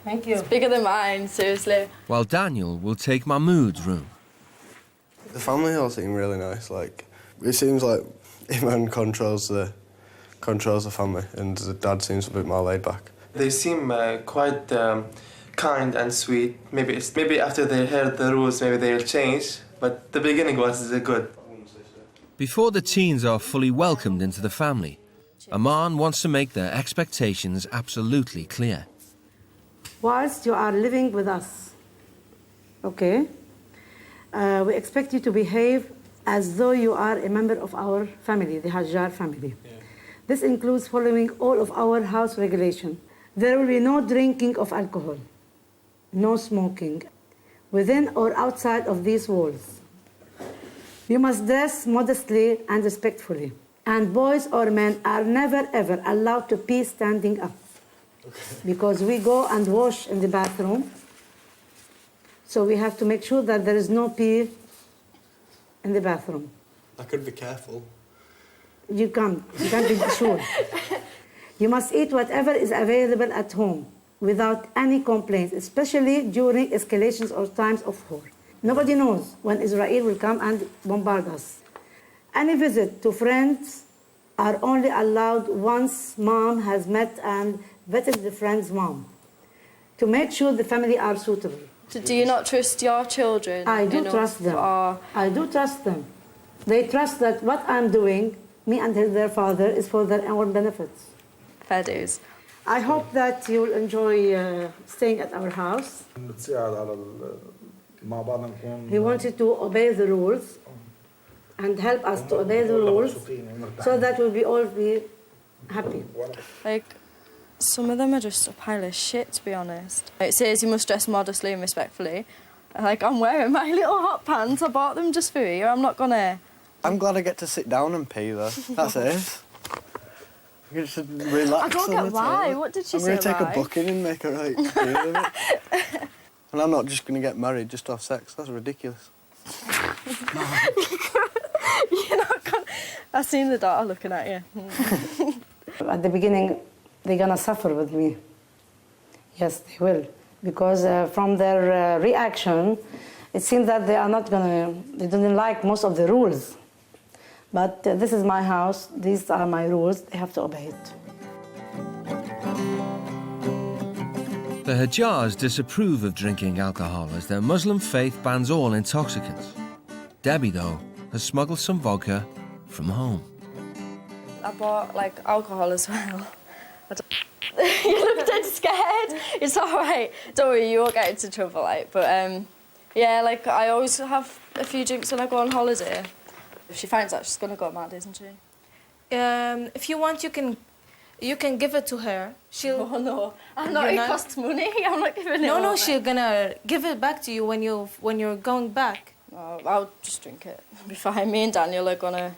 Thank you. It's bigger than mine, seriously. While Daniel will take Mahmoud's room. The family all seem really nice. Like, it seems like Iman controls the family, and the dad seems a bit more laid back. They seem quite kind and sweet. Maybe after they heard the rules, maybe they'll change. But the beginning was good. Before the teens are fully welcomed into the family, Aman wants to make their expectations absolutely clear. Whilst you are living with us, okay, we expect you to behave as though you are a member of our family, the Hajjar family. Yeah. This includes following all of our house regulations. There will be no drinking of alcohol, no smoking, within or outside of these walls. You must dress modestly and respectfully, and boys or men are never ever allowed to pee standing up. Okay. Because we go and wash in the bathroom, so we have to make sure that there is no pee in the bathroom. I could be careful. You can't be sure. You must eat whatever is available at home without any complaints, especially during escalations or times of war. Nobody knows when Israel will come and bombard us. Any visit to friends are only allowed once mom has met and vetted the friend's mom to make sure the family are suitable. Do you not trust your children? I do trust them. I do trust them. They trust that what I'm doing, me and their father, is for their own benefits. Fair dues. I hope that you'll enjoy staying at our house. He wanted to obey the rules and help us to obey the rules so that we'll all be happy. Like, some of them are just a pile of shit, to be honest. It says you must dress modestly and respectfully. Like, I'm wearing my little hot pants. I bought them just for you. I'm not gonna... I'm glad I get to sit down and pee, though. That's it. I get to relax. I don't get why. What did she say? I'm going to take a bucket and make a right deal of it. And I'm not just going to get married just to have sex. That's ridiculous. You're not gonna... I've seen the daughter looking at you. At the beginning, they're gonna suffer with me. Yes, they will. Because from their reaction, it seems that they didn't like most of the rules. But this is my house, these are my rules, they have to obey it. The Hajjars disapprove of drinking alcohol as their Muslim faith bans all intoxicants. Debbie, though, has smuggled some vodka from home. I bought, like, alcohol as well. You look dead scared. It's all right. Don't worry, you won't get into trouble, like. But, yeah, like, I always have a few drinks when I go on holiday. If she finds out, she's going to go mad, isn't she? If you want, you can give it to her. She'll... Oh, no. It costs money. I'm not giving it No, away. she's going to give it back to you when you're going back. No, I'll just drink it. It'll be fine. Me and Daniel are going to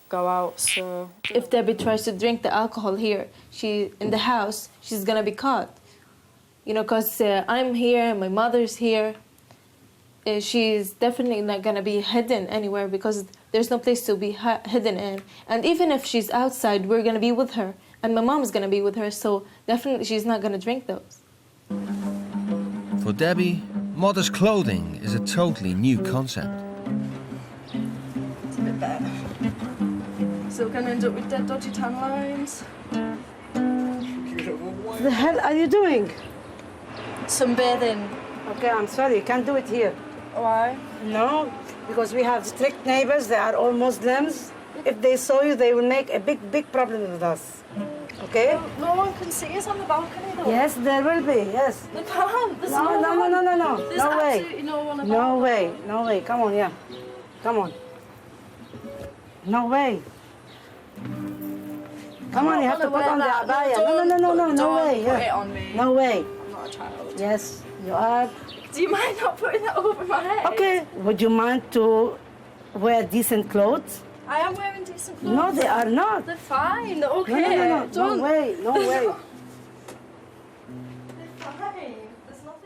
go out, so... If Debbie tries to drink the alcohol here, in the house, she's going to be caught. You know, because I'm here, my mother's here. She's definitely not going to be hidden anywhere because there's no place to be hidden in. And even if she's outside, we're going to be with her. And my mom's going to be with her, so definitely she's not going to drink those. For Debbie, modest clothing is a totally new concept. It's a bit better. So we're going to end up with dead dodgy tan lines. What the hell are you doing? Sunbathing. Okay, I'm sorry, you can't do it here. Why? No, because we have strict neighbors, they are all Muslims. If they saw you, they will make a big problem with us. Okay? No one can see us on the balcony, though. Yes, there will be, yes. They can't. There's No. There's No way. absolutely no one about. No way. Come on, yeah. Come on. No way. Come on, you have to put on the abaya. No way. Put it on me. No way. I'm not a child. Yes, you are. Do you mind not putting that over my head? Okay. Would you mind to wear decent clothes? I am wearing decent clothes. No, they are not. They're fine. They're okay. No way. They're fine.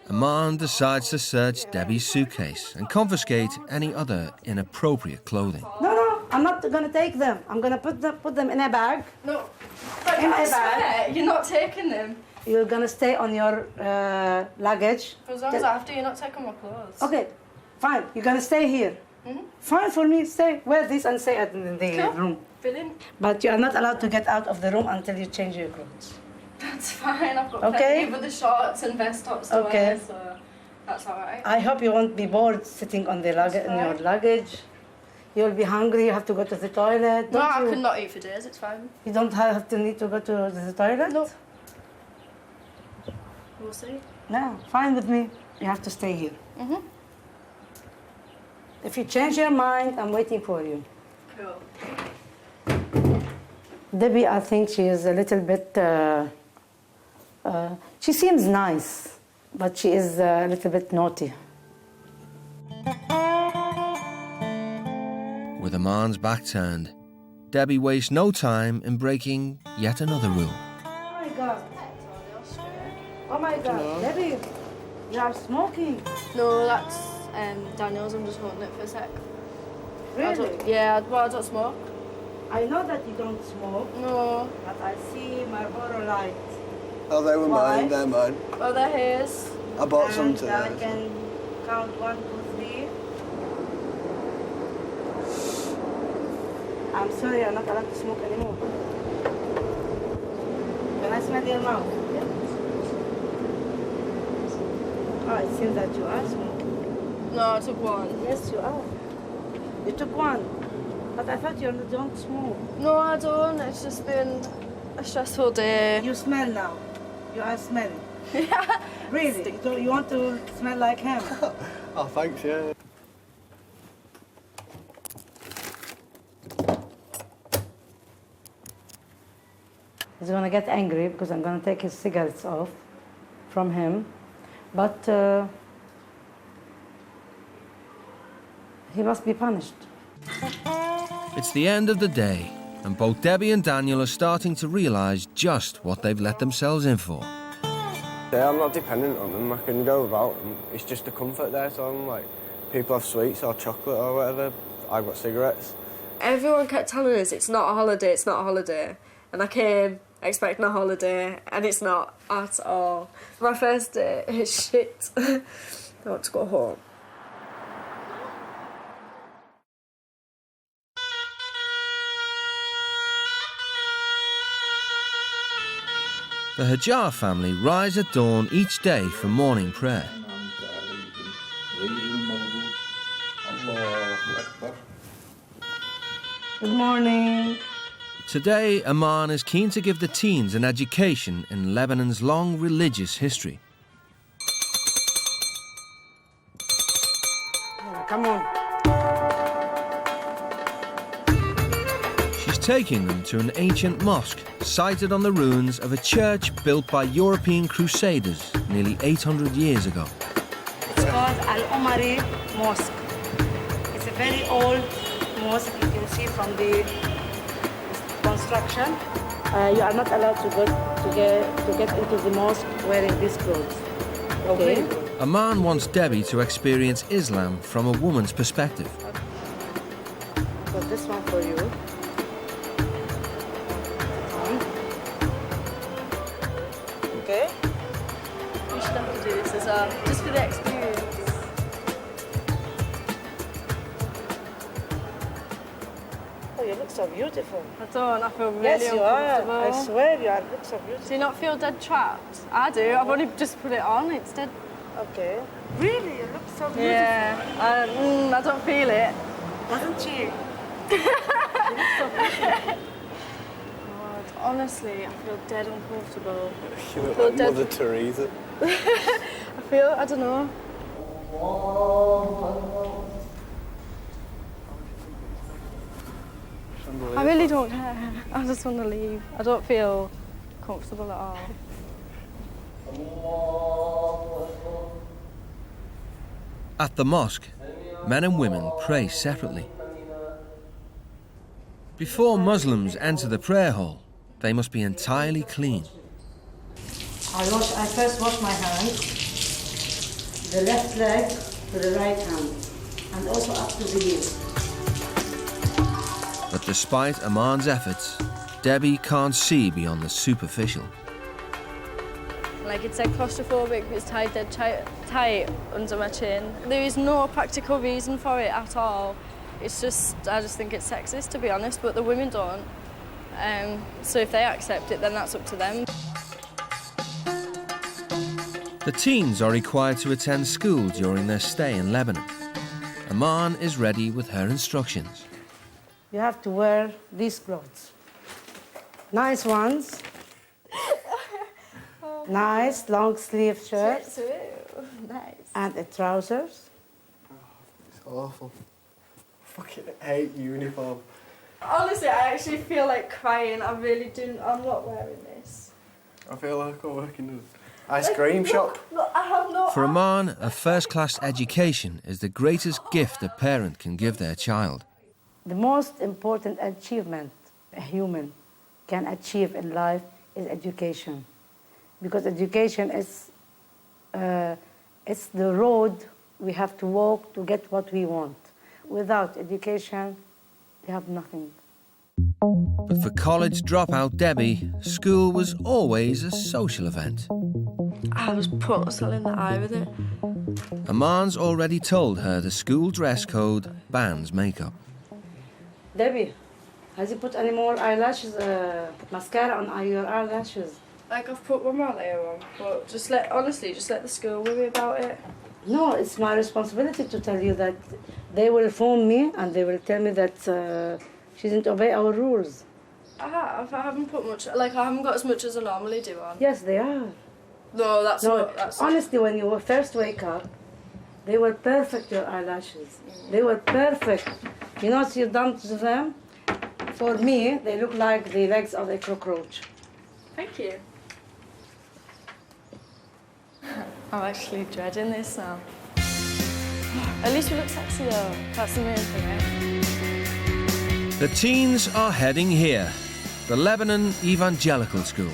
Aman decides to search Debbie's suitcase and confiscate any other inappropriate clothing. No, I'm not going to take them. I'm going to put them in a bag. No. But In I a swear, bag. you're not taking them. You're going to stay on your luggage. As long as I have to, you're not taking my clothes. Okay, fine. You're going to stay here. Fine for me, stay. Wear this and stay in the room. Brilliant. But you are not allowed to get out of the room until you change your clothes. That's fine. I've got Okay. plenty of the shorts and vest tops to wear, so that's all right. I hope you won't be bored sitting on the luggage in your luggage. You'll be hungry. You have to go to the toilet. No, don't I you? could not eat for days. It's fine. You don't have to need to go to the toilet. No. We'll see. No, fine with me. You have to stay here. If you change your mind, I'm waiting for you. Cool. Debbie, I think she is a little bit. She seems nice, but she is a little bit naughty. With Aman's back turned, Debbie wastes no time in breaking yet another rule. Oh my God. Oh my God. Debbie, you are smoking. No, that's Daniel's. I'm just holding it for a sec. Really? I don't smoke. I know that you don't smoke. No. But I see Marlboro light. Oh, they were Why? mine, they're mine. Oh, they're his. I bought some And today. I can count 1, 2, 3. I'm sorry, I'm not allowed to smoke anymore. Can I smell your mouth? Yeah. Oh, it seems that you are smoking. No, I took one. Yes, you are. You took one. But I thought you don't smoke. No, I don't. It's just been a stressful day. You smell now. You are smelling. Yeah. Really? So you want to smell like him? Oh, thanks, yeah. He's gonna get angry because I'm gonna take his cigarettes off from him. But he must be punished. It's the end of the day, and both Debbie and Daniel are starting to realise just what they've let themselves in for. Yeah, I'm not dependent on them. I can go without them. It's just a comfort there, so I'm like, people have sweets or chocolate or whatever. I've got cigarettes. Everyone kept telling us it's not a holiday, it's not a holiday. And I came expecting a holiday, and it's not at all. My first day is shit. I want to go home. The Hajar family rise at dawn each day for morning prayer. Good morning. Today, Aman is keen to give the teens an education in Lebanon's long religious history. Come on. She's taking them to an ancient mosque sited on the ruins of a church built by European crusaders nearly 800 years ago. It's called Al-Umari Mosque. It's a very old mosque, you can see from the construction. You are not allowed to get into the mosque wearing these clothes. Okay? Aman wants Debbie to experience Islam from a woman's perspective. So this one for you. Okay? You should have to do this as well, just for the experience. Oh, you look so beautiful. I don't, I feel really yes, you uncomfortable. are. I swear you look so beautiful. Do you not feel dead trapped? I do. I've only just put it on. It's dead. Okay. Really? You look so beautiful. Yeah. I don't feel it. Doesn't she? You look so beautiful. God, honestly, I feel dead uncomfortable. You look like Mother Teresa. I feel, I don't know. I really don't care. I just want to leave. I don't feel comfortable at all. At the mosque, men and women pray separately. Before Muslims enter the prayer hall, they must be entirely clean. I first wash my hands, the left leg to the right hand, and also up to the heel. But despite Aman's efforts, Debbie can't see beyond the superficial. Like, it's like claustrophobic, it's tied dead tight under my chin. There is no practical reason for it at all. It's just, I just think it's sexist, to be honest, but the women don't. So if they accept it, then that's up to them. The teens are required to attend school during their stay in Lebanon. Aman is ready with her instructions. You have to wear these clothes. Nice ones. Nice long sleeve shirt. Nice. And the trousers. It's awful. I fucking hate uniform. Honestly, I actually feel like crying. I really do. I'm not wearing this. I feel like I'm working in an ice cream shop. Look, I have no. For Aman, a first-class education is the greatest gift a parent can give their child. The most important achievement a human can achieve in life is education. Because education is it's the road we have to walk to get what we want. Without education, we have nothing. But for college dropout Debbie, school was always a social event. I was protesting in the eye with it. Aman's already told her the school dress code bans makeup. Debbie, has you put any more eyelashes, mascara on your eyelashes? Like, I've put one more layer on, but honestly, just let the school worry about it. No, it's my responsibility to tell you that they will phone me and they will tell me that she didn't obey our rules. I haven't put much, like, I haven't got as much as I normally do on. Yes, they are. No, that's not, that's honestly, when you first wake up, they were perfect, your eyelashes. They were perfect. You know what you've done to them? For me, they look like the legs of a cockroach. Thank you. I'm actually dreading this now. At least we look sexy though. That's the main thing, right? The teens are heading here, the Lebanon Evangelical School.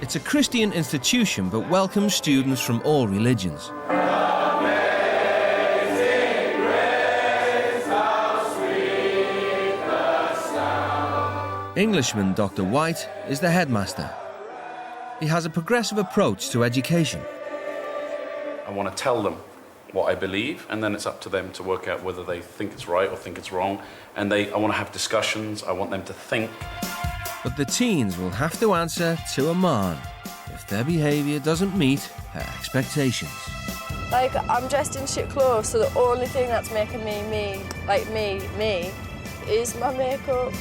It's a Christian institution but welcomes students from all religions. Englishman Dr. White is the headmaster. He has a progressive approach to education. I want to tell them what I believe, and then it's up to them to work out whether they think it's right or think it's wrong. And I want to have discussions. I want them to think. But the teens will have to answer to a man if their behaviour doesn't meet her expectations. Like, I'm dressed in shit clothes, so the only thing that's making me me, is my makeup.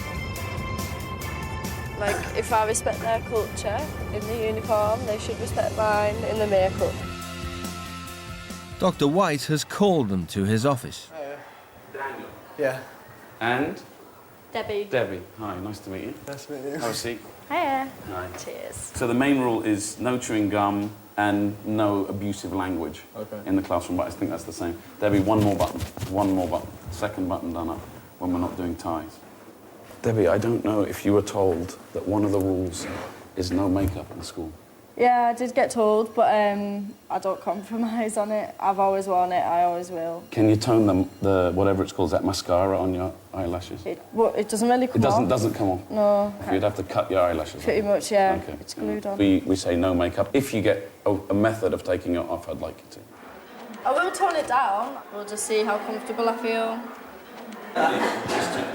Like, if I respect their culture in the uniform, they should respect mine in the makeup. Dr. White has called them to his office. Daniel. Yeah. And? Debbie. Debbie. Hi, nice to meet you. Nice to meet you. Have a seat. Hiya. Hi. Cheers. So the main rule is no chewing gum and no abusive language in the classroom, but I think that's the same. Debbie, one more button. Second button done up when we're not doing ties. Debbie, I don't know if you were told that one of the rules is no makeup in school. Yeah, I did get told, but I don't compromise on it. I've always worn it, I always will. Can you tone the whatever it's called, is that mascara on your eyelashes? It doesn't really come It off. doesn't come off? No. You'd have to cut your eyelashes Pretty off. much, yeah. Okay. It's glued on. We say no makeup. If you get a method of taking it off, I'd like you to. I will tone it down. We'll just see how comfortable I feel.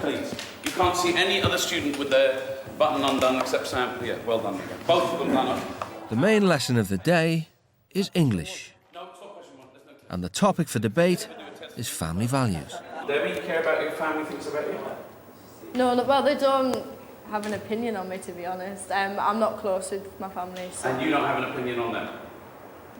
Please. You can't see any other student with their button undone except Sam. Yeah, well done again. Both of them done up. The main lesson of the day is English. And the topic for debate is family values. Debbie, you care about what your family thinks about you? No, well, they don't have an opinion on me, to be honest. I'm not close with my family, so... And you don't have an opinion on them?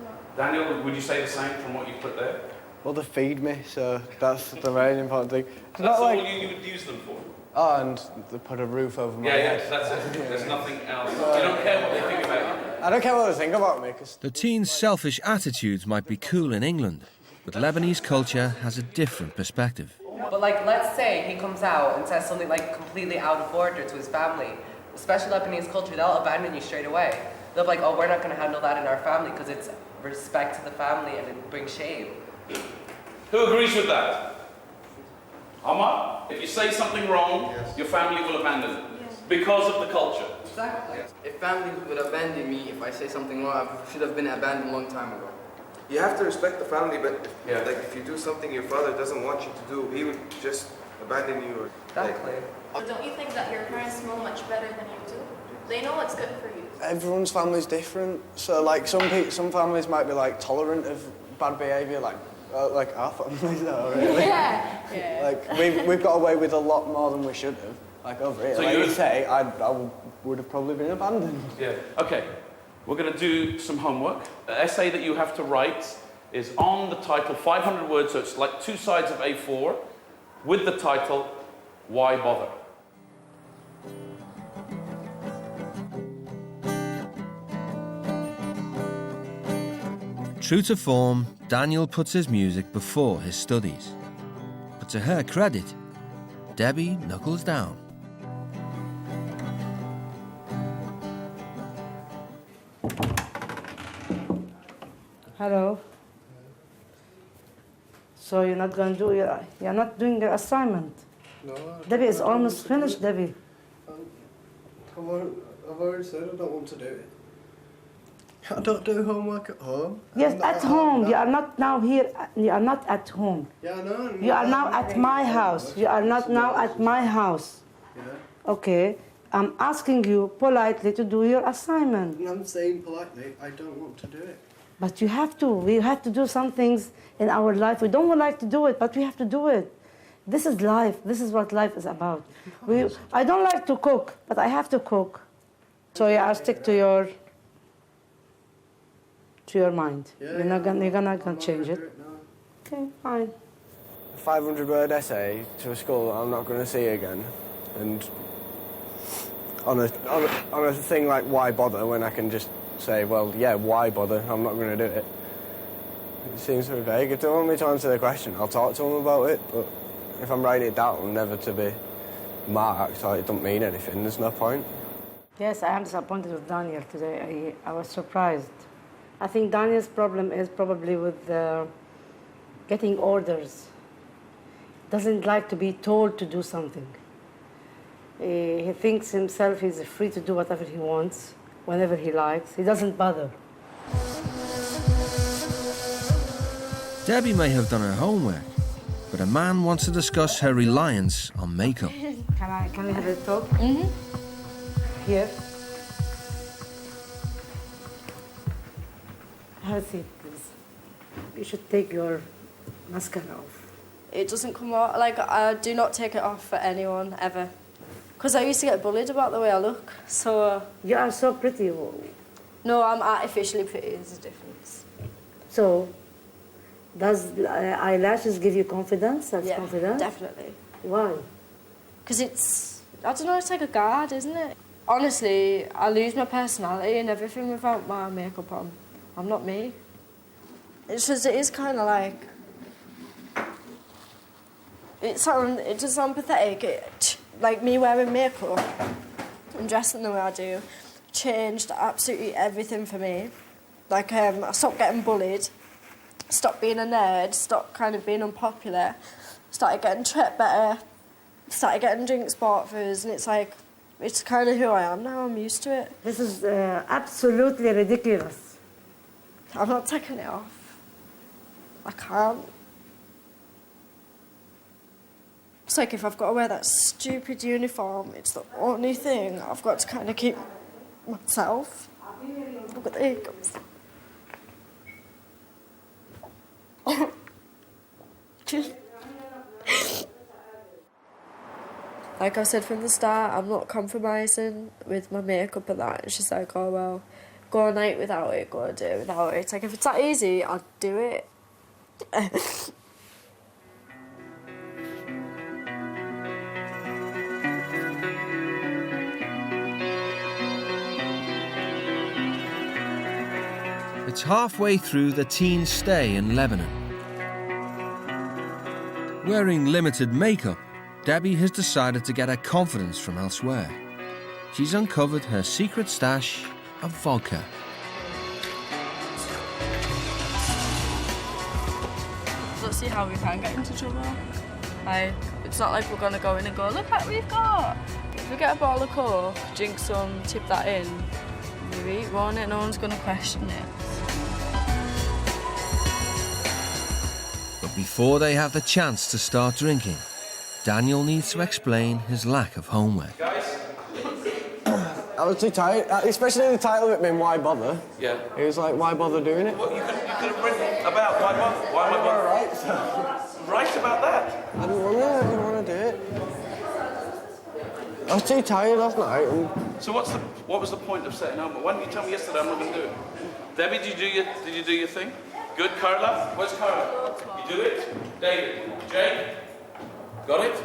No. Daniel, would you say the same from what you put there? Well, they feed me, so that's the very important thing. It's That's not all like... you would use them for? Oh, and they put a roof over my head. Yeah, that's it. There's nothing else. You don't care what they think about you? I don't care what they think about me, because... The teens' selfish attitudes might be cool in England, but Lebanese culture has a different perspective. But like, let's say he comes out and says something like completely out of order to his family. Especially Lebanese culture, they'll abandon you straight away. They'll be like, oh, we're not going to handle that in our family because it's respect to the family and it brings shame. Who agrees with that? Omar, if you say something wrong, your family will abandon it. Because of the culture. Exactly. If family would abandon me if I say something wrong, I should have been abandoned a long time ago. You have to respect the family, but if you do something your father doesn't want you to do, he would just abandon you. Exactly. Don't you think that your parents know much better than you do? They know what's good for you. Everyone's family's different, so like some families might be like tolerant of bad behaviour, like our families are really. Yeah. Like we've got away with a lot more than we should have. Like over here, So like you you say, I would have probably been abandoned. Yeah. Okay. We're going to do some homework. The essay that you have to write is on the title, 500 words, so it's like 2 sides of A4, with the title, Why Bother? True to form, Daniel puts his music before his studies. But to her credit, Debbie knuckles down. Hello. So you're not going to do you're not doing your assignment. No. Debbie is almost finished, Debbie. I've already said I don't want to do it. I don't do homework at home. Yes, at home. You are not now here. You are not at home. Yeah, I know. You are now at my house. You are not now at my house. Yeah. Okay. I'm asking you politely to do your assignment. I'm saying politely, I don't want to do it. But you have to. We have to do some things in our life. We don't like to do it, but we have to do it. This is life. This is what life is about. I don't like to cook, but I have to cook. So yeah, I'll stick to your mind. You're not gonna change it. Okay, fine. A 500-word essay to a school I'm not going to see again, and on a thing like why bother when I can just say, well, yeah, why bother? I'm not going to do it. It seems so vague. If they want me to answer the question, I'll talk to them about it, but if I'm writing it down never to be marked or it don't mean anything, there's no point. Yes, I am disappointed with Daniel today. I was surprised. I think Daniel's problem is probably with getting orders. Doesn't like to be told to do something. He thinks himself he's free to do whatever he wants, whenever he likes. He doesn't bother. Debbie may have done her homework, but a man wants to discuss her reliance on makeup. Can we have a talk? Here. Have a seat, please. You should take your mascara off. It doesn't come out, like, I do not take it off for anyone, ever. Because I used to get bullied about the way I look, so... You are so pretty. No, I'm artificially pretty, there's a difference. So, does eyelashes give you confidence? That's confidence? Definitely. Why? Because it's, I don't know, it's like a guard, isn't it? Honestly, I lose my personality and everything without my makeup on. I'm not me. It's just, it is kind of like... It does sound pathetic. Like me wearing makeup and dressing the way I do changed absolutely everything for me. Like, I stopped getting bullied, stopped being a nerd, stopped kind of being unpopular, started getting treated better, started getting drinks bought for us, and it's like, it's kind of who I am now, I'm used to it. This is absolutely ridiculous. I'm not taking it off. I can't. It's like if I've got to wear that stupid uniform, it's the only thing I've got to kind of keep myself. Look at the hiccups. Like I said from the start, I'm not compromising with my makeup and that. It's just like, oh well, go a night without it, go a day without it. It's like, if it's that easy, I'll do it. It's halfway through the teen's stay in Lebanon. Wearing limited makeup, Debbie has decided to get her confidence from elsewhere. She's uncovered her secret stash of vodka. Let's see how we can get into trouble. It's not like we're going to go in and go, look what we've got. If we get a bottle of Coke, drink some, tip that in, maybe eat one, no one's going to question it. But before they have the chance to start drinking, Daniel needs to explain his lack of homework. I was too tired, especially the title of it being Why Bother? Yeah. It was like, why bother doing it? Well, you could have written about why bother. Why am I bothering? Right, so... Write about that. I didn't want to do it. I was too tired last night. So what was the point of setting homework? Why didn't you tell me yesterday I'm not going to do it? Debbie, did you do your thing? Good, Carla? Where's Carla? You do it? David? Jake? Got it?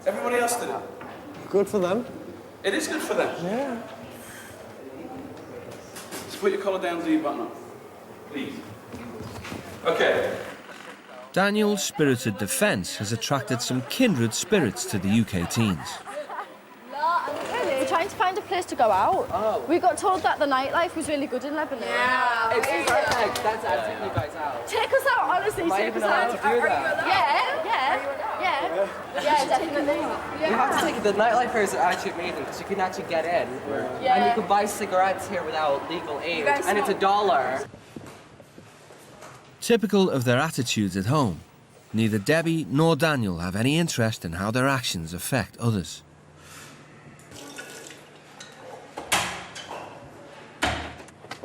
Everybody else did it. Good for them. It is good for them. Yeah. So put your collar down, do your button up. Please. Okay. Daniel's spirited defence has attracted some kindred spirits to the UK teens. We're trying to find a place to go out. Oh. We got told that the nightlife was really good in Lebanon. Yeah, it's perfect. That's taking you guys out. Take us out, honestly. Am I even allowed to do that? Yeah, definitely. You have to take the nightlife are actually amazing because you can actually get in, and you can buy cigarettes here without legal aid, and it's $1. Typical of their attitudes at home, neither Debbie nor Daniel have any interest in how their actions affect others.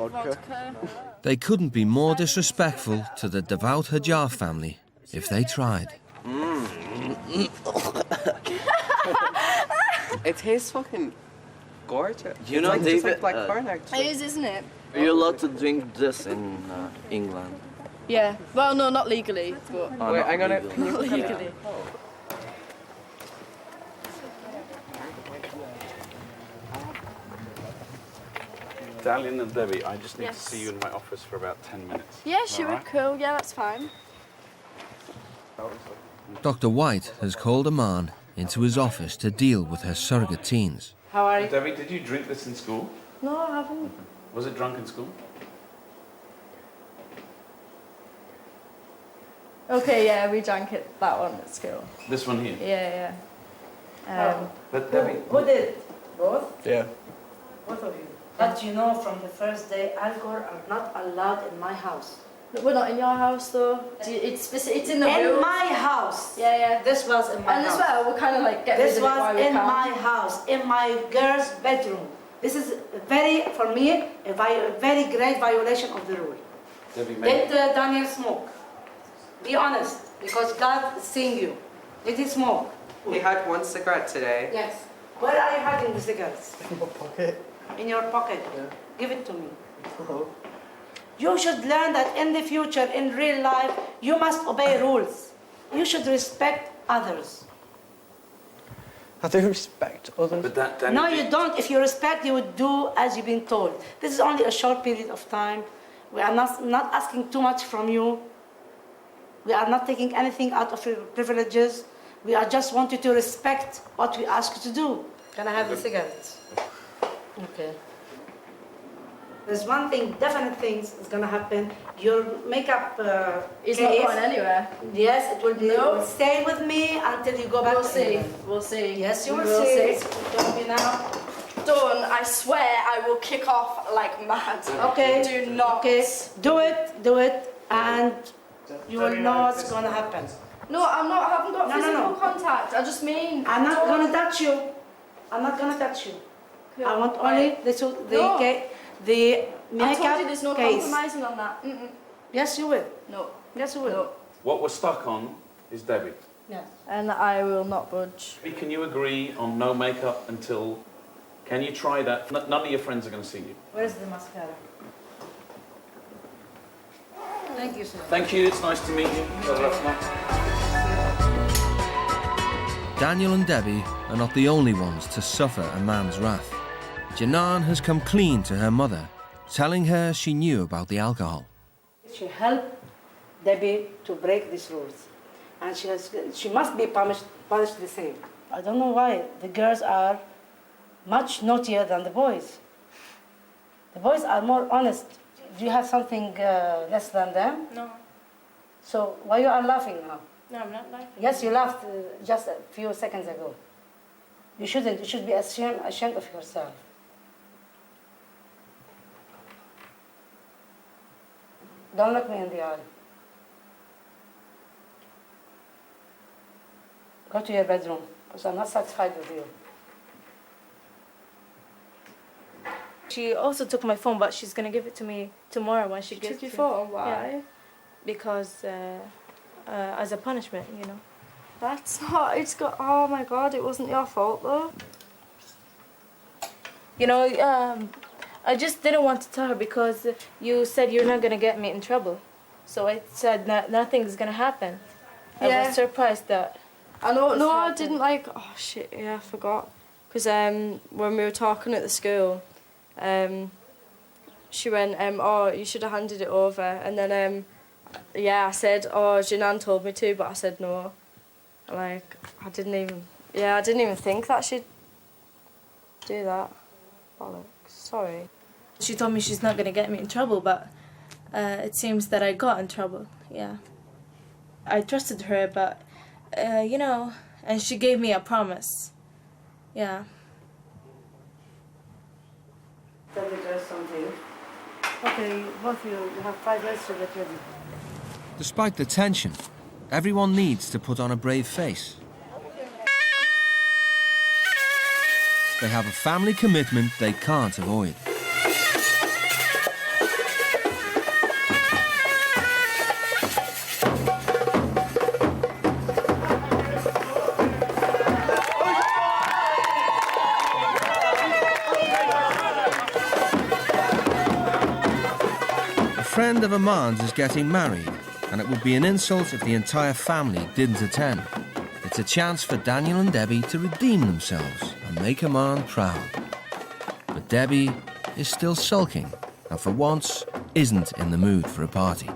Vodka. They couldn't be more disrespectful to the devout Hajar family if they tried. It tastes fucking gorgeous. You know, it's David, just like corn, actually. It is, isn't it? Are you allowed to drink this in England? Yeah. Well, no, not legally, but... Oh, wait, I'm gonna... Not legally. Dalian and Debbie, I just need Yes. to see you in my office for about 10 minutes. Yeah, Is that sure, all right? cool. Yeah, that's fine. Dr. White has called a man into his office to deal with her surrogate teens. How are you? Debbie, did you drink this in school? No, I haven't. Was it drunk in school? Okay, yeah, we drank it, that one at school. This one here? Yeah. But Debbie... Who did? Both? Yeah. Both of you. But you know, from the first day, alcohol are not allowed in my house. We're not in your house, though. It's in the In rules. my house. Yeah. This was in my And house. as well, we're kind of like getting This rid of it was while we in can. my house, in my girl's bedroom. This is very, for me, a very great violation of the rule. Debbie, Did Daniel smoke? Be honest, because God is seeing you. Did he smoke? He had one cigarette today. Yes. Where are you hiding the cigarettes? In my pocket. In your pocket? Yeah. Give it to me. You should learn that in the future, in real life, you must obey rules. You should respect others. I do respect others. But that No, you don't. If you respect, you would do as you've been told. This is only a short period of time. We are not asking too much from you. We are not taking anything out of your privileges. We are just want you to respect what we ask you to do. Can I have the cigarettes? Okay. There's one thing, definite things is gonna happen. Your makeup It's case, not going anywhere. Yes, it will be. No. It will stay with me until you go back. We'll to see. England. We'll see. Yes, you We will will see. see. Don't be now. Done. I swear I will kick off like mad. Okay. Do not. Okay. Do it, and you will know what's gonna happen. No, I haven't got No, physical no. contact. I just mean. I'm not gonna touch you. I'm not gonna touch you. I want only the No. the I makeup told you there's no case. compromising on that. Yes, you will. No. Yes, you will. No. What we're stuck on is Debbie. Yes. And I will not budge. Debbie, can you agree on no makeup until... Can you try that? None of your friends are going to see you. Where's the mascara? Thank you, sir. Thank you, it's nice to meet you. Daniel and Debbie are not the only ones to suffer a man's wrath. Janan has come clean to her mother, telling her she knew about the alcohol. She helped Debbie to break these rules, and she must be punished the same. I don't know why the girls are much naughtier than the boys. The boys are more honest. Do you have something less than them? No. So why you are laughing now? No, I'm not laughing. Yes, you laughed just a few seconds ago. You shouldn't. You should be ashamed of yourself. Don't look me in the eye. Go to your bedroom, because I'm not satisfied with you. She also took my phone, but she's gonna give it to me tomorrow when she gets took your to- phone? Why? Yeah. Because as a punishment, you know. That's not. It's got. Oh my God! It wasn't your fault though. You know, I just didn't want to tell her because you said you're not gonna get me in trouble, so I said nothing's gonna happen. I Yeah. was surprised that. I know. this No, I happened. didn't like. Oh shit! Yeah, I forgot. Because when we were talking at the school, she went, "Oh, you should have handed it over." And then, yeah, I said, "Oh, Janan told me to," but I said no. Like, I didn't even think that she'd do that. Bollocks. Sorry. She told me she's not gonna get me in trouble, but it seems that I got in trouble. Yeah. I trusted her, but you know, and she gave me a promise. Yeah. Tell the girls something. Okay, both of you have 5 minutes to get ready. Despite the tension, everyone needs to put on a brave face. They have a family commitment they can't avoid. friend of Aman's is getting married, and it would be an insult if the entire family didn't attend. It's a chance for Daniel and Debbie to redeem themselves and make Aman proud. But Debbie is still sulking, and for once isn't in the mood for a party.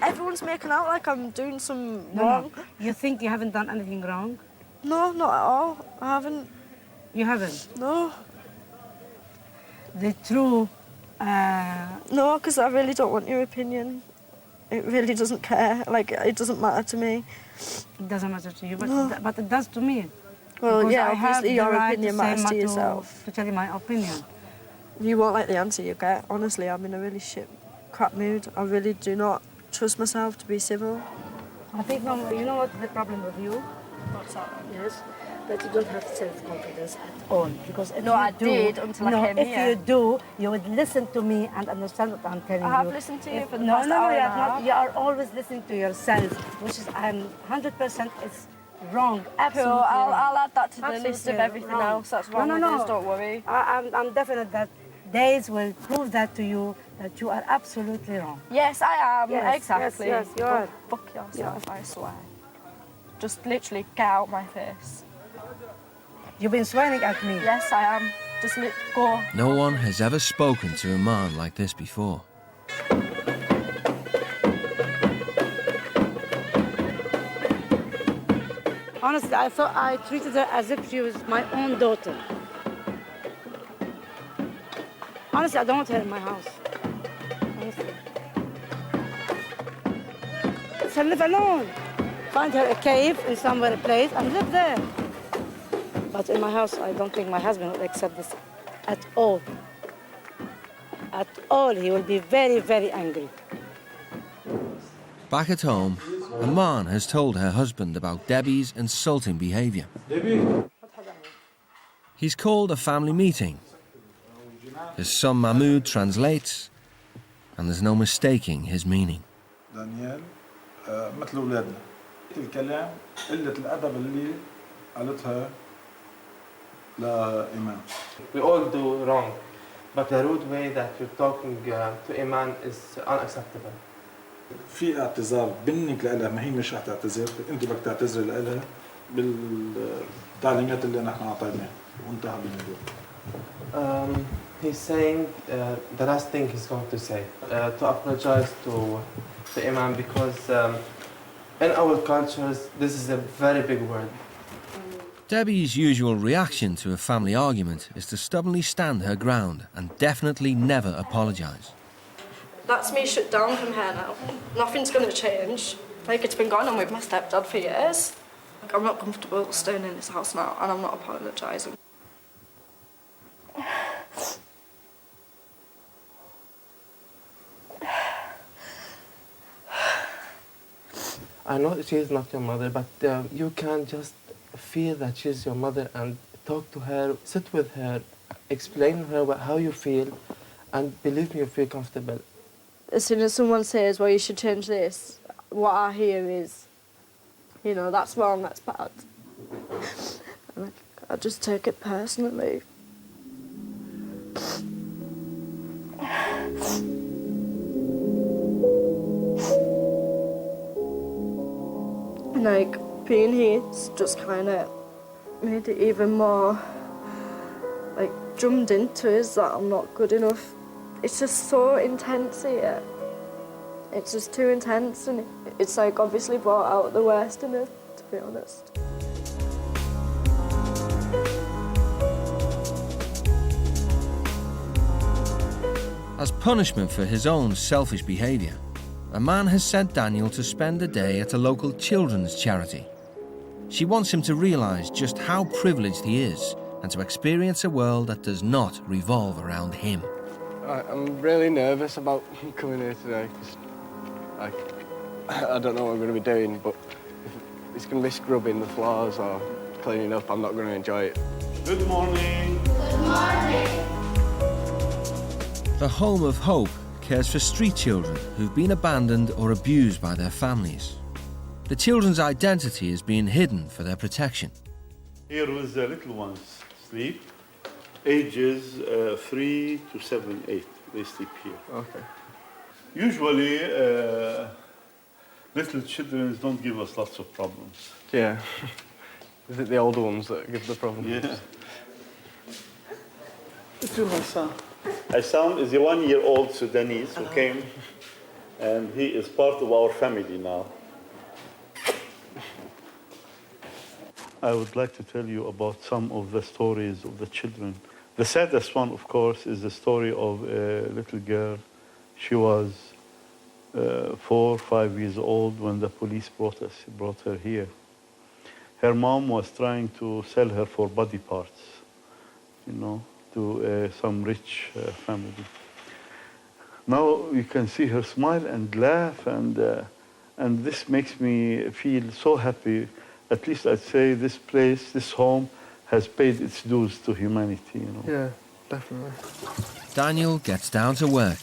Everyone's making out like I'm doing something wrong. No. You think you haven't done anything wrong? No, not at all. I haven't. You haven't? No. The true... No, because I really don't want your opinion. It really doesn't care. Like, it doesn't matter to me. It doesn't matter to you, but, No. but it does to me. Well, Because yeah, I have obviously the your right opinion to say matters to yourself. To tell you my opinion. You won't like the answer you get. Honestly, I'm in a really crap mood. I really do not trust myself to be civil. I think, you know what the problem with you? What's that? Yes, that you don't have self-confidence at all. Because if No, you I do, did until I came here. If you do, you would listen to me and understand what I'm telling you. I have listened to you for the no, past no, hour you and are a not. half. You are always listening to yourself, which is I'm 100% it's wrong. Absolutely. Cool, I'll wrong. add that to the Absolutely list of everything wrong. else that's wrong no, with no, us, don't worry. I'm definite that days will prove that to you, that you are absolutely wrong. Yes, I am. Yes, exactly. yes, you are. Go fuck yourself, I swear. Just literally get out my face. You've been swearing at me. Yes, I am. Just go. No one has ever spoken to Aman like this before. Honestly, I thought I treated her as if she was my own daughter. Honestly, I don't want her in my house. Honestly. So live alone. Find her a cave in somewhere, a place, and live there. But in my house, I don't think my husband will accept this at all. At all, he will be very, very angry. Back at home, Aman has told her husband about Debbie's insulting behaviour. Debbie? He's called a family meeting. His son Mahmoud translates, and there's no mistaking his meaning. دانيال مثل أولادنا. الكلام قلة الأدب اللي قالتها لإيمان. We all do wrong, but the rude way that you're talking to Iman is unacceptable. في اعتذار منك لها، ما هي مش رح تعتذر، انت بدك تعتذري لها بالتعليمات اللي نحن اعطيناها وانتهى بالموضوع. He's saying the last thing he's going to say, to apologize to Iman because in our cultures this is a very big word. Debbie's usual reaction to a family argument is to stubbornly stand her ground and definitely never apologise. That's me shut down from here now. Nothing's going to change. Like, it's been going on with my stepdad for years. Like, I'm not comfortable staying in this house now, and I'm not apologising. I know she is not your mother, but you can just feel that she's your mother and talk to her, sit with her, explain to her how you feel, and believe me, you feel comfortable. As soon as someone says, well, you should change this, what I hear is, you know, that's wrong, that's bad. And I just take it personally. Like, being here's just kind of made it even more, like, drummed into us that I'm not good enough. It's just so intense here. It's just too intense, and it's like obviously brought out the worst in it, to be honest. As punishment for his own selfish behaviour, a man has sent Daniel to spend a day at a local children's charity. She wants him to realise just how privileged he is and to experience a world that does not revolve around him. I'm really nervous about coming here today because, like, I don't know what I'm going to be doing, but if it's going to be scrubbing the floors or cleaning up, I'm not going to enjoy it. Good morning. Good morning. The Home of Hope cares for street children who've been abandoned or abused by their families. The children's identity is being hidden for their protection. Here with the little ones sleep, Ages 3 to 7, 8, they sleep here. Okay. Usually, little children don't give us lots of problems. Yeah. Is it the older ones that give the problem? Yeah. This is Hassan. Hassan is a 1-year-old Sudanese who came, and he is part of our family now. I would like to tell you about some of the stories of the children. The saddest one, of course, is the story of a little girl. She was 4 or 5 years old when the police brought her here. Her mom was trying to sell her for body parts, you know, to some rich family. Now you can see her smile and laugh, and this makes me feel so happy. At least I'd say this place, this home, has paid its dues to humanity, you know. Yeah, definitely. Daniel gets down to work,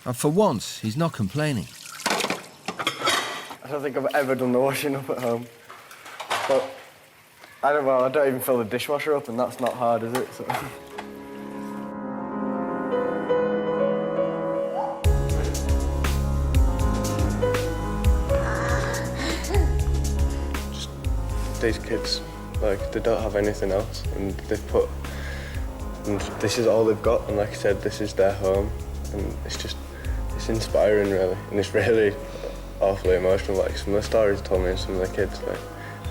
and for once, he's not complaining. I don't think I've ever done the washing up at home. But I don't even fill the dishwasher up, and that's not hard, is it? So. These kids, like, they don't have anything else, and and this is all they've got, and like I said, this is their home, and it's inspiring, really, and it's really awfully emotional. Like, some of the stories told me, some of the kids, like,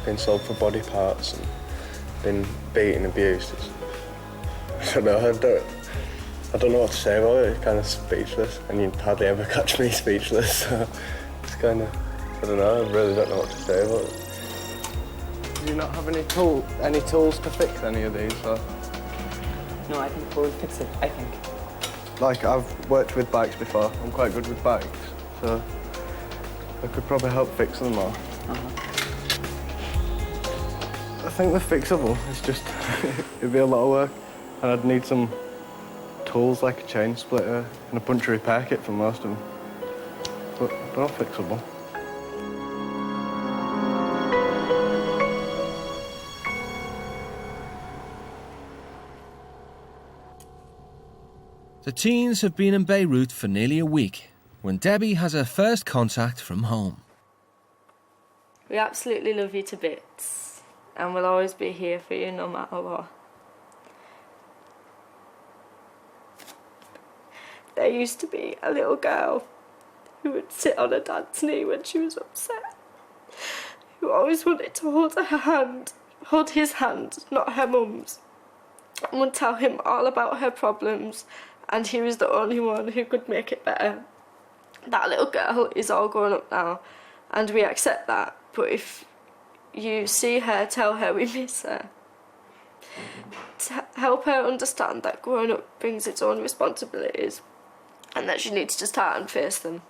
been sold for body parts and been beaten, abused. I don't know what to say about it. It's kind of speechless, and you'd hardly ever catch me speechless, so it's kind of, I don't know, I really don't know what to say about it. Do you not have any tools to fix any of these? Or? No, I think we'll fix it, I think. Like, I've worked with bikes before. I'm quite good with bikes, so I could probably help fix them all. I think they're fixable. It's just, it'd be a lot of work, and I'd need some tools like a chain splitter and a punch repair kit for most of them. But they're all fixable. The teens have been in Beirut for nearly a week when Debbie has her first contact from home. We absolutely love you to bits, and we'll always be here for you no matter what. There used to be a little girl who would sit on her dad's knee when she was upset, who always wanted to hold his hand, not her mum's, and would tell him all about her problems, and he was the only one who could make it better. That little girl is all grown up now, and we accept that, but if you see her, tell her we miss her. To help her understand that growing up brings its own responsibilities, and that she needs to start and face them.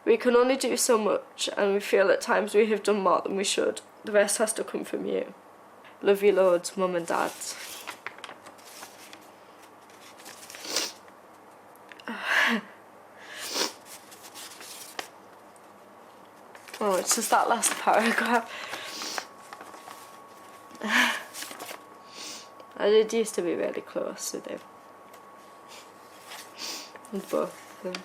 We can only do so much, and we feel at times we have done more than we should. The rest has to come from you. Love you loads, Mum and Dad. Oh, it's just that last paragraph. I did used to be really close with him. With both of them.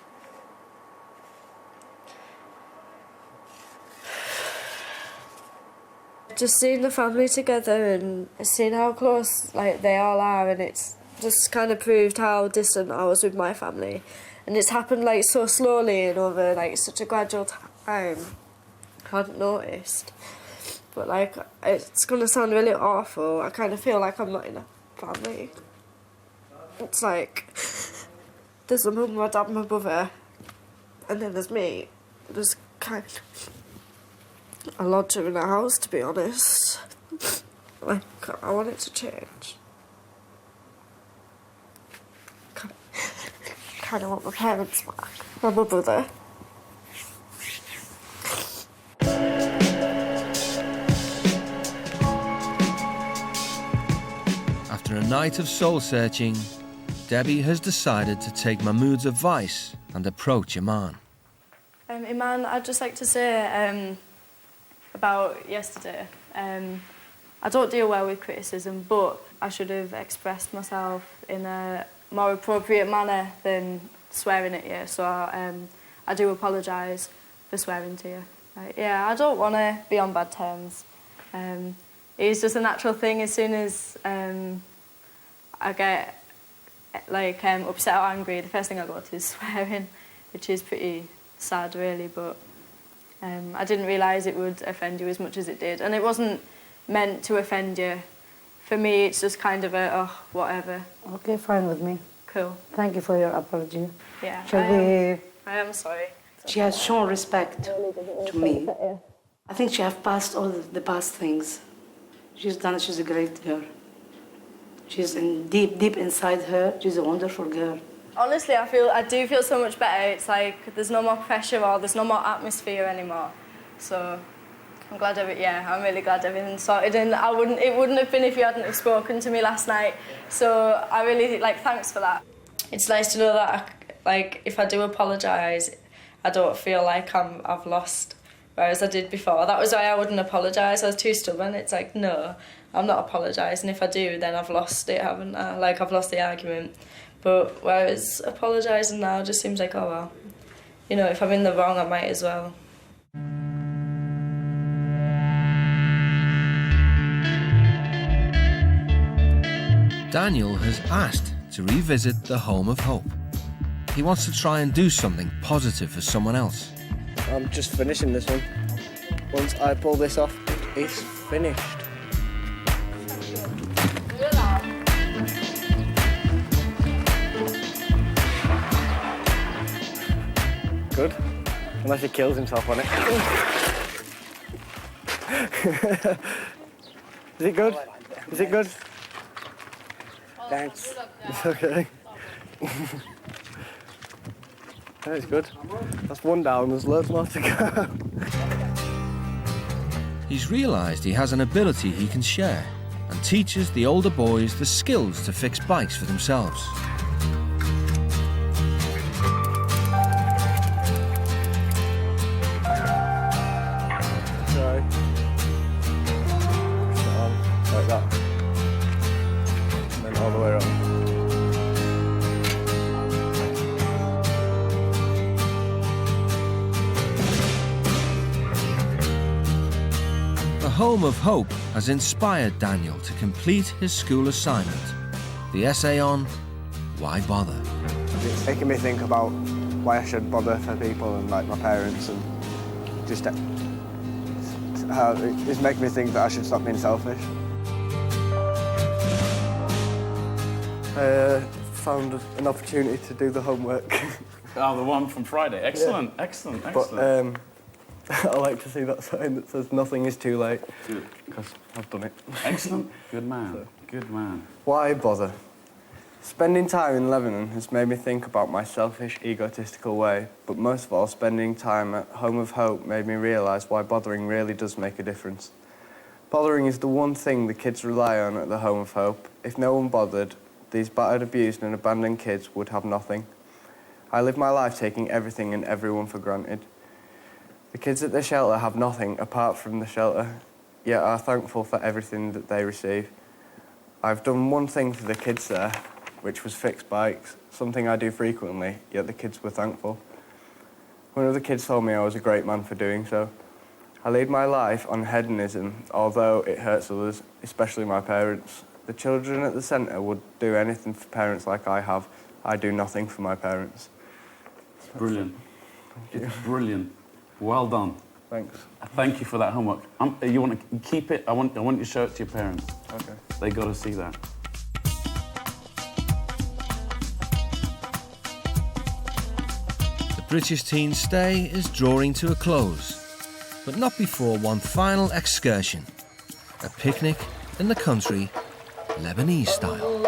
Just seeing the family together and seeing how close they all are, and it's just kind of proved how distant I was with my family. And it's happened so slowly and over such a gradual time. I hadn't noticed. But it's gonna sound really awful. I kind of feel like I'm not in a family. It's there's a mum, my dad, my brother, and then there's me. There's kind of a lodger in a house, to be honest. I want it to change. Kind of want my parents back, and my brother. After a night of soul-searching, Debbie has decided to take Mahmoud's advice and approach Iman. Iman, I'd just like to say about yesterday. I don't deal well with criticism, but I should have expressed myself in a more appropriate manner than swearing at you. So I do apologise for swearing to you. Like, yeah, I don't want to be on bad terms. It's just a natural thing. As soon as I get like upset or angry, the first thing I go to is swearing, which is pretty sad, really. But I didn't realise it would offend you as much as it did, and it wasn't meant to offend you. For me, it's just kind of a, oh, whatever. Okay, fine with me. Cool. Thank you for your apology. Yeah, I am sorry. She has shown respect to me. I think she has passed all the past things. She's a great girl. She's deep inside her, she's a wonderful girl. Honestly, I do feel so much better. It's like there's no more pressure or there's no more atmosphere anymore. So I'm glad I'm really glad everything's sorted, and it wouldn't have been if you hadn't have spoken to me last night. So I really thanks for that. It's nice to know that if I do apologise, I don't feel like I've lost, whereas I did before. That was why I wouldn't apologise. I was too stubborn. It's like, no, I'm not apologising. If I do, then I've lost it, haven't I? Like, I've lost the argument. But whereas apologising now just seems like, oh well, if I'm in the wrong, I might as well. Daniel has asked to revisit the Home of Hope. He wants to try and do something positive for someone else. I'm just finishing this one. Once I pull this off, it's finished. Good. Unless he kills himself on it. Is it good? Is it good? Thanks. It's okay. That is good. That's one down, there's loads more to go. He's realised he has an ability he can share and teaches the older boys the skills to fix bikes for themselves. Sorry. Like that. And then all the way around. The Home of Hope has inspired Daniel to complete his school assignment, the essay on Why Bother? It's making me think about why I should bother for people and my parents, and just how it's making me think that I should stop being selfish. I found an opportunity to do the homework. Oh, the one from Friday. Excellent, yeah. Excellent. But, I like to see that sign that says nothing is too late, because I've done it. Excellent. Good man. Good man. Why bother? Spending time in Lebanon has made me think about my selfish, egotistical way, but most of all, spending time at Home of Hope made me realise why bothering really does make a difference. Bothering is the one thing the kids rely on at the Home of Hope. If no one bothered, these battered, abused and abandoned kids would have nothing. I live my life taking everything and everyone for granted. The kids at the shelter have nothing apart from the shelter, yet are thankful for everything that they receive. I've done one thing for the kids there, which was fix bikes, something I do frequently, yet the kids were thankful. One of the kids told me I was a great man for doing so. I lead my life on hedonism, although it hurts others, especially my parents. The children at the centre would do anything for parents like I have. I do nothing for my parents. Brilliant. It's brilliant. Well done. Thanks. Thank you for that homework. You want to keep it? I want you to show it to your parents. Okay. They got to see that. The British teen's stay is drawing to a close, but not before one final excursion. A picnic in the country, Lebanese style.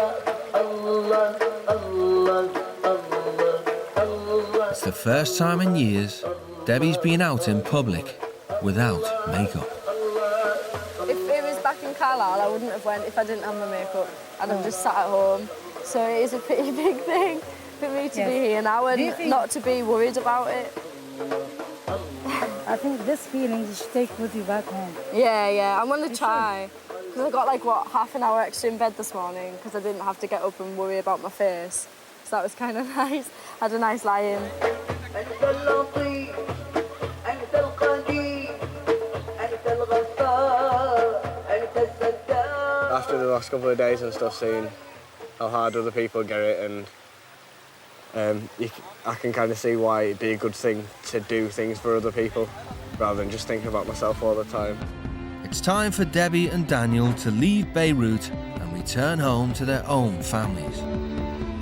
It's the first time in years Debbie's been out in public without makeup. If it was back in Carlisle, I wouldn't have went if I didn't have my makeup. I'd have just sat at home. So it is a pretty big thing for me to be here now and not to be worried about it. I think this feeling you should take with you back home. Yeah, I'm going to try. Because I got like, what, half an hour extra in bed this morning because I didn't have to get up and worry about my face. So that was kind of nice. I had a nice lie-in. After the last couple of days and stuff, seeing how hard other people get it, and I can kind of see why it'd be a good thing to do things for other people rather than just thinking about myself all the time. It's time for Debbie and Daniel to leave Beirut and return home to their own families.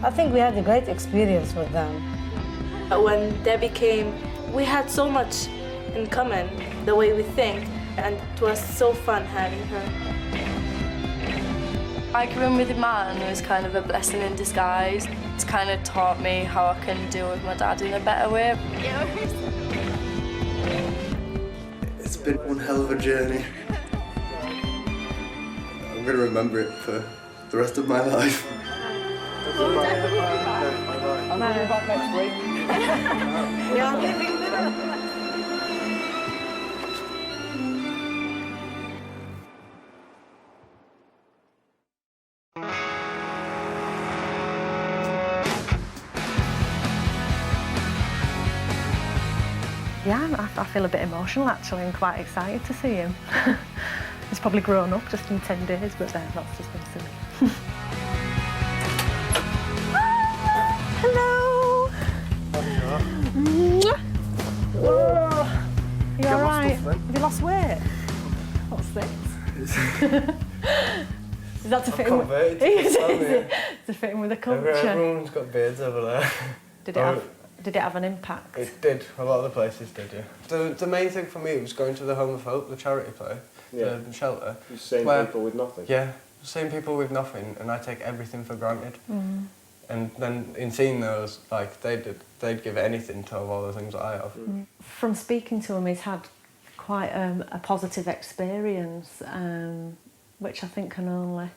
I think we had a great experience with them. When Debbie came, we had so much in common, the way we think, and it was so fun having her. Like room with a man was kind of a blessing in disguise. It's kind of taught me how I can deal with my dad in a better way. It's been one hell of a journey. I'm going to remember it for the rest of my life. I'm going to be back next week. We are living there. Yeah, I feel a bit emotional actually and quite excited to see him. He's probably grown up just in 10 days, but that's just been silly. Hello! Whoa. You alright? Have you lost weight? What's this? Is that to fit in with... to fit in with the culture? Everyone's got beards over there. Did it have an impact? It did. A lot of the places did, yeah. The main thing for me was going to the Home of Hope, the charity play, the shelter. The same people with nothing? Yeah, the same people with nothing, and I take everything for granted. And then in seeing those, like, they'd give anything to have all the things that I have. From speaking to him, he's had quite a positive experience, which I think can only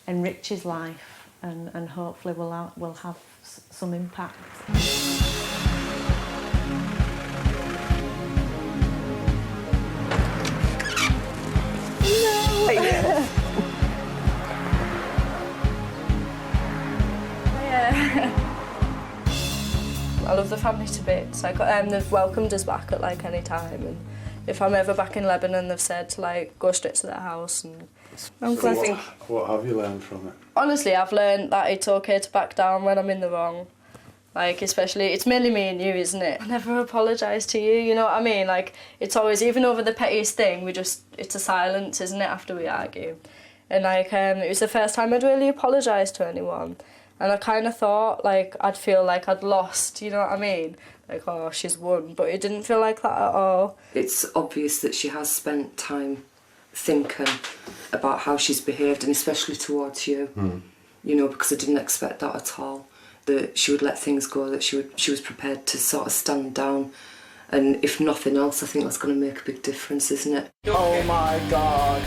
enrich his life and hopefully will have some impact. I love the family to bits. Like, they've welcomed us back at like any time, and if I'm ever back in Lebanon, they've said to like go straight to their house. And What have you learned from it? Honestly, I've learned that it's okay to back down when I'm in the wrong. Like, especially, it's mainly me and you, isn't it? I never apologise to you, you know what I mean? Like, it's always, even over the pettiest thing, it's a silence, isn't it, after we argue? And like, it was the first time I'd really apologised to anyone. And I kind of thought, like, I'd feel like I'd lost, you know what I mean? Like, oh, she's won, but it didn't feel like that at all. It's obvious that she has spent time thinking about how she's behaved, and especially towards you, you know, because I didn't expect that at all. That she would let things go, that she was prepared to sort of stand down, and if nothing else, I think that's going to make a big difference, isn't it? Oh my God.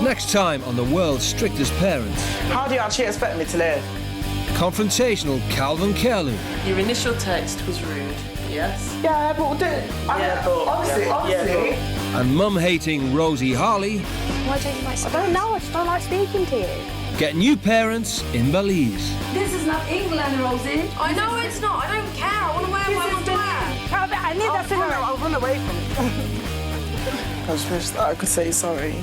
Next time on the world's strictest parents. How do you actually expect me to live? Confrontational Calvin Curlew. Your initial text was rude, yes? Yeah, but obviously. And mum-hating Rosie Harley. Why don't you like speaking? I don't know, I just don't like speaking to you. Get new parents in Belize. This is not England, Rosie. I know it's not. I don't care. I want to wear what I want to wear. I need that cigarette. I'll run away from it. I just wish that I could say sorry.